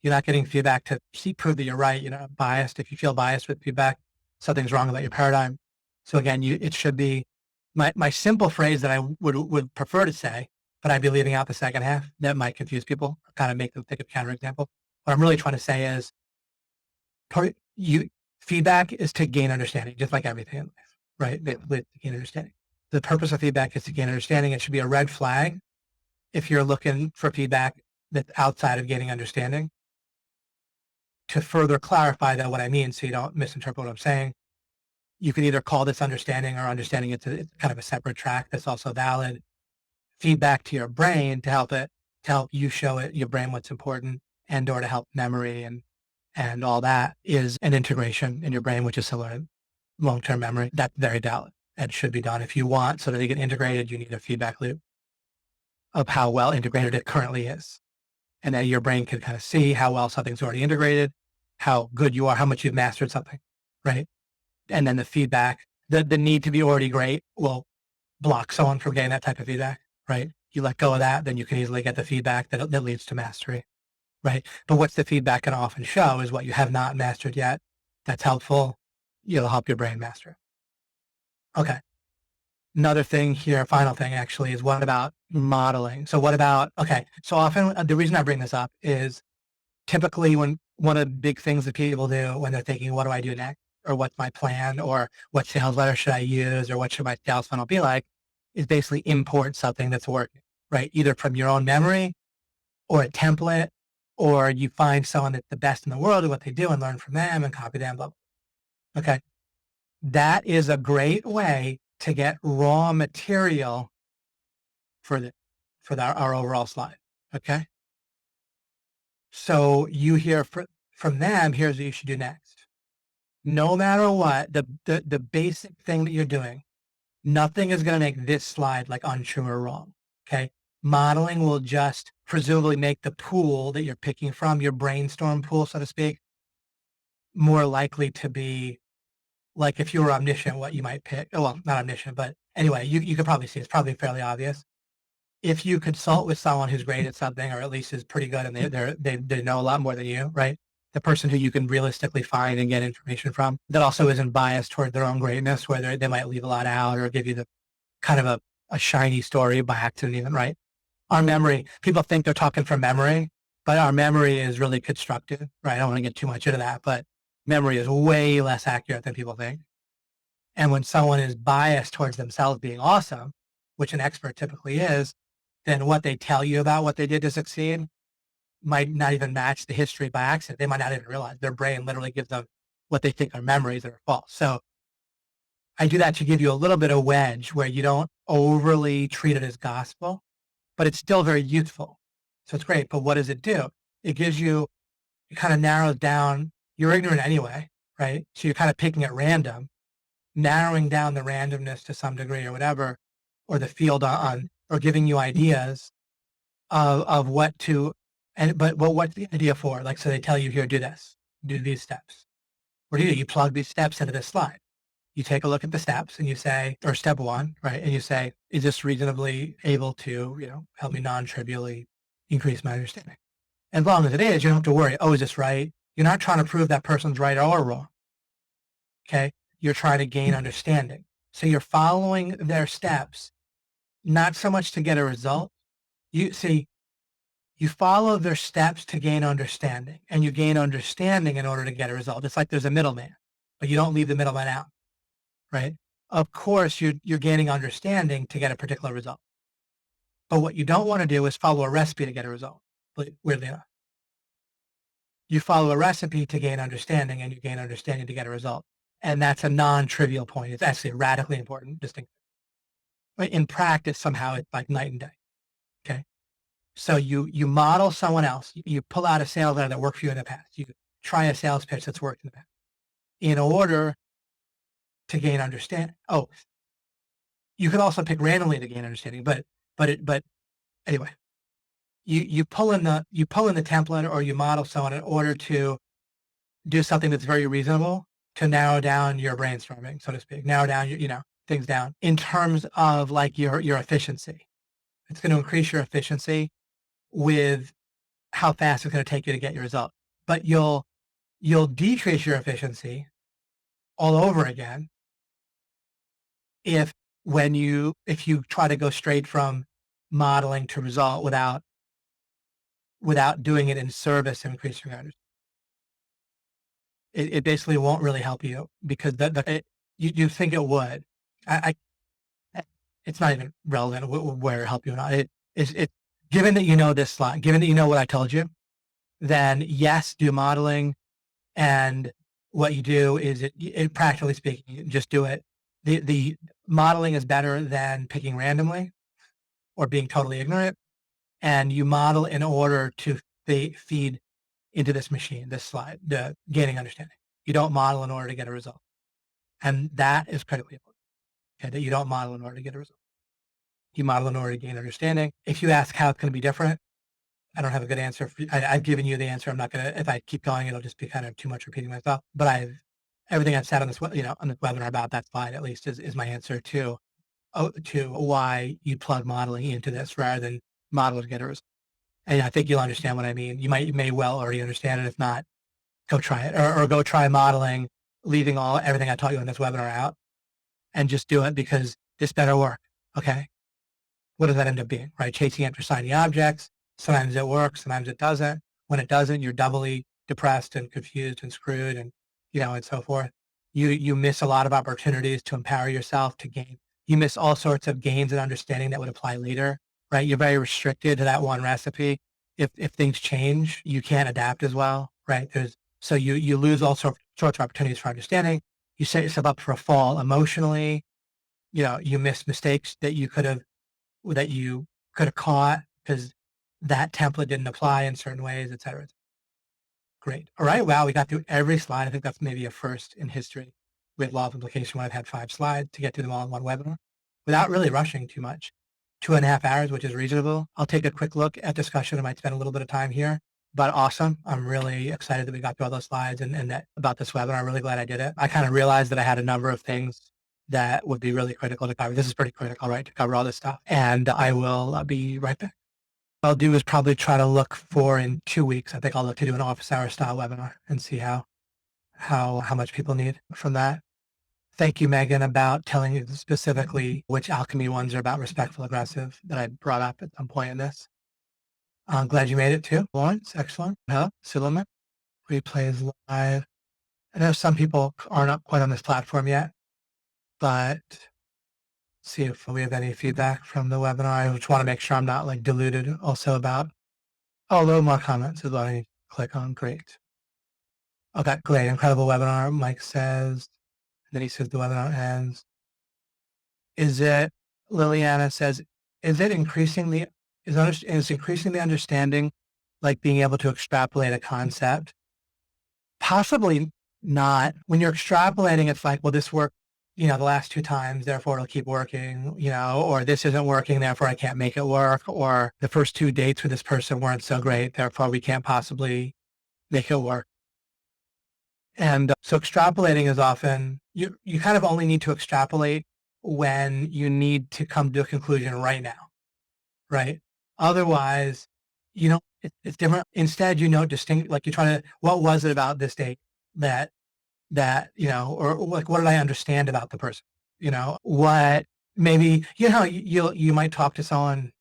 Speaker 1: You're not getting feedback to prove that you're right. You're not biased. If you feel biased with feedback, something's wrong about your paradigm. So again, it should be my simple phrase that I would prefer to say, but I'd be leaving out the second half. That might confuse people, or kind of make them think of counterexample. What I'm really trying to say is, feedback is to gain understanding, just like everything in life, right? With gain understanding. The purpose of feedback is to gain understanding. It should be a red flag if you're looking for feedback that's outside of gaining understanding. To further clarify that what I mean, so you don't misinterpret what I'm saying, you can either call this understanding or understanding it's kind of a separate track that's also valid. Feedback to your brain to help you show your brain what's important or to help memory and all that is an integration in your brain, which is similar to long-term memory. That's very valid and should be done. If you want so that they get integrated, you need a feedback loop of how well integrated it currently is. And then your brain can kind of see how well something's already integrated, how good you are, how much you've mastered something, right? And then the feedback, the need to be already great will block someone from getting that type of feedback, right? You let go of that, then you can easily get the feedback that leads to mastery, right? But what's the feedback can often show is what you have not mastered yet. That's helpful. It'll help your brain master it. Okay. Another thing here, final thing actually, is what about modeling? So so often the reason I bring this up is typically when one of the big things that people do when they're thinking, what do I do next? Or what's my plan? Or what sales letter should I use? Or what should my sales funnel be like? Is basically import something that's working, right? Either from your own memory or a template, or you find someone that's the best in the world at what they do and learn from them and copy them, blah, blah. Okay. That is a great way to get raw material for our overall slide. Okay. So you hear from them, here's what you should do next. No matter what, the basic thing that you're doing, nothing is going to make this slide like untrue or wrong. Okay. Modeling will just presumably make the pool that you're picking from, your brainstorm pool, so to speak, more likely to be like if you were omniscient, what you might pick. Well, not omniscient, but anyway, you could probably see it's probably fairly obvious. If you consult with someone who's great at something, or at least is pretty good, and they know a lot more than you, right? The person who you can realistically find and get information from that also isn't biased toward their own greatness, where they might leave a lot out or give you the kind of a shiny story by accident even, right? Our memory, people think they're talking from memory, but our memory is really constructed, right? I don't want to get too much into that, but memory is way less accurate than people think. And when someone is biased towards themselves being awesome, which an expert typically is, then what they tell you about what they did to succeed might not even match the history by accident. They might not even realize their brain literally gives them what they think are memories that are false. So I do that to give you a little bit of wedge where you don't overly treat it as gospel, but it's still very useful. So it's great. But what does it do? It kind of narrows down, you're ignorant anyway, right? So you're kind of picking at random, narrowing down the randomness to some degree or whatever, or the field or giving you ideas of what to, but what's the idea for? Like, so they tell you here, do this, do these steps. What do? You plug these steps into this slide. You take a look at the steps and you say, or step one, right? And you say, is this reasonably able to, help me non-trivially increase my understanding? As long as it is, you don't have to worry. Oh, is this right? You're not trying to prove that person's right or wrong. Okay. You're trying to gain understanding. So you're following their steps, not so much to get a result. You follow their steps to gain understanding, and you gain understanding in order to get a result. It's like there's a middleman, but you don't leave the middleman out, right? Of course, you're gaining understanding to get a particular result. But what you don't want to do is follow a recipe to get a result, weirdly enough. You follow a recipe to gain understanding, and you gain understanding to get a result. And that's a non-trivial point. It's actually a radically important distinction. In practice, somehow it's like night and day. Okay. So you model someone else. You pull out a sales letter that worked for you in the past. You try a sales pitch that's worked in the past in order to gain understanding. Oh, you could also pick randomly to gain understanding, but anyway, you pull in the template or you model someone in order to do something that's very reasonable to narrow down your brainstorming, so to speak, narrow down your, things down in terms of like your efficiency. It's going to increase your efficiency with how fast it's going to take you to get your result. But you'll decrease your efficiency all over again if if you try to go straight from modeling to result without doing it in service of increasing your understanding. It basically won't really help you because you think it would. It's not even relevant where it help you or not. It given that you know this slide, given that you know what I told you, then yes, do modeling. And what you do is practically speaking, just do it. The modeling is better than picking randomly or being totally ignorant. And you model in order to feed into this machine, this slide, the gaining understanding. You don't model in order to get a result. And that is critically important. Okay, that you don't model in order to get a result. You model in order to gain understanding. If you ask how it's going to be different, I don't have a good answer. I've given you the answer. I'm not going to, if I keep going, it'll just be kind of too much repeating myself. But everything I've said on this, on this webinar about that slide, at least is my answer to why you plug modeling into this rather than model to get a result. And I think you'll understand what I mean. You may well already understand it. If not, go try it or go try modeling, leaving everything I taught you in this webinar out and just do it because this better work. Okay. What does that end up being, right? Chasing after shiny objects. Sometimes it works, sometimes it doesn't. When it doesn't, you're doubly depressed and confused and screwed and, and so forth. You miss a lot of opportunities to empower yourself to gain. You miss all sorts of gains and understanding that would apply later, right? You're very restricted to that one recipe. If things change, you can't adapt as well, right? So you lose all sorts of opportunities for understanding. You set yourself up for a fall emotionally. You miss mistakes that you could have caught because that template didn't apply in certain ways, et cetera. Great. All right. Wow. We got through every slide. I think that's maybe a first in history with law of implication when I've had 5 slides to get through them all in one webinar without really rushing too much. 2.5 hours, which is reasonable. I'll take a quick look at discussion. I might spend a little bit of time here, but awesome. I'm really excited that we got through all those slides and that about this webinar. I'm really glad I did it. I kind of realized that I had a number of things that would be really critical to cover. This is pretty critical, right? To cover all this stuff. And I will be right back. What I'll do is probably try to look for in 2 weeks. I think I'll look to do an office hour style webinar and see how much people need from that. Thank you, Megan, about telling you specifically which alchemy ones are about respectful aggressive that I brought up at some point in this. I'm glad you made it too. Lawrence, excellent. Hello, Suleiman. Replays live. I know some people aren't up quite on this platform yet, but see if we have any feedback from the webinar. I just want to make sure I'm not like diluted also about, a little more comments is what I need to click on. Great. Okay, great. Incredible webinar. Mike says, then he says the webinar ends. Liliana says, is increasing the understanding, like being able to extrapolate a concept? Possibly not. When you're extrapolating, it's like, well, this worked, the last 2 times, therefore it'll keep working, or this isn't working, therefore I can't make it work, or the first 2 dates with this person weren't so great, therefore we can't possibly make it work. And so extrapolating is often, you kind of only need to extrapolate when you need to come to a conclusion right now, right? Otherwise, it's different. Instead, distinct, like you're trying to, what was it about this date that, or like, what did I understand about the person? What maybe, you might talk to someone.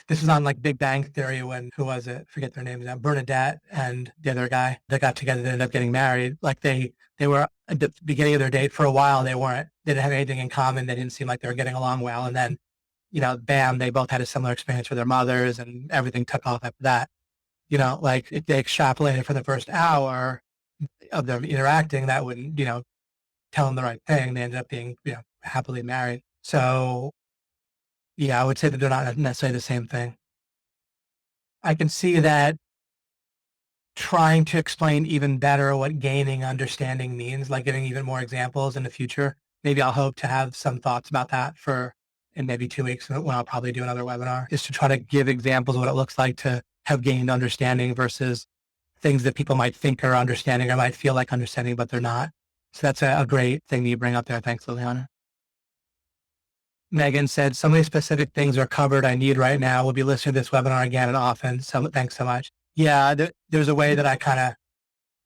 Speaker 1: This is on like Big Bang Theory when, who was it? Forget their names now. Bernadette and the other guy that got together, they ended up getting married. Like they were at the beginning of their date for a while. They didn't have anything in common. They didn't seem like they were getting along well. And then, bam, they both had a similar experience with their mothers and everything took off after that. Like if they extrapolated for the first hour of them interacting, that wouldn't, tell them the right thing. They ended up being, happily married. So yeah, I would say that they're not necessarily the same thing. I can see that trying to explain even better what gaining understanding means, like giving even more examples in the future. Maybe I'll hope to have some thoughts about that for in maybe 2 weeks when I'll probably do another webinar, is to try to give examples of what it looks like to have gained understanding versus things that people might think are understanding or might feel like understanding, but they're not. So that's a great thing that you bring up there. Thanks, Liliana. Megan said, so many specific things are covered I need right now. We'll be listening to this webinar again and often. So thanks so much. Yeah, there's a way that I kind of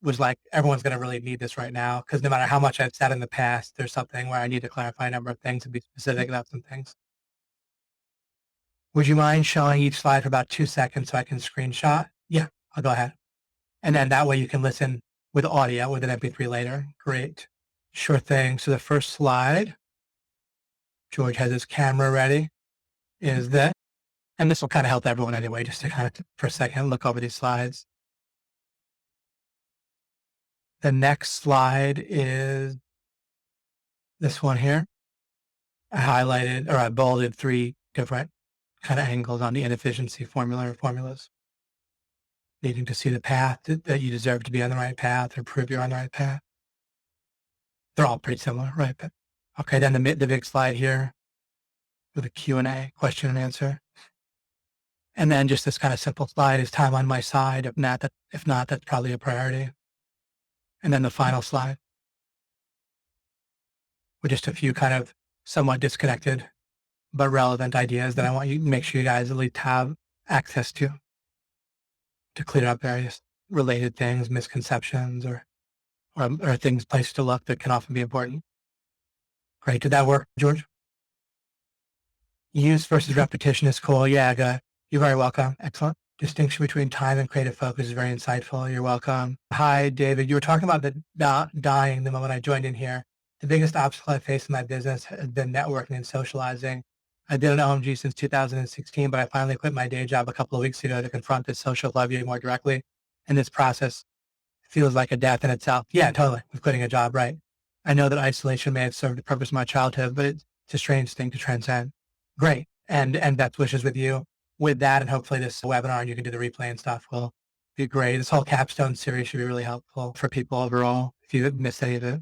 Speaker 1: was like, everyone's going to really need this right now. Because no matter how much I've said in the past, there's something where I need to clarify a number of things and be specific about some things. Would you mind showing each slide for about 2 seconds so I can screenshot? Yeah, I'll go ahead. And then that way you can listen with audio with an MP3 later. Great. Sure thing. So the first slide, George has his camera ready, is this. And this will kind of help everyone anyway, just to kind of, for a second, look over these slides. The next slide is this one here. I highlighted, or I bolded 3 different kind of angles on the inefficiency formula or formulas. Needing to see the path that you deserve to be on the right path or prove you're on the right path. They're all pretty similar, right? But, okay, then the big slide here with a Q&A, question and answer. And then just this kind of simple slide is time on my side. If not, that's probably a priority. And then the final slide with just a few kind of somewhat disconnected but relevant ideas that I want you to make sure you guys at least have access to clear up various related things, misconceptions, or things, places to look that can often be important. Great. Did that work, George? Use versus repetition is cool. Yeah, good. You're very welcome. Excellent. Distinction between time and creative focus is very insightful. You're welcome. Hi, David. You were talking about the dying the moment I joined in here. The biggest obstacle I faced in my business has been networking and socializing. I did an OMG since 2016, but I finally quit my day job a couple of weeks ago to confront this social levy more directly. And this process feels like a death in itself. Yeah, totally. With quitting a job, right? I know that isolation may have served the purpose of my childhood, but it's a strange thing to transcend. Great. And best wishes with you with that. And hopefully this webinar and you can do the replay and stuff will be great. This whole capstone series should be really helpful for people overall if you missed any of it.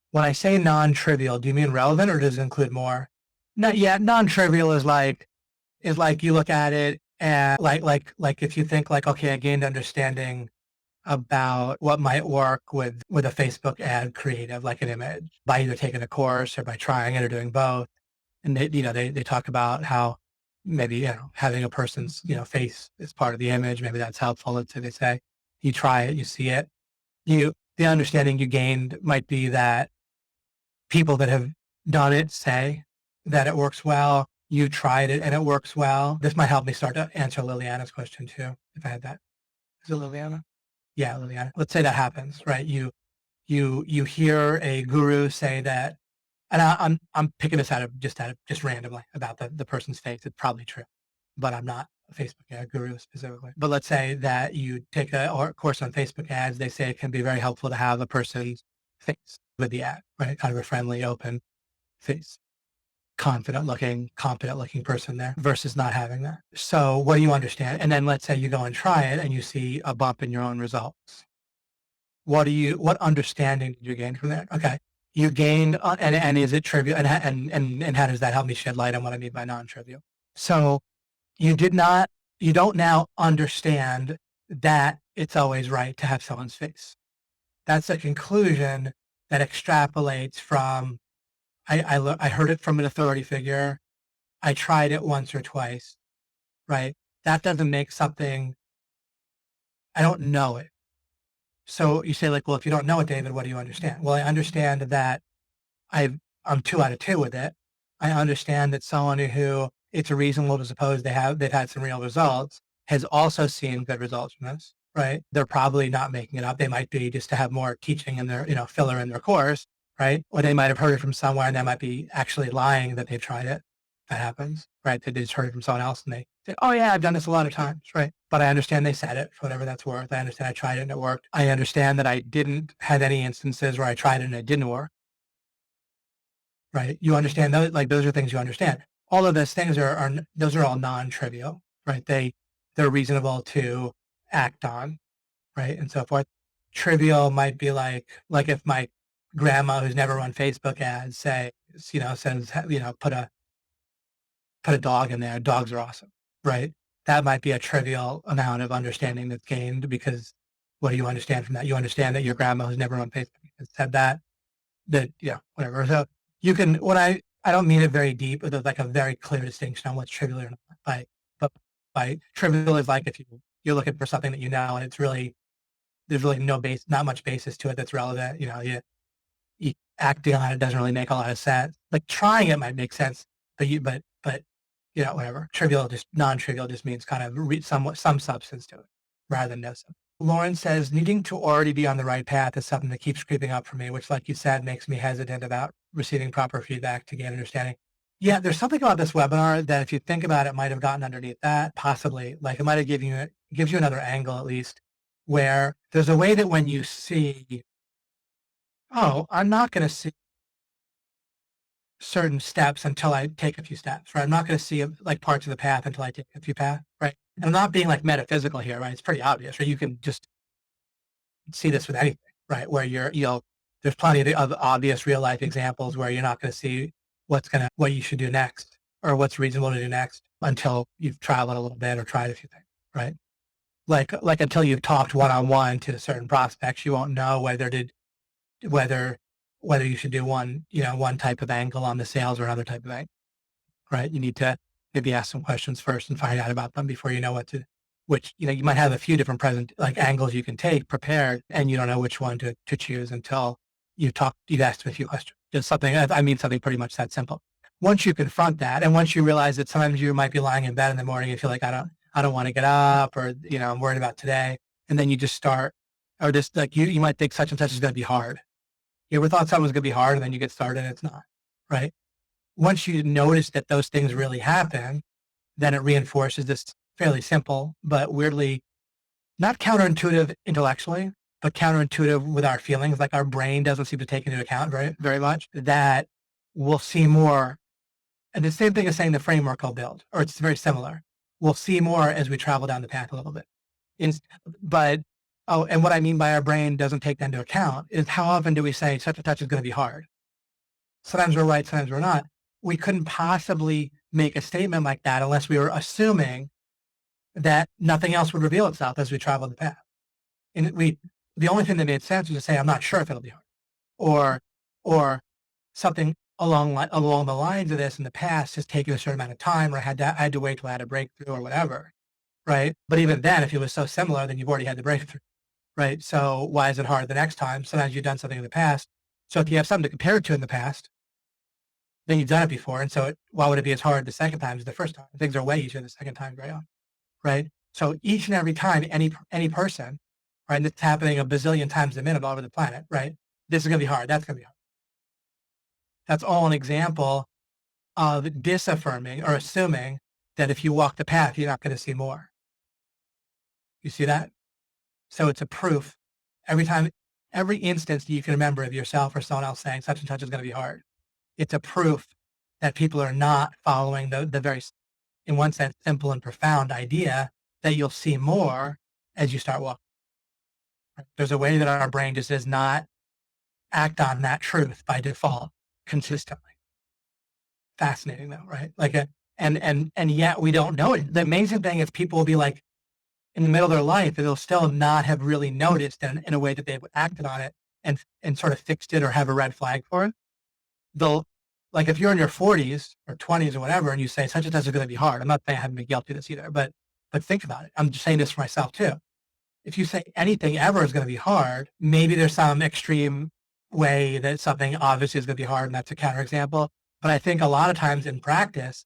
Speaker 1: When I say non-trivial, do you mean relevant or does it include more? No, yeah, non-trivial is like you look at it and like if you think like, okay, I gained understanding about what might work with a Facebook ad creative, like an image, by either taking a course or by trying it or doing both. And they talk about how maybe, having a person's, face is part of the image. Maybe that's helpful. Let's say they say you try it, you see it, the understanding you gained might be that people that have done it say that it works well. You tried it and it works well. This might help me start to answer Liliana's question too, if I had that. Is it Liliana? Yeah, Liliana. Let's say that happens, right? You hear a guru say that, and I'm picking this out of just randomly about the person's face. It's probably true, but I'm not a Facebook guru specifically. But let's say that you take a course on Facebook ads. They say it can be very helpful to have a person's face with the ad, right? Kind of a friendly, open face, confident looking, competent looking person there versus not having that. So what do you understand? And then let's say you go and try it and you see a bump in your own results. What understanding did you gain from that? Okay. You gained, and is it trivial? And how does that help me shed light on what I mean by non-trivial? So you don't now understand that it's always right to have someone's face. That's a conclusion that extrapolates from, I heard it from an authority figure. I tried it once or twice, right? That doesn't make something, I don't know it. So you say like, well, if you don't know it, David, what do you understand? Well, I understand that I'm 2 out of 2 with it. I understand that someone who it's reasonable to suppose they've had some real results has also seen good results from this, right? They're probably not making it up. They might be just to have more teaching in their, filler in their course, right? Or they might have heard it from somewhere and they might be actually lying that they've tried it. That happens, right? They just heard it from someone else and they say, oh yeah, I've done this a lot of times, right? But I understand they said it for whatever that's worth. I understand I tried it and it worked. I understand that I didn't have any instances where I tried it and it didn't work, right? You understand those, like those are things you understand. All of those things those are all non-trivial, right? they're reasonable to act on, right? And so forth. Trivial might be like if my grandma who's never run Facebook ads say, says, put a dog in there. Dogs are awesome, right? That might be a trivial amount of understanding that's gained because what do you understand from that? You understand that your grandma who's never run Facebook has said that, whatever. So you can, I don't mean it very deep, but there's like a very clear distinction on what's trivial or not. But by trivial is like if you're looking for something that and it's really, there's really not much basis to it that's relevant. You acting on it doesn't really make a lot of sense. Like trying it might make sense, but whatever. Trivial, just non-trivial, just means kind of some substance to it rather than no substance. Lauren says, needing to already be on the right path is something that keeps creeping up for me, which, like you said, makes me hesitant about receiving proper feedback to gain understanding. Yeah, there's something about this webinar that if you think about it, might have gotten underneath that, possibly. Like it might have gives you another angle at least, where there's a way that when you see, oh, I'm not going to see certain steps until I take a few steps, right? I'm not going to see like parts of the path until I take a few paths, right? And I'm not being like metaphysical here, right? It's pretty obvious, right? You can just see this with anything, right? Where there's plenty of obvious real life examples where you're not going to see what you should do next or what's reasonable to do next until you've traveled a little bit or tried a few things, right? Like until you've talked one-on-one to certain prospects, you won't know whether you should do one type of angle on the sales or another type of angle, right? You need to maybe ask some questions first and find out about them before you know you might have a few different angles you can take prepared and you don't know which one to choose until you've asked them a few questions. Just something, I mean, something pretty much that simple. Once you confront that and once you realize that sometimes you might be lying in bed in the morning and feel like, I don't want to get up or, I'm worried about today. And then you just start, or just like you might think such and such is going to be hard. You ever thought something was going to be hard and then you get started and it's not, right? Once you notice that those things really happen, then it reinforces this fairly simple, but weirdly not counterintuitive intellectually, but counterintuitive with our feelings. Like our brain doesn't seem to take into account very, very much that we'll see more. And the same thing as saying the framework will build, or it's very similar. We'll see more as we travel down the path a little bit. And what I mean by our brain doesn't take that into account is how often do we say such and such is going to be hard? Sometimes we're right, sometimes we're not. We couldn't possibly make a statement like that unless we were assuming that nothing else would reveal itself as we travel the path. And the only thing that made sense was to say, I'm not sure if it'll be hard. Or something along the lines of this in the past has taken a certain amount of time, or I had to wait till I had a breakthrough or whatever, right? But even then, if it was so similar, then you've already had the breakthrough, right? So why is it hard the next time? Sometimes you've done something in the past. So if you have something to compare it to in the past, then you've done it before. And so why would it be as hard the second time as the first time? Things are way easier the second time very often, right? So each and every time any person, right, and it's happening a bazillion times a minute all over the planet, right? This is going to be hard. That's going to be hard. That's all an example of disaffirming or assuming that if you walk the path, you're not going to see more. You see that? So it's a proof. Every instance you can remember of yourself or someone else saying such and such is going to be hard, it's a proof that people are not following the very, in one sense, simple and profound idea that you'll see more as you start walking. There's a way that our brain just does not act on that truth by default consistently. Fascinating though, right? And yet we don't know it. The amazing thing is people will be like in the middle of their life and they'll still not have really noticed in a way that they've acted on it and sort of fixed it or have a red flag for it. They'll, like if you're in your 40s or 20s or whatever, and you say such and such is going to be hard. I'm not saying I haven't been guilty of this either, but think about it. I'm just saying this for myself too. If you say anything ever is going to be hard, maybe there's some extreme way that something obviously is going to be hard, and that's a counterexample. But I think a lot of times in practice,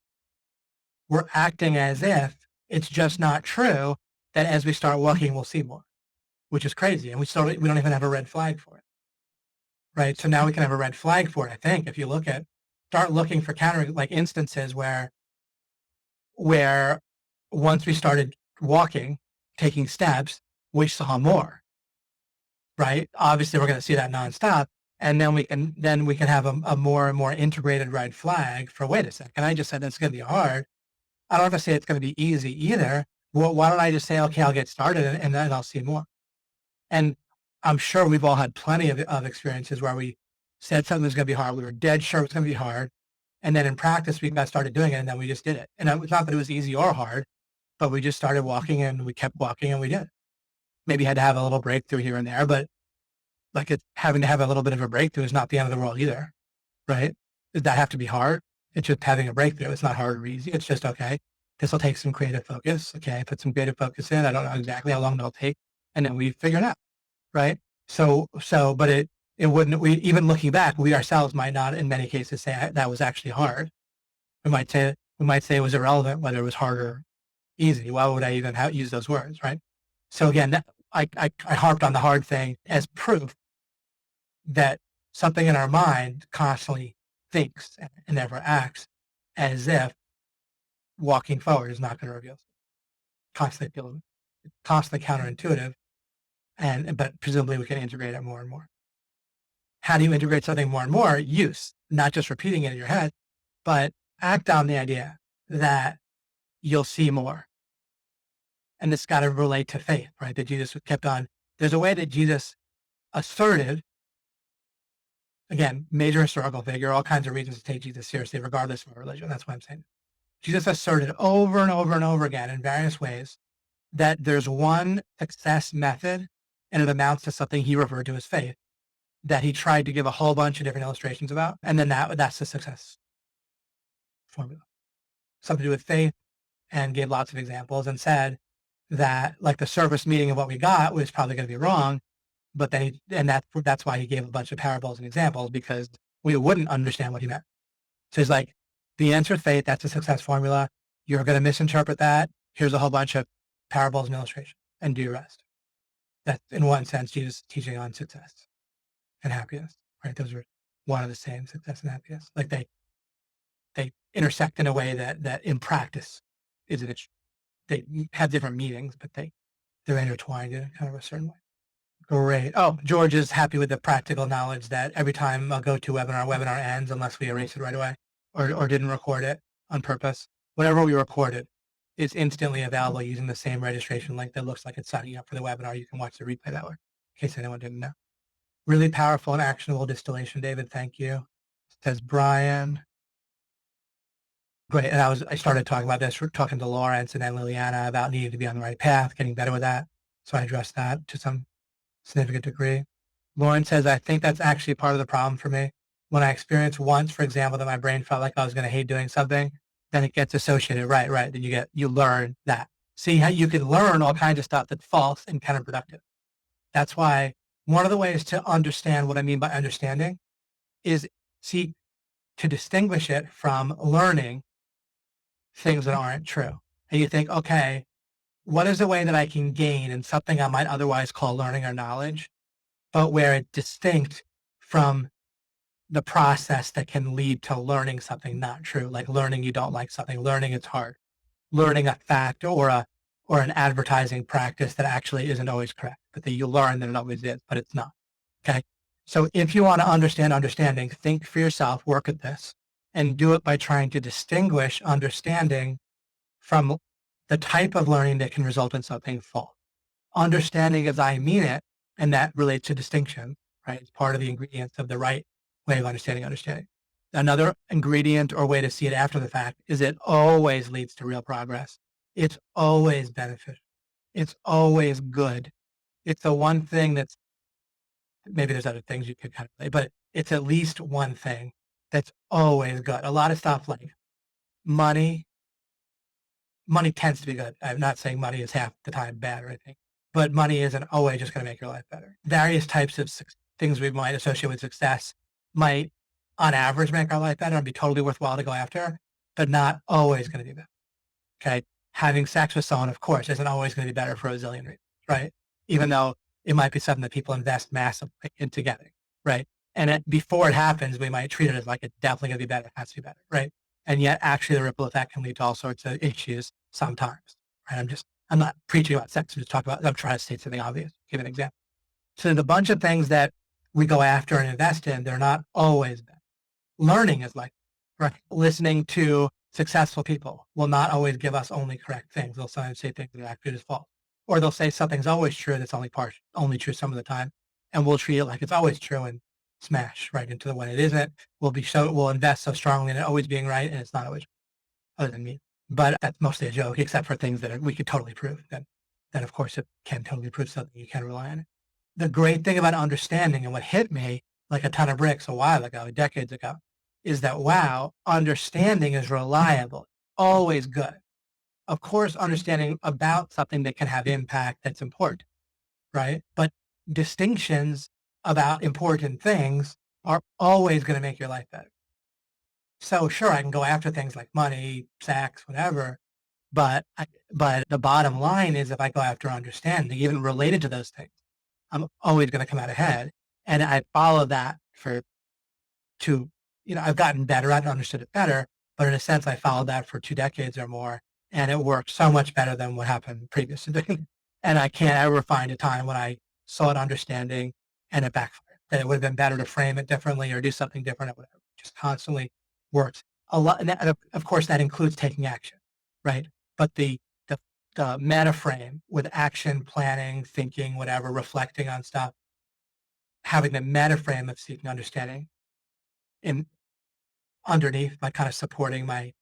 Speaker 1: we're acting as if it's just not true that as we start walking, we'll see more, which is crazy. And we don't even have a red flag for it. Right. So now we can have a red flag for it. I think if you start looking for instances where once we started walking, taking steps, we saw more. Right. Obviously, we're going to see that nonstop. And then we can have a more and more integrated red flag for, wait a second, I just said it's going to be hard. I don't have to say it's going to be easy either, well, why don't I just say, okay, I'll get started and then I'll see more. And I'm sure we've all had plenty of experiences where we said something was going to be hard. We were dead sure it was going to be hard. And then in practice, we got started doing it and then we just did it. And it's not that it was easy or hard, but we just started walking and we kept walking and we did. Maybe had to have a little breakthrough here and there, but like having to have a little bit of a breakthrough is not the end of the world either, right? Does that have to be hard? It's just having a breakthrough. It's not hard or easy. It's just, okay, this will take some creative focus. Okay, put some creative focus in. I don't know exactly how long it'll take. And then we figure it out, right? But it wouldn't, we, even looking back, we ourselves might not in many cases say that was actually hard. We might say it was irrelevant whether it was hard or easy. Why would I even use those words, right? So again, I harped on the hard thing as proof that something in our mind constantly thinks and never acts as if walking forward is not going to reveal. Constantly counterintuitive, but presumably we can integrate it more and more. How do you integrate something more and more? Use, not just repeating it in your head, but act on the idea that you'll see more. And this got to relate to faith, right? That Jesus kept on. There's a way that Jesus asserted, again, major historical figure, all kinds of reasons to take Jesus seriously, regardless of our religion. That's what I'm saying. Jesus asserted over and over and over again in various ways that there's one success method, and it amounts to something he referred to as faith, that he tried to give a whole bunch of different illustrations about. And then that's the success formula. Something to do with faith, and gave lots of examples and said that like the surface meaning of what we got was probably going to be wrong. But then that's why he gave a bunch of parables and examples, because we wouldn't understand what he meant. So he's like, the answer is faith. That's a success formula. You're going to misinterpret that. Here's a whole bunch of parables and illustrations, and do your rest. That's in one sense Jesus teaching on success and happiness, right? Those are one of the same, success and happiness. Like they intersect in a way that in practice isn't. They have different meanings, but they're intertwined in kind of a certain way. Great. Oh, George is happy with the practical knowledge that every time a webinar ends unless we erase it right away or didn't record it on purpose. Whatever we recorded is instantly available using the same registration link that looks like it's signing up for the webinar. You can watch the replay that way, in case anyone didn't know. Really powerful and actionable distillation, David. Thank you. Says Brian. Great. And I started talking about this, talking to Lawrence and then Liliana about needing to be on the right path, getting better with that. So I addressed that to some significant degree. Lauren says, I think that's actually part of the problem for me. When I experience once, for example, that my brain felt like I was going to hate doing something, then it gets associated. Right. Then you learn that. See how you can learn all kinds of stuff that's false and counterproductive. That's why one of the ways to understand what I mean by understanding is to distinguish it from learning things that aren't true. And you think, okay, what is a way that I can gain in something I might otherwise call learning or knowledge, but where it's distinct from the process that can lead to learning something not true, like learning you don't like something, learning it's hard, learning a fact or an advertising practice that actually isn't always correct, but that you learn that it always is, but it's not. Okay. So if you want to understand understanding, think for yourself, work at this, and do it by trying to distinguish understanding from the type of learning that can result in something false. Understanding as I mean it, and that relates to distinction, right? It's part of the ingredients of the right way of understanding. Another ingredient or way to see it after the fact is it always leads to real progress. It's always beneficial. It's always good. It's the one thing that's, maybe there's other things you could kind of say, but it's at least one thing that's always good. A lot of stuff like money tends to be good. I'm not saying money is half the time bad or anything, but money isn't always just going to make your life better. Various types of things we might associate with success might, on average, make our life better and be totally worthwhile to go after, but not always going to be better. Okay. Having sex with someone, of course, isn't always going to be better for a zillion reasons, right? Even though it might be something that people invest massively into getting, right? And before it happens, we might treat it as like it's definitely going to be better. It has to be better, right? And yet actually the ripple effect can lead to all sorts of issues sometimes, right? I'm not preaching about sex. I'm trying to state something obvious, give an example. So there's a bunch of things that we go after and invest in. They're not always bad. Learning is like, right? Listening to successful people will not always give us only correct things. They'll sometimes say things that are actually just false. Or they'll say something's always true that's only true some of the time. And we'll treat it like it's always true and smash right into the when it isn't. We'll invest so strongly in it always being right, and it's not always, other than me. But that's mostly a joke, except for things that we could totally prove. Then of course it can totally prove something, you can rely on it. The great thing about understanding, and what hit me like a ton of bricks a while ago, decades ago, is that, wow, understanding is reliable, always good. Of course, understanding about something that can have impact, that's important, right? But distinctions about important things are always going to make your life better. So sure, I can go after things like money, sex, whatever, but the bottom line is, if I go after understanding, even related to those things, I'm always going to come out ahead. And I follow that to, I've gotten better at it, understood it better, but in a sense, I followed that for 2 decades or more, and it worked so much better than what happened previously. And I can't ever find a time when I sought understanding and it backfired, that it would have been better to frame it differently or do something different or whatever. It just constantly works a lot. And of course, that includes taking action, right? But the meta frame with action, planning, thinking, whatever, reflecting on stuff, having the meta frame of seeking understanding in underneath, like kind of supporting my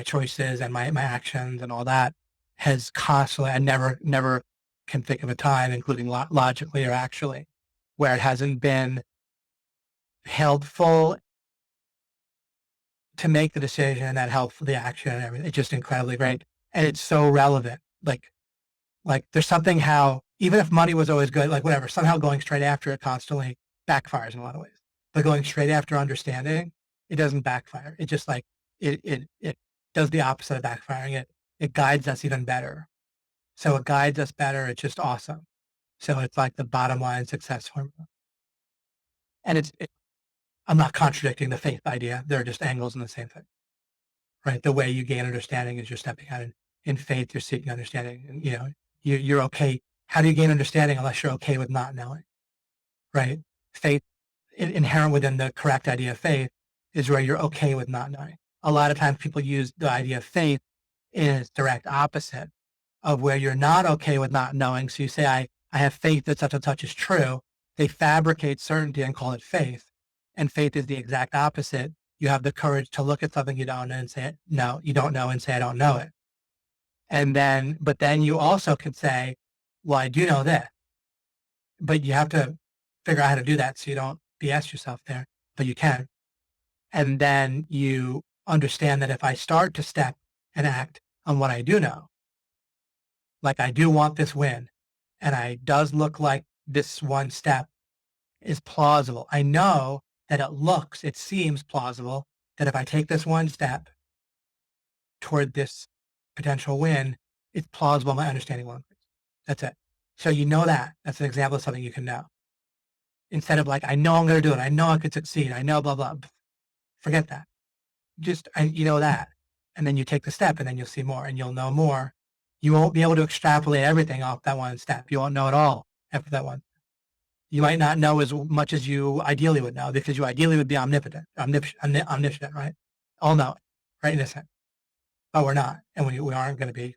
Speaker 1: choices and my actions and all that, has constantly, I never can think of a time, including logically or actually, where it hasn't been helpful to make the decision, that helpful, the action and everything. It's just incredibly great. And it's so relevant. Like there's something how, even if money was always good, like whatever, somehow going straight after it constantly backfires in a lot of ways. But going straight after understanding, it doesn't backfire. It just like, it does the opposite of backfiring. It guides us even better. So it guides us better. It's just awesome. So it's like the bottom line success formula. And I'm not contradicting the faith idea. They're just angles in the same thing, right? The way you gain understanding is you're stepping out in faith, you're seeking understanding, and you're okay. How do you gain understanding unless you're okay with not knowing, right? Faith, inherent within the correct idea of faith, is where you're okay with not knowing. A lot of times people use the idea of faith in its direct opposite of where you're not okay with not knowing. So you say, I have faith that such and such is true. They fabricate certainty and call it faith. And faith is the exact opposite. You have the courage to look at something you don't know and say, no, you don't know, and say, I don't know it. But then you also could say, well, I do know this, but you have to figure out how to do that so you don't BS yourself there, but you can. And then you understand that if I start to step and act on what I do know, like I do want this win, and does look like this one step is plausible. I know that it seems plausible that if I take this one step toward this potential win, it's plausible my understanding will increase. That's it. So you know that. That's an example of something you can know. Instead of like, I know I'm going to do it. I know I could succeed. I know blah, blah. Forget that. You know that. And then you take the step, and then you'll see more, and you'll know more. You won't be able to extrapolate everything off that one step. You won't know it all after that one. You might not know as much as you ideally would know, because you ideally would be omniscient, right? All knowing, right, in a sense. But we're not, and we aren't going to be,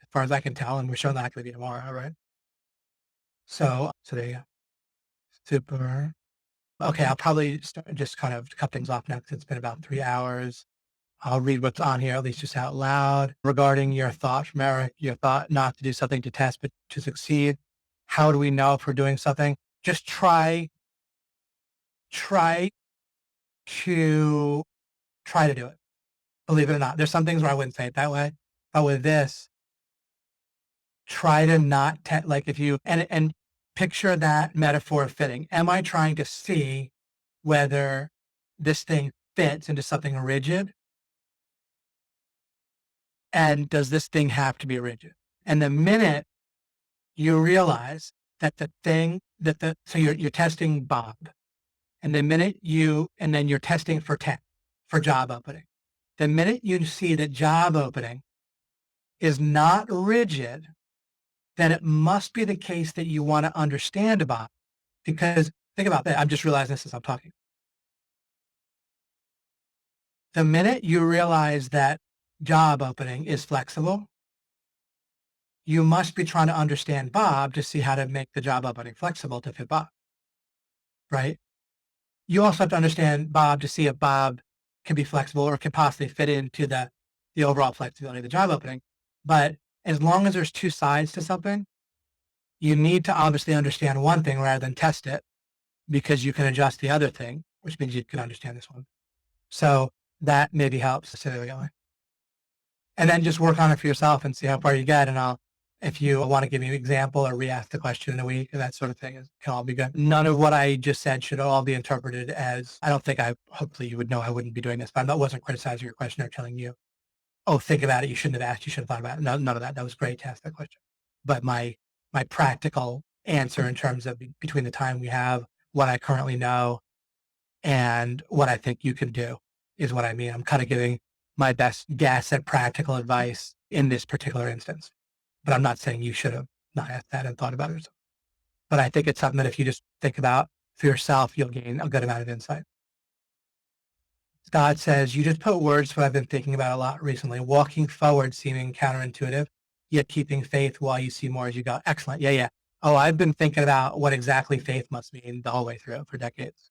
Speaker 1: as far as I can tell, and we're sure not going to be tomorrow, right? So there you go. Super. Okay, I'll probably just kind of cut things off now because it's been about 3 hours. I'll read what's on here, at least just out loud. Regarding your thought from Eric, your thought not to do something to test, but to succeed. How do we know if we're doing something? Just try to do it. Believe it or not. There's some things where I wouldn't say it that way, but with this, try to not, like if you, and picture that metaphor fitting. Am I trying to see whether this thing fits into something rigid? And does this thing have to be rigid? And the minute you realize that the thing so you're testing Bob, and then you're testing for job opening. The minute you see that job opening is not rigid, then it must be the case that you want to understand Bob. Because think about that. I'm just realizing this as I'm talking. The minute you realize that job opening is flexible, you must be trying to understand Bob to see how to make the job opening flexible to fit Bob, right? You also have to understand Bob to see if Bob can be flexible or can possibly fit into the overall flexibility of the job opening. But as long as there's two sides to something, you need to obviously understand one thing rather than test it, because you can adjust the other thing, which means you can understand this one. So that maybe helps. So there we go. And then just work on it for yourself and see how far you get. And if you want to give me an example or re-ask the question in a week, and that sort of thing can all be good. None of what I just said should all be interpreted as, I don't think hopefully you would know I wouldn't be doing this, but I wasn't criticizing your question or telling you, oh, think about it. You shouldn't have asked. You should have thought about it. No, none of that. That was great to ask that question. But my practical answer in terms of between the time we have, what I currently know, and what I think you can do is what I mean. I'm kind of giving my best guess at practical advice in this particular instance. But I'm not saying you should have not asked that and thought about it. But I think it's something that if you just think about for yourself, you'll gain a good amount of insight. Scott says, you just put words to what I've been thinking about a lot recently. Walking forward seeming counterintuitive, yet keeping faith while you see more as you go. Excellent. Yeah, yeah. Oh, I've been thinking about what exactly faith must mean the whole way through for decades.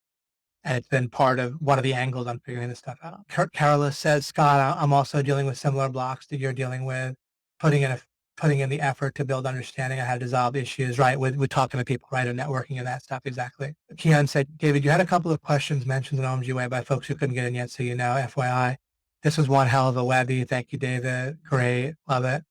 Speaker 1: And it's been part of one of the angles I'm figuring this stuff out. Carola says, Scott, I'm also dealing with similar blocks that you're dealing with, putting in the effort to build understanding on how to dissolve issues, right? With talking to people, right? And networking and that stuff. Exactly. Keon said, David, you had a couple of questions mentioned in OMGWay by folks who couldn't get in yet. So, FYI, this was one hell of a Webby. Thank you, David. Great. Love it.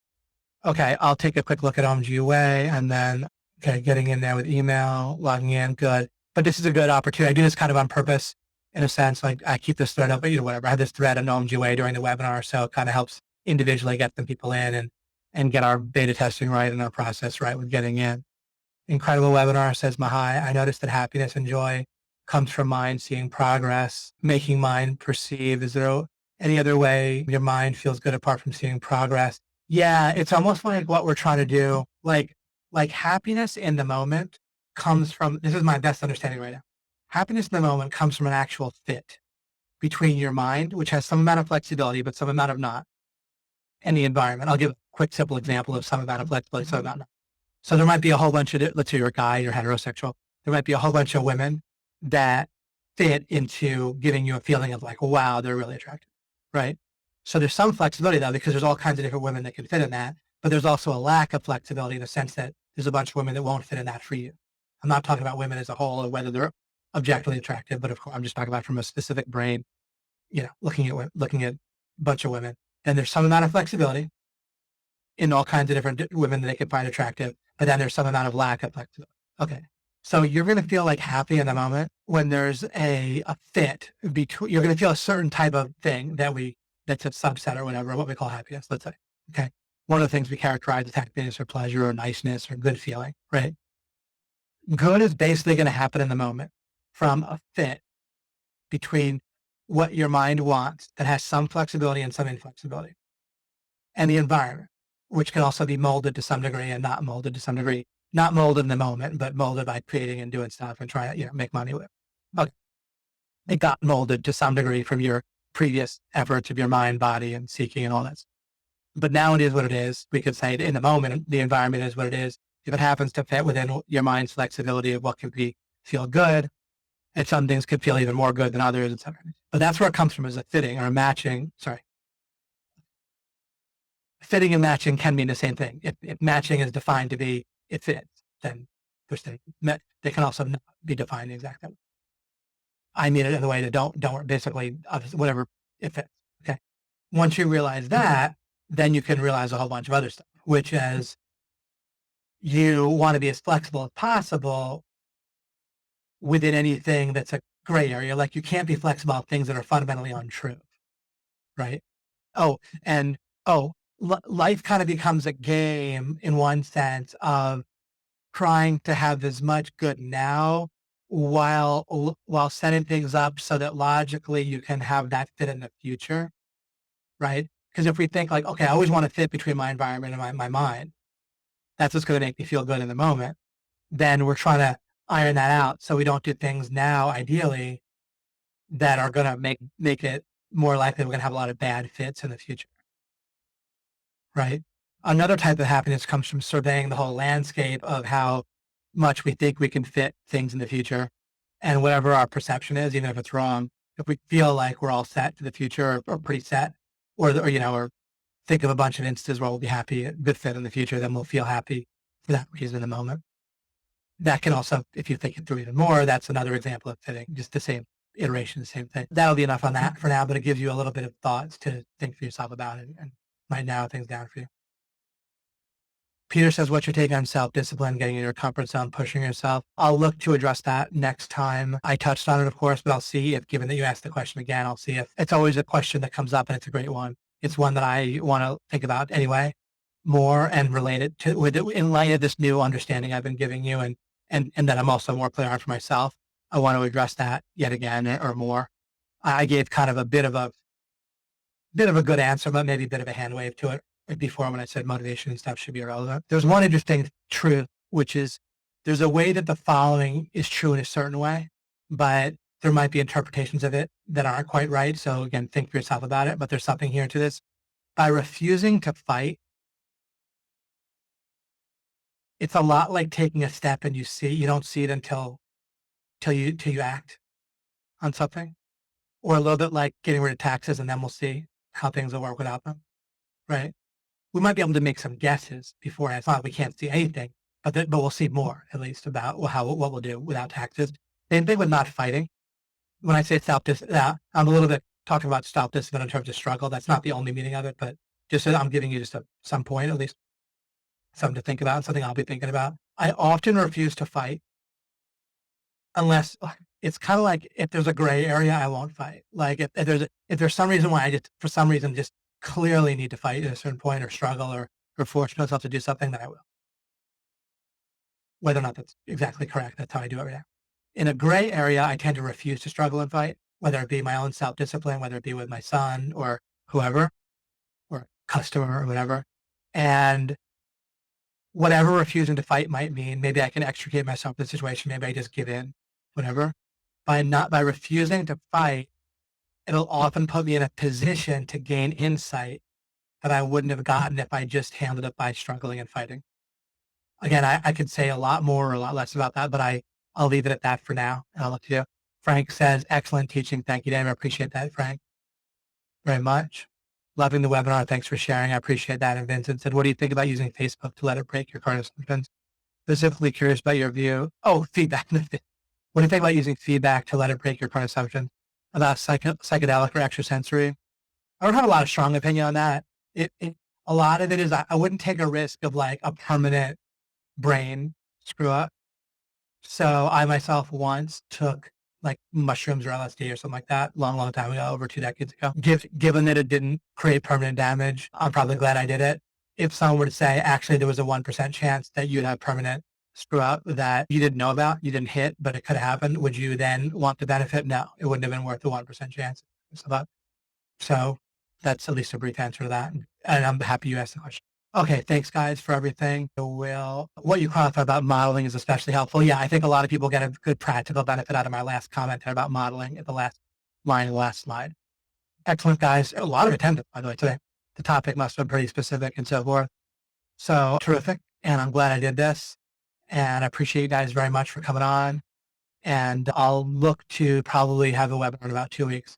Speaker 1: Okay. I'll take a quick look at OMGWay and then, getting in there with email, logging in. Good. But this is a good opportunity. I do this kind of on purpose in a sense. Like I keep this thread up, whatever. I had this thread on OMGWay during the webinar. So it kind of helps individually get the people in and get our beta testing right and our process right with getting in. Incredible webinar, says Mahai. I noticed that happiness and joy comes from mind seeing progress, making mind perceive. Is there any other way your mind feels good apart from seeing progress? Yeah, it's almost like what we're trying to do. Like happiness in the moment comes from, this is my best understanding right now. Happiness in the moment comes from an actual fit between your mind, which has some amount of flexibility, but some amount of not, and the environment. I'll give a quick, simple example of some amount of flexibility, some amount of not. So there might be a whole bunch of, let's say you're a guy, you're heterosexual. There might be a whole bunch of women that fit into giving you a feeling of like, wow, they're really attractive, right? So there's some flexibility though, because there's all kinds of different women that can fit in that, but there's also a lack of flexibility in the sense that there's a bunch of women that won't fit in that for you. I'm not talking about women as a whole or whether they're objectively attractive, but of course, I'm just talking about from a specific brain, looking at a bunch of women. And there's some amount of flexibility in all kinds of different women that they can find attractive, but then there's some amount of lack of flexibility. Okay. So you're going to feel like happy in the moment when there's a fit between, you're going to feel a certain type of thing that's a subset or whatever, what we call happiness, let's say. Okay. One of the things we characterize as happiness or pleasure or niceness or good feeling, right? Good is basically going to happen in the moment from a fit between what your mind wants that has some flexibility and some inflexibility, and the environment, which can also be molded to some degree and not molded to some degree. Not molded in the moment, but molded by creating and doing stuff and trying to, make money with. Okay. It got molded to some degree from your previous efforts of your mind, body, and seeking and all that. But now it is what it is. We could say in the moment, the environment is what it is. If it happens to fit within your mind's flexibility of what can feel good, and some things could feel even more good than others, etc. But that's where it comes from, as a fitting or a matching. Sorry. Fitting and matching can mean the same thing. If matching is defined to be it fits, then they can also not be defined exactly. I mean it in the way that don't basically whatever it fits. Okay. Once you realize that, then you can realize a whole bunch of other stuff, which is you want to be as flexible as possible within anything that's a gray area. Like you can't be flexible on things that are fundamentally untrue, right? Life kind of becomes a game in one sense of trying to have as much good now while setting things up so that logically you can have that fit in the future, right? Because if we think like, okay, I always want to fit between my environment and my mind, that's what's going to make me feel good in the moment. Then we're trying to iron that out so we don't do things now, ideally, that are going to make it more likely we're going to have a lot of bad fits in the future, right? Another type of happiness comes from surveying the whole landscape of how much we think we can fit things in the future, and whatever our perception is, even if it's wrong, if we feel like we're all set for the future or pretty set, or think of a bunch of instances where we'll be happy, good fit in the future, then we'll feel happy for that reason in the moment. That can also, if you think it through even more, that's another example of fitting, just the same iteration, the same thing. That'll be enough on that for now, but it gives you a little bit of thoughts to think for yourself about it and might narrow things down for you. Peter says, what's your take on self-discipline, getting in your comfort zone, pushing yourself? I'll look to address that next time. I touched on it, of course, but I'll see if, given that you asked the question again, I'll see if it's always a question that comes up and it's a great one. It's one that I want to think about anyway, more and relate it to, in light of this new understanding I've been giving you and that I'm also more clear on for myself. I want to address that yet again or more. I gave kind of a bit of a good answer, but maybe a bit of a hand wave to it before when I said motivation and stuff should be irrelevant. There's one interesting truth, which is there's a way that the following is true in a certain way, but there might be interpretations of it that aren't quite right. So again, think for yourself about it, but there's something here to this. By refusing to fight, it's a lot like taking a step and you don't see it until you act on something, or a little bit like getting rid of taxes and then we'll see how things will work without them, right? We might be able to make some guesses beforehand. It's not like we can't see anything, but we'll see more at least about what we'll do without taxes. Same thing with not fighting. When I say self-discipline, I'm a little bit talking about self-discipline in terms of struggle. That's not the only meaning of it, but just so I'm giving you just some point, at least something to think about, something I'll be thinking about. I often refuse to fight unless it's kind of like if there's a gray area, I won't fight. Like if there's some reason why I just for some reason just clearly need to fight at a certain point or struggle or force myself to do something, that I will. Whether or not that's exactly correct, that's how I do it right now. In a gray area, I tend to refuse to struggle and fight, whether it be my own self-discipline, whether it be with my son or whoever, or customer or whatever. And whatever refusing to fight might mean, maybe I can extricate myself from the situation, maybe I just give in, whatever. By refusing to fight, it'll often put me in a position to gain insight that I wouldn't have gotten if I just handled it by struggling and fighting. Again, I could say a lot more or a lot less about that, but I'll leave it at that for now. And I'll look to you. Frank says, excellent teaching. Thank you, Dan. I appreciate that, Frank, very much. Loving the webinar. Thanks for sharing. I appreciate that. And Vincent said, what do you think about using Facebook to let it break your current assumptions? Specifically curious about your view. Oh, feedback. What do you think about using feedback to let it break your current assumptions about psychedelic or extrasensory? I don't have a lot of strong opinion on that. A lot of it is I wouldn't take a risk of like a permanent brain screw up. So I myself once took like mushrooms or LSD or something like that, long time ago, over 2 decades ago. Given that it didn't create permanent damage, I'm probably glad I did it. If someone were to say, actually, there was a 1% chance that you'd have permanent screw up that you didn't know about, you didn't hit, but it could have happened, would you then want the benefit? No, it wouldn't have been worth the 1% chance. So that's at least a brief answer to that. And I'm happy you asked the question. Okay, thanks guys for everything. What you qualify about modeling is especially helpful. Yeah, I think a lot of people get a good practical benefit out of my last comment there about modeling at the last line of the last slide. Excellent, guys. A lot of attendance, by the way, today. The topic must have been pretty specific and so forth. So terrific. And I'm glad I did this. And I appreciate you guys very much for coming on. And I'll look to probably have a webinar in about 2 weeks.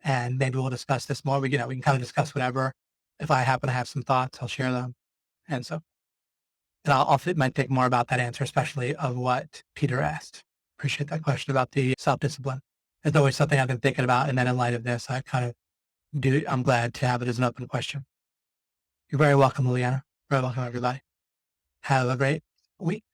Speaker 1: And maybe we'll discuss this more. We can kind of discuss whatever. If I happen to have some thoughts, I'll share them. And I'll might think more about that answer, especially of what Peter asked. Appreciate that question about the self-discipline. It's always something I've been thinking about. And then in light of this, I'm glad to have it as an open question. You're very welcome, Liliana. Very welcome, everybody. Have a great week.